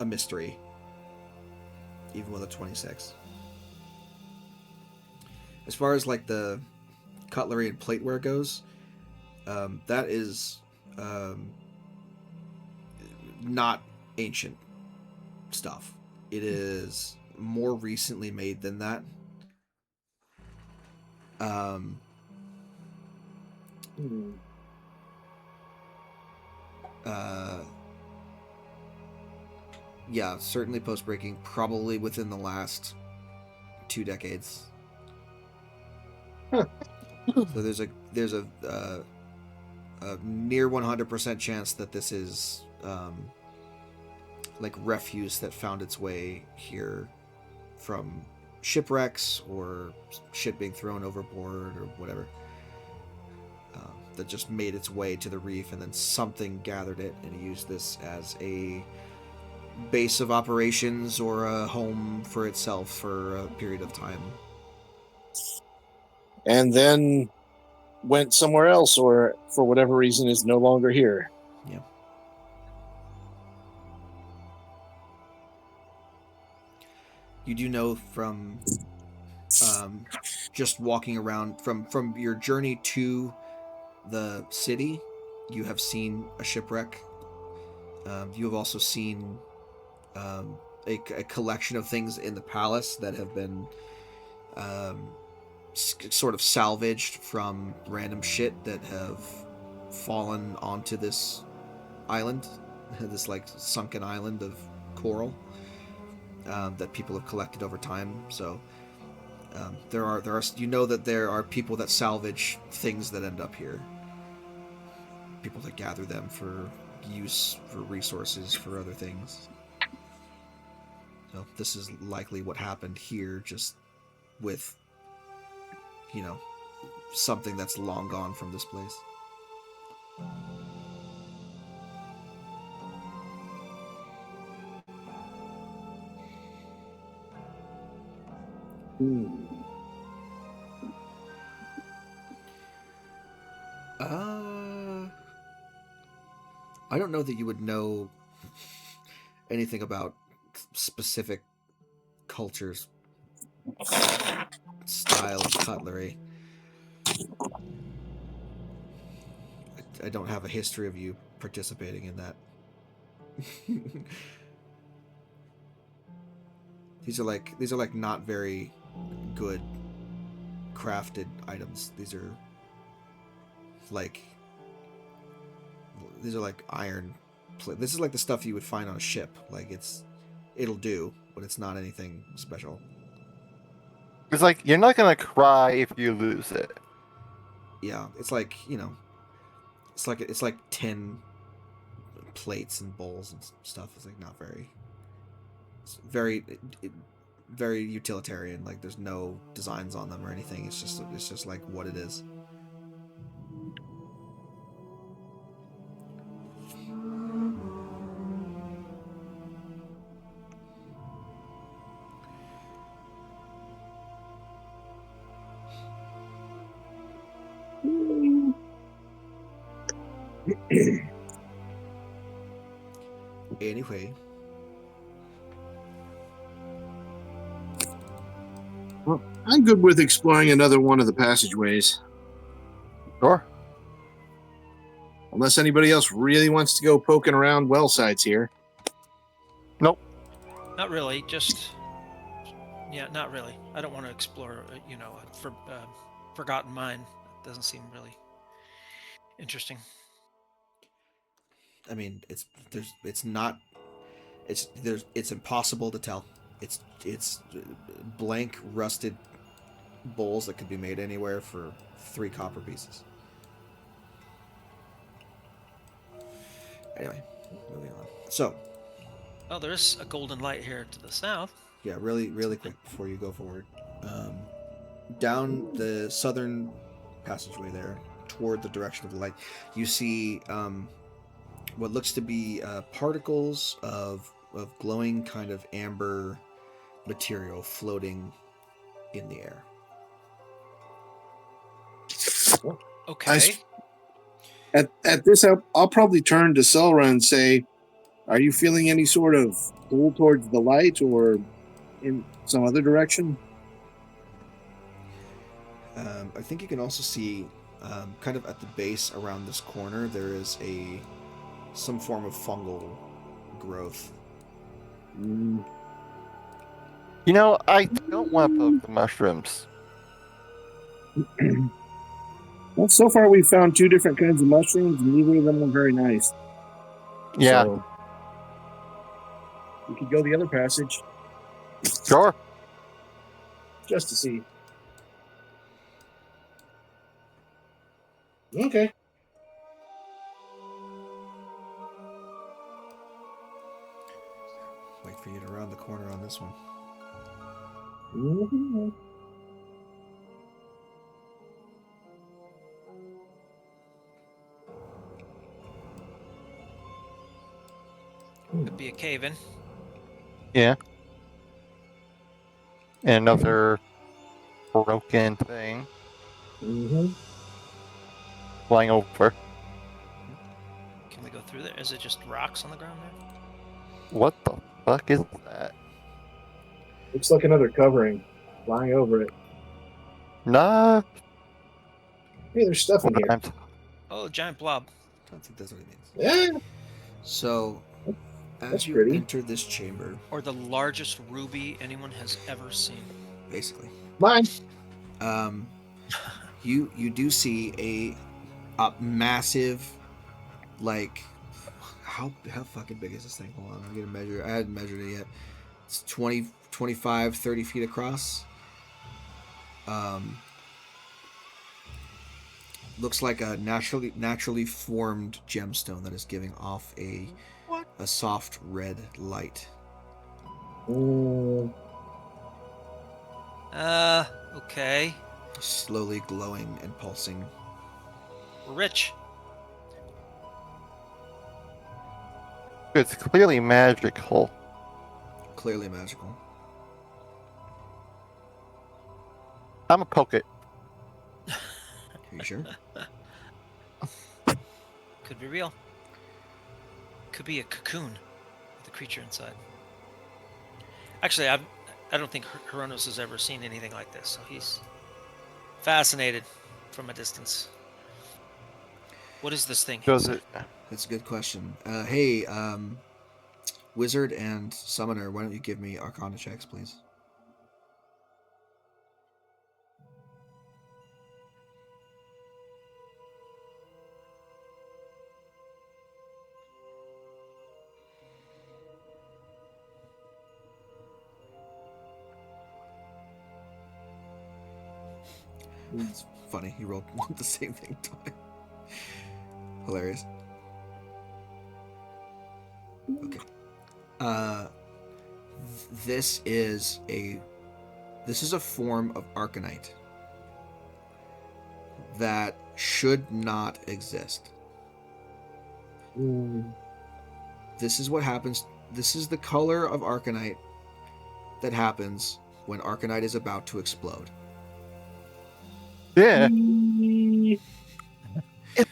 a mystery, even with a 26. As far as like the cutlery and plateware goes, that is not ancient stuff. It is more recently made than that. Hmm. Yeah, certainly post-breaking, probably within the last 2 decades. Huh. So there's a near 100% chance that this is like refuse that found its way here from shipwrecks or shit being thrown overboard or whatever. That just made its way to the reef, and then something gathered it and used this as a base of operations or a home for itself for a period of time. And then went somewhere else, or for whatever reason is no longer here. Yeah. You do know from just walking around from your journey to the city, you have seen a shipwreck. You have also seen a collection of things in the palace that have been sort of salvaged from random shit that have fallen onto this island, this like sunken island of coral that people have collected over time. So there are that there are people that salvage things that end up here. People that gather them for use, for resources, for other things. So this is likely what happened here, just with, something that's long gone from this place. I don't know that you would know anything about specific cultures' style of cutlery. I don't have a history of you participating in that. These are like not very good crafted items. These are like iron. This is like the stuff you would find on a ship. Like it'll do, but it's not anything special. It's like you're not gonna cry if you lose it. Yeah, it's like it's like tin plates and bowls and stuff. It's like not very. It's very utilitarian. Like there's no designs on them or anything. It's just like what it is. Anyway. Well, I'm good with exploring another one of the passageways. Sure. Unless anybody else really wants to go poking around well sites here. Nope. Not really. Yeah, not really. I don't want to explore, a forgotten mine. It doesn't seem really interesting. I mean, it's impossible to tell. It's blank rusted bowls that could be made anywhere for 3 copper pieces. Anyway, moving on. So, Oh, there is a golden light here to the south. yeah, really, really quick before you go forward. Down the southern passageway there, toward the direction of the light, you see what looks to be particles of glowing kind of amber material floating in the air. Okay. At this, I'll probably turn to Selra and say, are you feeling any sort of pull towards the light or in some other direction? I think you can also see, kind of at the base around this corner, there is some form of fungal growth. You know, I don't want to poke the mushrooms. Well, so far we've found 2 different kinds of mushrooms, and neither of them were very nice. Yeah. So, we could go the other passage Sure. just to see. Okay. Wait for you to round the corner on this one. Mm-hmm. Could be a cave in. Yeah. And another broken thing Mm-hmm. flying over. Can we go through there? Is it just rocks on the ground there? What the fuck is that? Looks like another covering flying over it. Nah. Hey, there's stuff in here. Oh, a giant blob. I don't think that's what it means. Yeah. So, as That's you pretty. enter this chamber, Or the largest ruby anyone has ever seen. basically, Mine. You do see a massive, like, how fucking big is this thing? Hold on, I'm gonna measure. I hadn't measured it yet. It's 20, 25, 30 feet across. Looks like a naturally formed gemstone that is giving off a soft red light. Oh, Okay. Slowly glowing and pulsing. We're rich. It's clearly magical. Clearly magical. I'm a poke it. Are you sure? Could be real. Could be a cocoon with a creature inside. Actually, I don't think Hronos has ever seen anything like this, so he's fascinated from a distance. What is this thing? Does it? That's a good question. Hey, Wizard and Summoner, why don't you give me Arcana checks, please? It's funny, he rolled the same thing twice. Hilarious. Okay. This is a form of Arcanite that should not exist. This is what happens. This is the color of Arcanite that happens when Arcanite is about to explode. Yeah.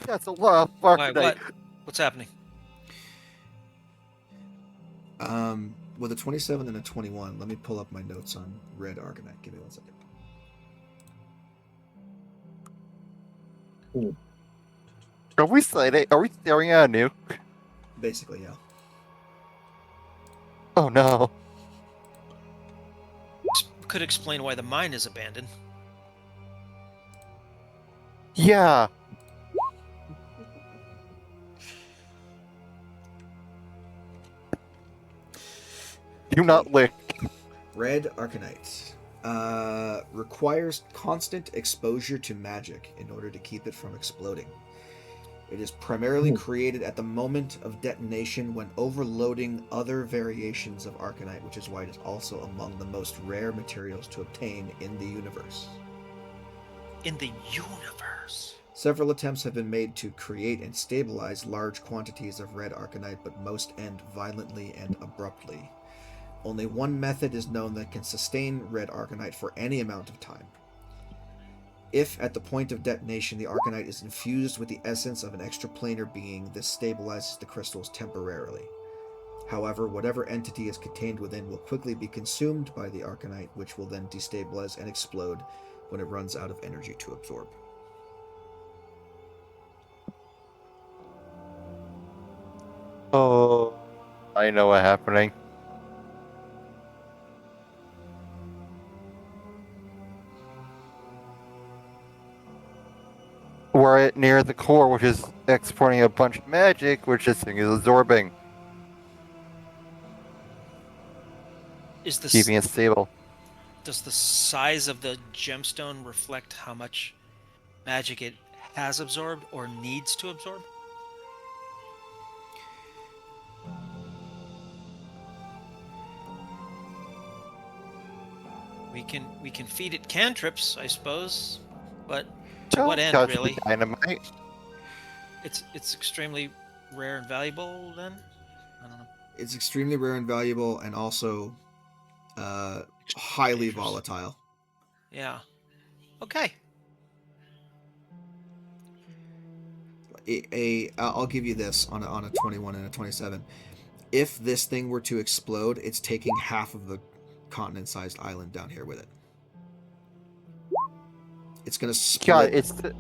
That's a lot of Why, Arcanite. what? What's happening? With a 27 and a 21, let me pull up my notes on red Arcanite. Give me 1 second. Are we sliding? Are we staring at a nuke? Basically, yeah. Oh no. Could explain why the mine is abandoned. Yeah. Do not lick. Red Arcanite requires constant exposure to magic in order to keep it from exploding. It is primarily created at the moment of detonation when overloading other variations of Arcanite, which is why it is also among the most rare materials to obtain in the universe. In the universe. Several attempts have been made to create and stabilize large quantities of red Arcanite, but most end violently and abruptly. Only one method is known that can sustain red Arcanite for any amount of time. If, at the point of detonation, the Arcanite is infused with the essence of an extraplanar being, this stabilizes the crystals temporarily. However, whatever entity is contained within will quickly be consumed by the Arcanite, which will then destabilize and explode when it runs out of energy to absorb. Oh, I know what's happening. We're near the core, which is exporting a bunch of magic, which this thing is absorbing, Is the keeping it stable. Does the size of the gemstone reflect how much magic it has absorbed or needs to absorb? We can feed it cantrips, I suppose, but to what end, Touch really? the dynamite. It's extremely rare and valuable. Then I don't know. It's extremely rare and valuable, and also highly Dangerous. volatile. Yeah. Okay. I'll give you this on a 21 and a 27. If this thing were to explode, it's taking half of the continent-sized island down here with it. It's gonna split. God,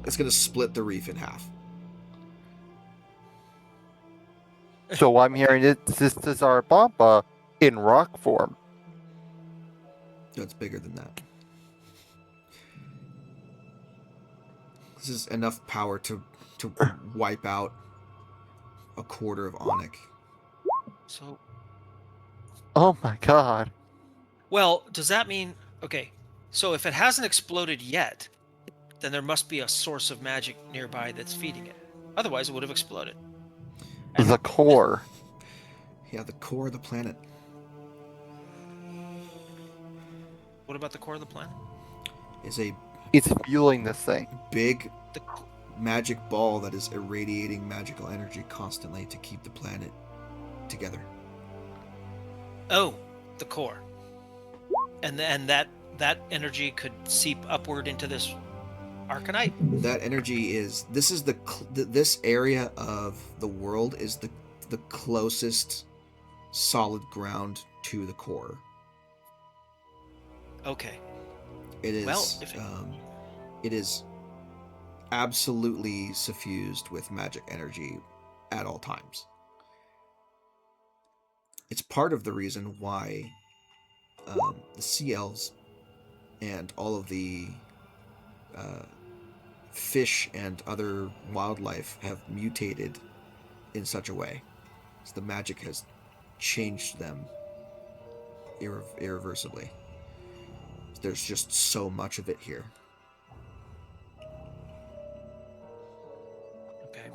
It's gonna split the reef in half. so I'm hearing this is our Bomba in rock form. No, it's bigger than that. This is enough power to wipe out a quarter of Onyx. So, Oh my god. well, does that mean okay? So if it hasn't exploded yet, then there must be a source of magic nearby that's feeding it. Otherwise, it would have exploded. And The core. Yeah, the core of the planet. what about the core of the planet? Is a It's fueling this thing. big The co- magic ball that is irradiating magical energy constantly to keep the planet together. oh, the core. And that energy could seep upward into this Arcanite. That energy is this area of the world is the closest solid ground to the core. Okay. It is Well, if it is absolutely suffused with magic energy at all times. It's part of the reason why the sea elves and all of the fish and other wildlife have mutated in such a way. So the magic has changed them irreversibly. There's just so much of it here. Okay.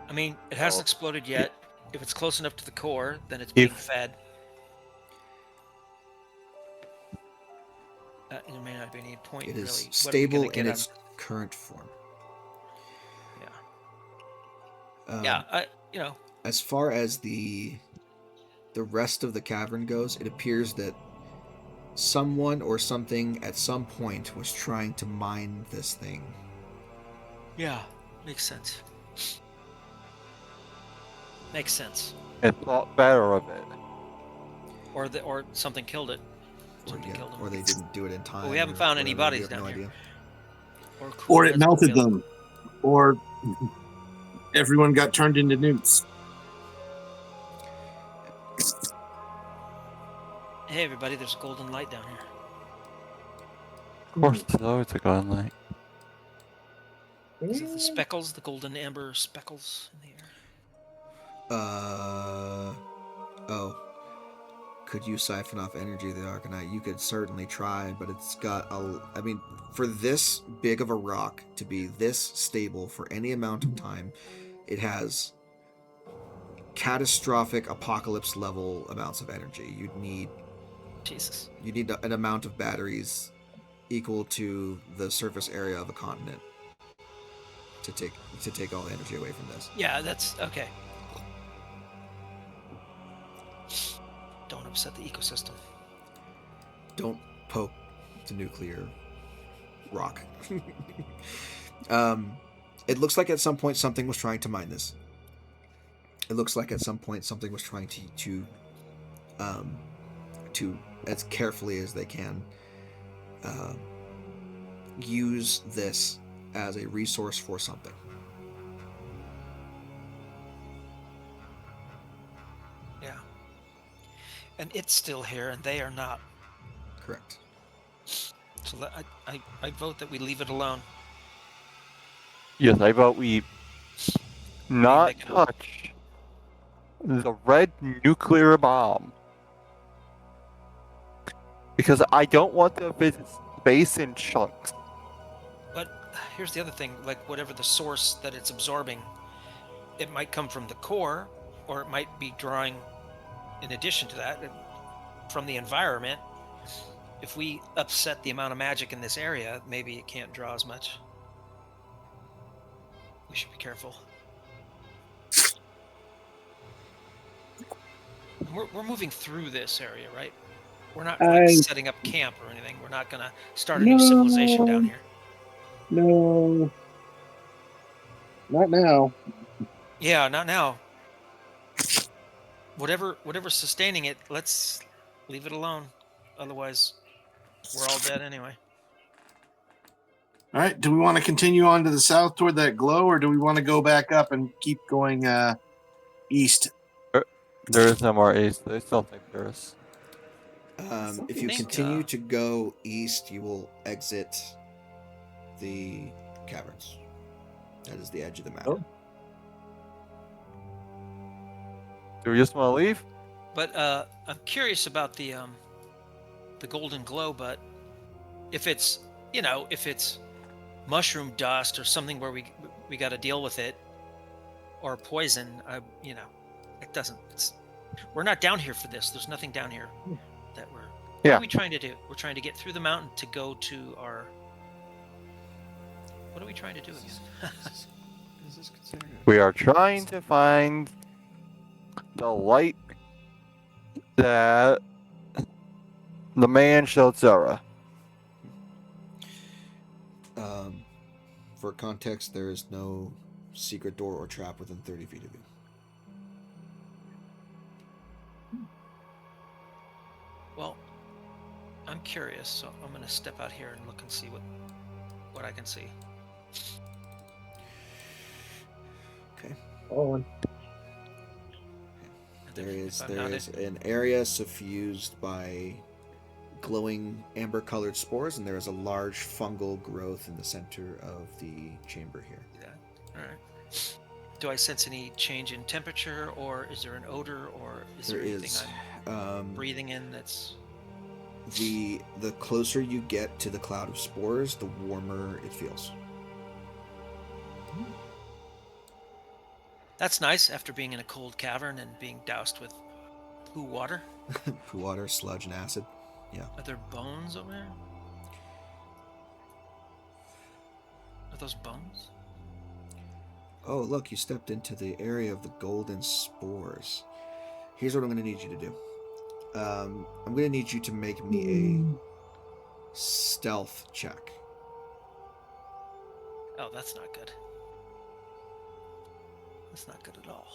I mean, it hasn't exploded yet. If it's close enough to the core, then it's being fed. There may not be any point. It really. is What are we stable gonna get in out its current form. of- Yeah. As far as the rest of the cavern goes, it appears that someone or something at some point was trying to mine this thing. Yeah. Makes sense. Makes sense. And thought better of it. Or something killed it. Something killed him. Or they didn't do it in time. Well, we haven't or found any whatever, we bodies have down no here. idea. Or it that's melted available. them. Or everyone got turned into newts. Hey, everybody! There's a golden light down here. Of course, there's always a gun light. Is it the speckles, the golden amber speckles in the air? Oh. Could you siphon off energy of the Arcanite? You could certainly try, but it's got I mean, for this big of a rock to be this stable for any amount of time, it has catastrophic apocalypse level amounts of energy. You'd need Jesus. an amount of batteries equal to the surface area of a continent to take all the energy away from this. Yeah, that's okay. Don't upset the ecosystem. Don't poke the nuclear rock. It looks like at some point something was trying to mine this. It looks like at some point something was trying to as carefully as they can use this as a resource for something. Yeah. And it's still here, and they are not. Correct. So I vote that we leave it alone. Yes, I vote we not make it- touch the red nuclear bomb. Because I don't want to visit space in chunks. But here's the other thing: like whatever the source that it's absorbing, it might come from the core, or it might be drawing, in addition to that, from the environment. If we upset the amount of magic in this area, maybe it can't draw as much. We should be careful. We're moving through this area, right? We're not like, setting up camp or anything. We're not going to start a new civilization down here. No. Not now. Yeah, not now. Whatever's sustaining it, let's leave it alone. Otherwise, we're all dead anyway. All right. Do we want to continue on to the south toward that glow, or do we want to go back up and keep going east? There is no more ace. I still think there is. If you think, continue to go east, you will exit the caverns. That is the edge of the map. Oh. Do we just want to leave? But I'm curious about the golden glow. But if it's if it's mushroom dust or something where we got to deal with it, or poison, it doesn't. We're not down here for this. There's nothing down here that we're. What Yeah. are we trying to do? We're trying to get through the mountain to go to our. What are we trying to do again? Is this considered We are trying to find the light that the man showed Zara. For context, there is no secret door or trap within 30 feet of you. Well, I'm curious, so I'm going to step out here and look and see what I can see. Okay. Oh, and And There if is I'm not an area suffused by glowing amber-colored spores, and there is a large fungal growth in the center of the chamber here. All right. Do I sense any change in temperature, or is there an odor, or is there anything is. I'm breathing in that's... The closer you get to the cloud of spores, the warmer it feels. That's nice after being in a cold cavern and being doused with poo water. Poo water, sludge, and acid. Are there bones over there? Are those bones? Oh, look, you stepped into the area of the golden spores. Here's what I'm going to need you to do. I'm going to need you to make me a stealth check. Oh, that's not good. That's not good at all.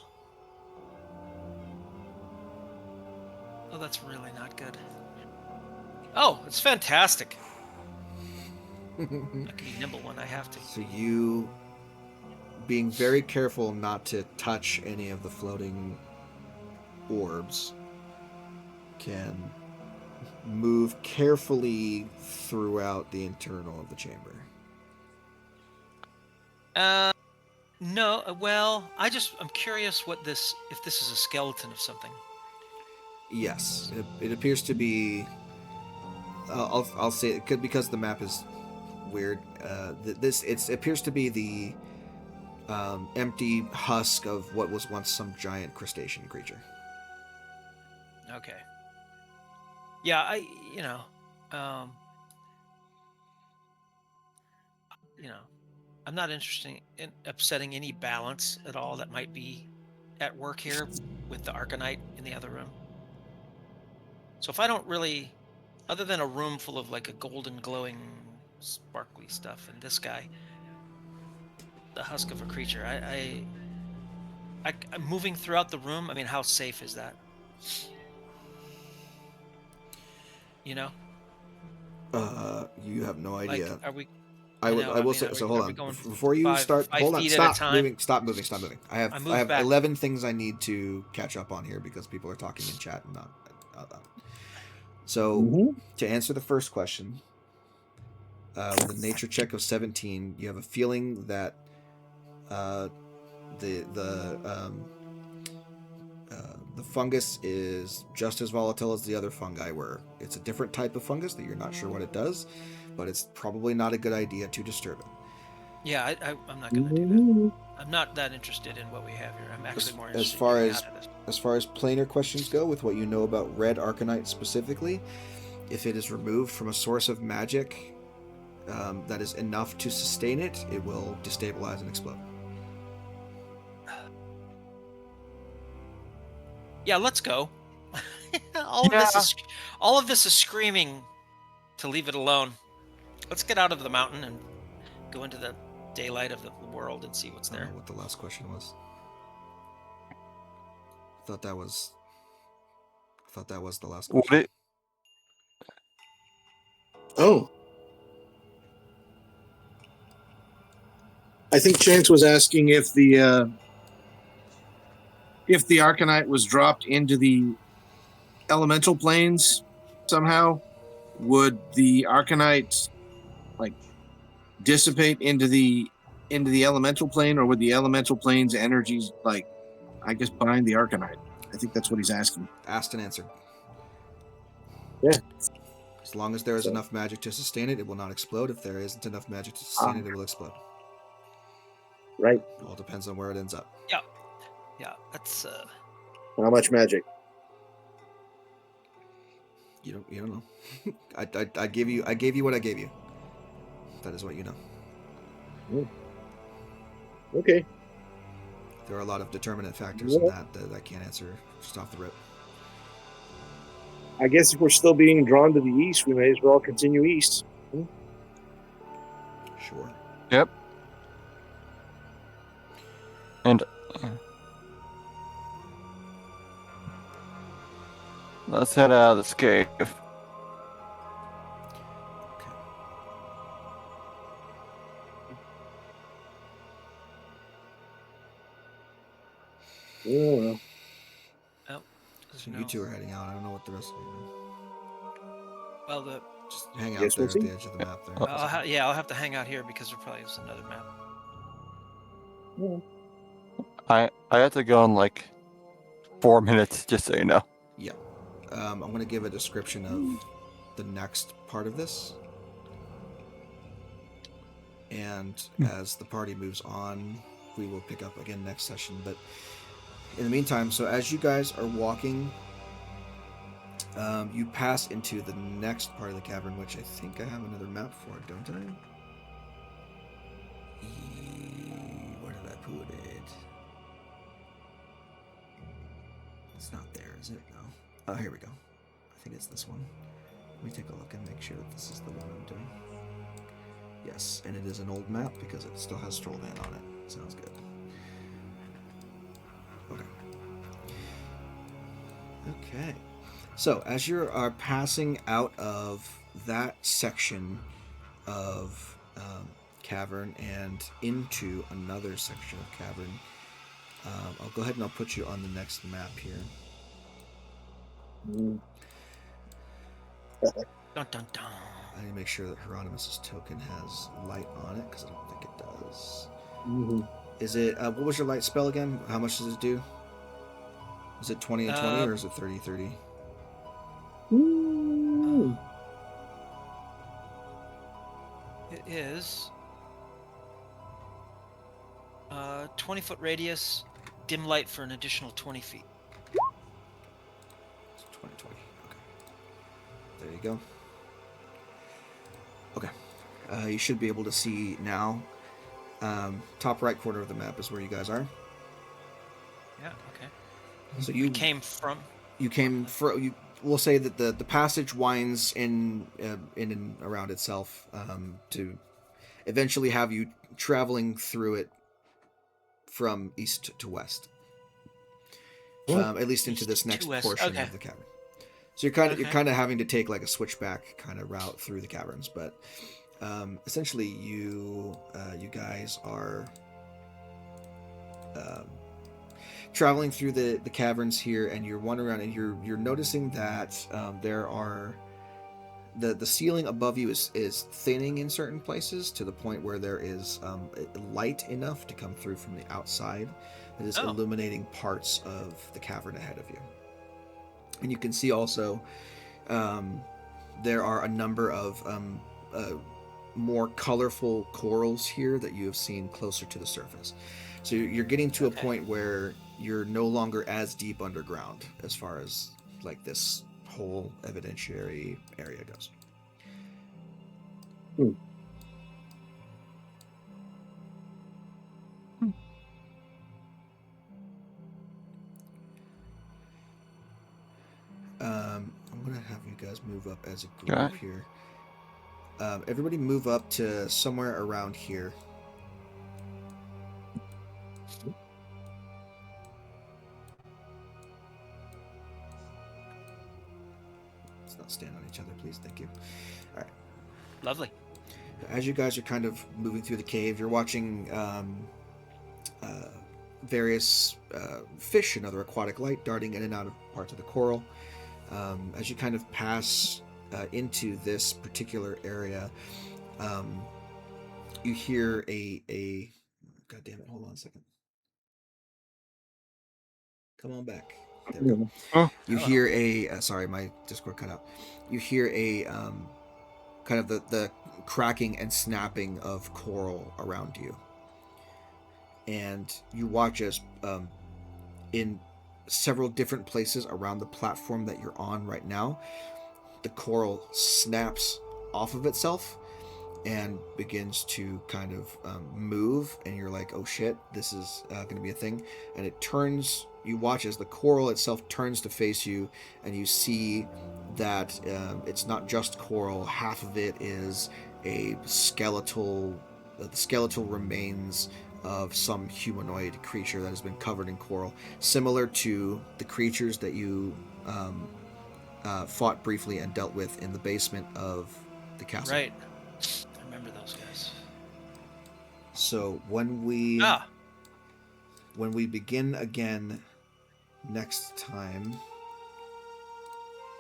Oh, that's really not good. Oh, it's fantastic. I can be nimble when I have to. So you, being very careful not to touch any of the floating orbs, can move carefully throughout the internal of the chamber. No, well, I'm curious if this is a skeleton of something. Yes, it appears to be. I'll say it could, because the map is weird. It appears to be the empty husk of what was once some giant crustacean creature. Okay. Yeah, I'm not interested in upsetting any balance at all that might be at work here with the Arcanite in the other room. So if I don't really, other than a room full of like a golden glowing sparkly stuff and this guy, the husk of a creature, I'm moving throughout the room. I mean, how safe is that? You know? You have no Like, idea. are we... I will say. So hold on. Before you start, hold on. Stop moving. Stop moving. Stop moving. I have back. 11 things I need to catch up on here because people are talking in chat and not out loud. So to answer the first question, with a nature check of 17, you have a feeling that the fungus is just as volatile as the other fungi were. It's a different type of fungus that you're not sure what it does, but it's probably not a good idea to disturb it. Yeah, I'm not going to do that. I'm not that interested in what we have here. I'm actually more interested in getting out of this. As far as planar questions go, with what you know about red Arcanite specifically, if it is removed from a source of magic that is enough to sustain it, it will destabilize and explode. Yeah, let's go. All of this is screaming to leave it alone. Let's get out of the mountain and go into the daylight of the world and see what's I don't there. know what the last question was. I thought that was the last question. Would it? Oh. I think Chance was asking if the Arcanite was dropped into the elemental planes somehow, would the Arcanite like dissipate into the elemental plane, or would the elemental plane's energies, like, I guess, bind the Arcanite? I think that's what he's asking. Asked and answered. Yeah. As long as there is So- enough magic to sustain it, it will not explode. If there isn't enough magic to sustain it, it will explode. Right. All depends on where it ends up. Yeah, that's How much magic? You don't know. I gave you what I gave you. That is what you know. Okay. There are a lot of determinant factors in that I can't answer just off the rip. I guess if we're still being drawn to the east, we may as well continue east. Sure. Yep. And let's head out of this cave. Okay. Yeah. So you two are heading out. I don't know what the rest of you do. well, the Just hang out Guess there we'll at the see. edge of the map there. Oh. I'll have to hang out here because there probably is another map. I have to go in like 4 minutes, just so you know. Yeah. I'm going to give a description of the next part of this. And as the party moves on, we will pick up again next session. But in the meantime, so as you guys are walking, you pass into the next part of the cavern, which I think I have another map for, don't I? Where did I put it? It's not there, is it? No. Oh, here we go. I think it's this one. Let me take a look and make sure that this is the one I'm doing. Yes, and it is an old map because it still has Strollman on it. Sounds good. Okay. Okay. So, as you are passing out of that section of cavern and into another section of cavern, I'll go ahead and I'll put you on the next map here. Dun dun dun. I need to make sure that Hieronymus' token has light on it, because I don't think it does. Mm-hmm. Is it, what was your light spell again? How much does it do? Is it 20 and 20, or is it 30-30? It is 20-foot radius, dim light for an additional 20 feet. It's 20, 20. Okay. There you go. Okay. You should be able to see now. Top right corner of the map is where you guys are. Yeah. Okay. So We you came from. we'll say that the passage winds in and around itself to eventually have you traveling through it from east to west. At least into this East next to west, portion okay. of the cavern. So you're kind Okay. of having to take like a switchback kind of route through the caverns, but essentially you guys are traveling through the caverns here, and you're wandering around, and you're noticing that there are the ceiling above you is thinning in certain places to the point where there is light enough to come through from the outside that is Oh. illuminating parts of the cavern ahead of you. And you can see also there are a number of more colorful corals here that you have seen closer to the surface. So you're getting to a Okay. point where you're no longer as deep underground as far as like this whole evidentiary area goes. I'm gonna have you guys move up as a group Okay. here. Everybody move up to somewhere around here. Let's not stand on each other, please. Thank you. Lovely. As you guys are kind of moving through the cave, you're watching various fish and other aquatic life darting in and out of parts of the coral. As you kind of pass into this particular area, you hear a God damn it, hold on a second. Come on back. There we go. You Hello. hear a sorry, my Discord cut out. You hear a kind of the cracking and snapping of coral around you, and you watch as in several different places around the platform that you're on right now, the coral snaps off of itself and begins to kind of move, and you're like, oh shit, this is going to be a thing. And it turns, you watch as the coral itself turns to face you, and you see that it's not just coral. Half of it is a skeletal, the skeletal remains of some humanoid creature that has been covered in coral, similar to the creatures that you fought briefly and dealt with in the basement of the castle. Right. I remember those guys. So when we Ah, begin again next time,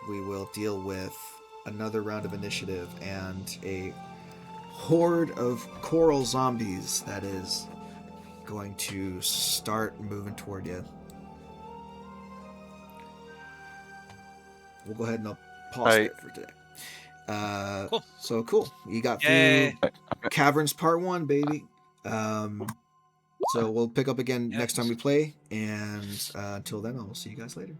we will deal with another round of initiative and a horde of coral zombies that is going to start moving toward you. We'll go ahead and I'll pause Alright. there for today. Cool. So cool. You got Yay. through Caverns Part 1, baby. So we'll pick up again next time we play, and until then, I'll see you guys later.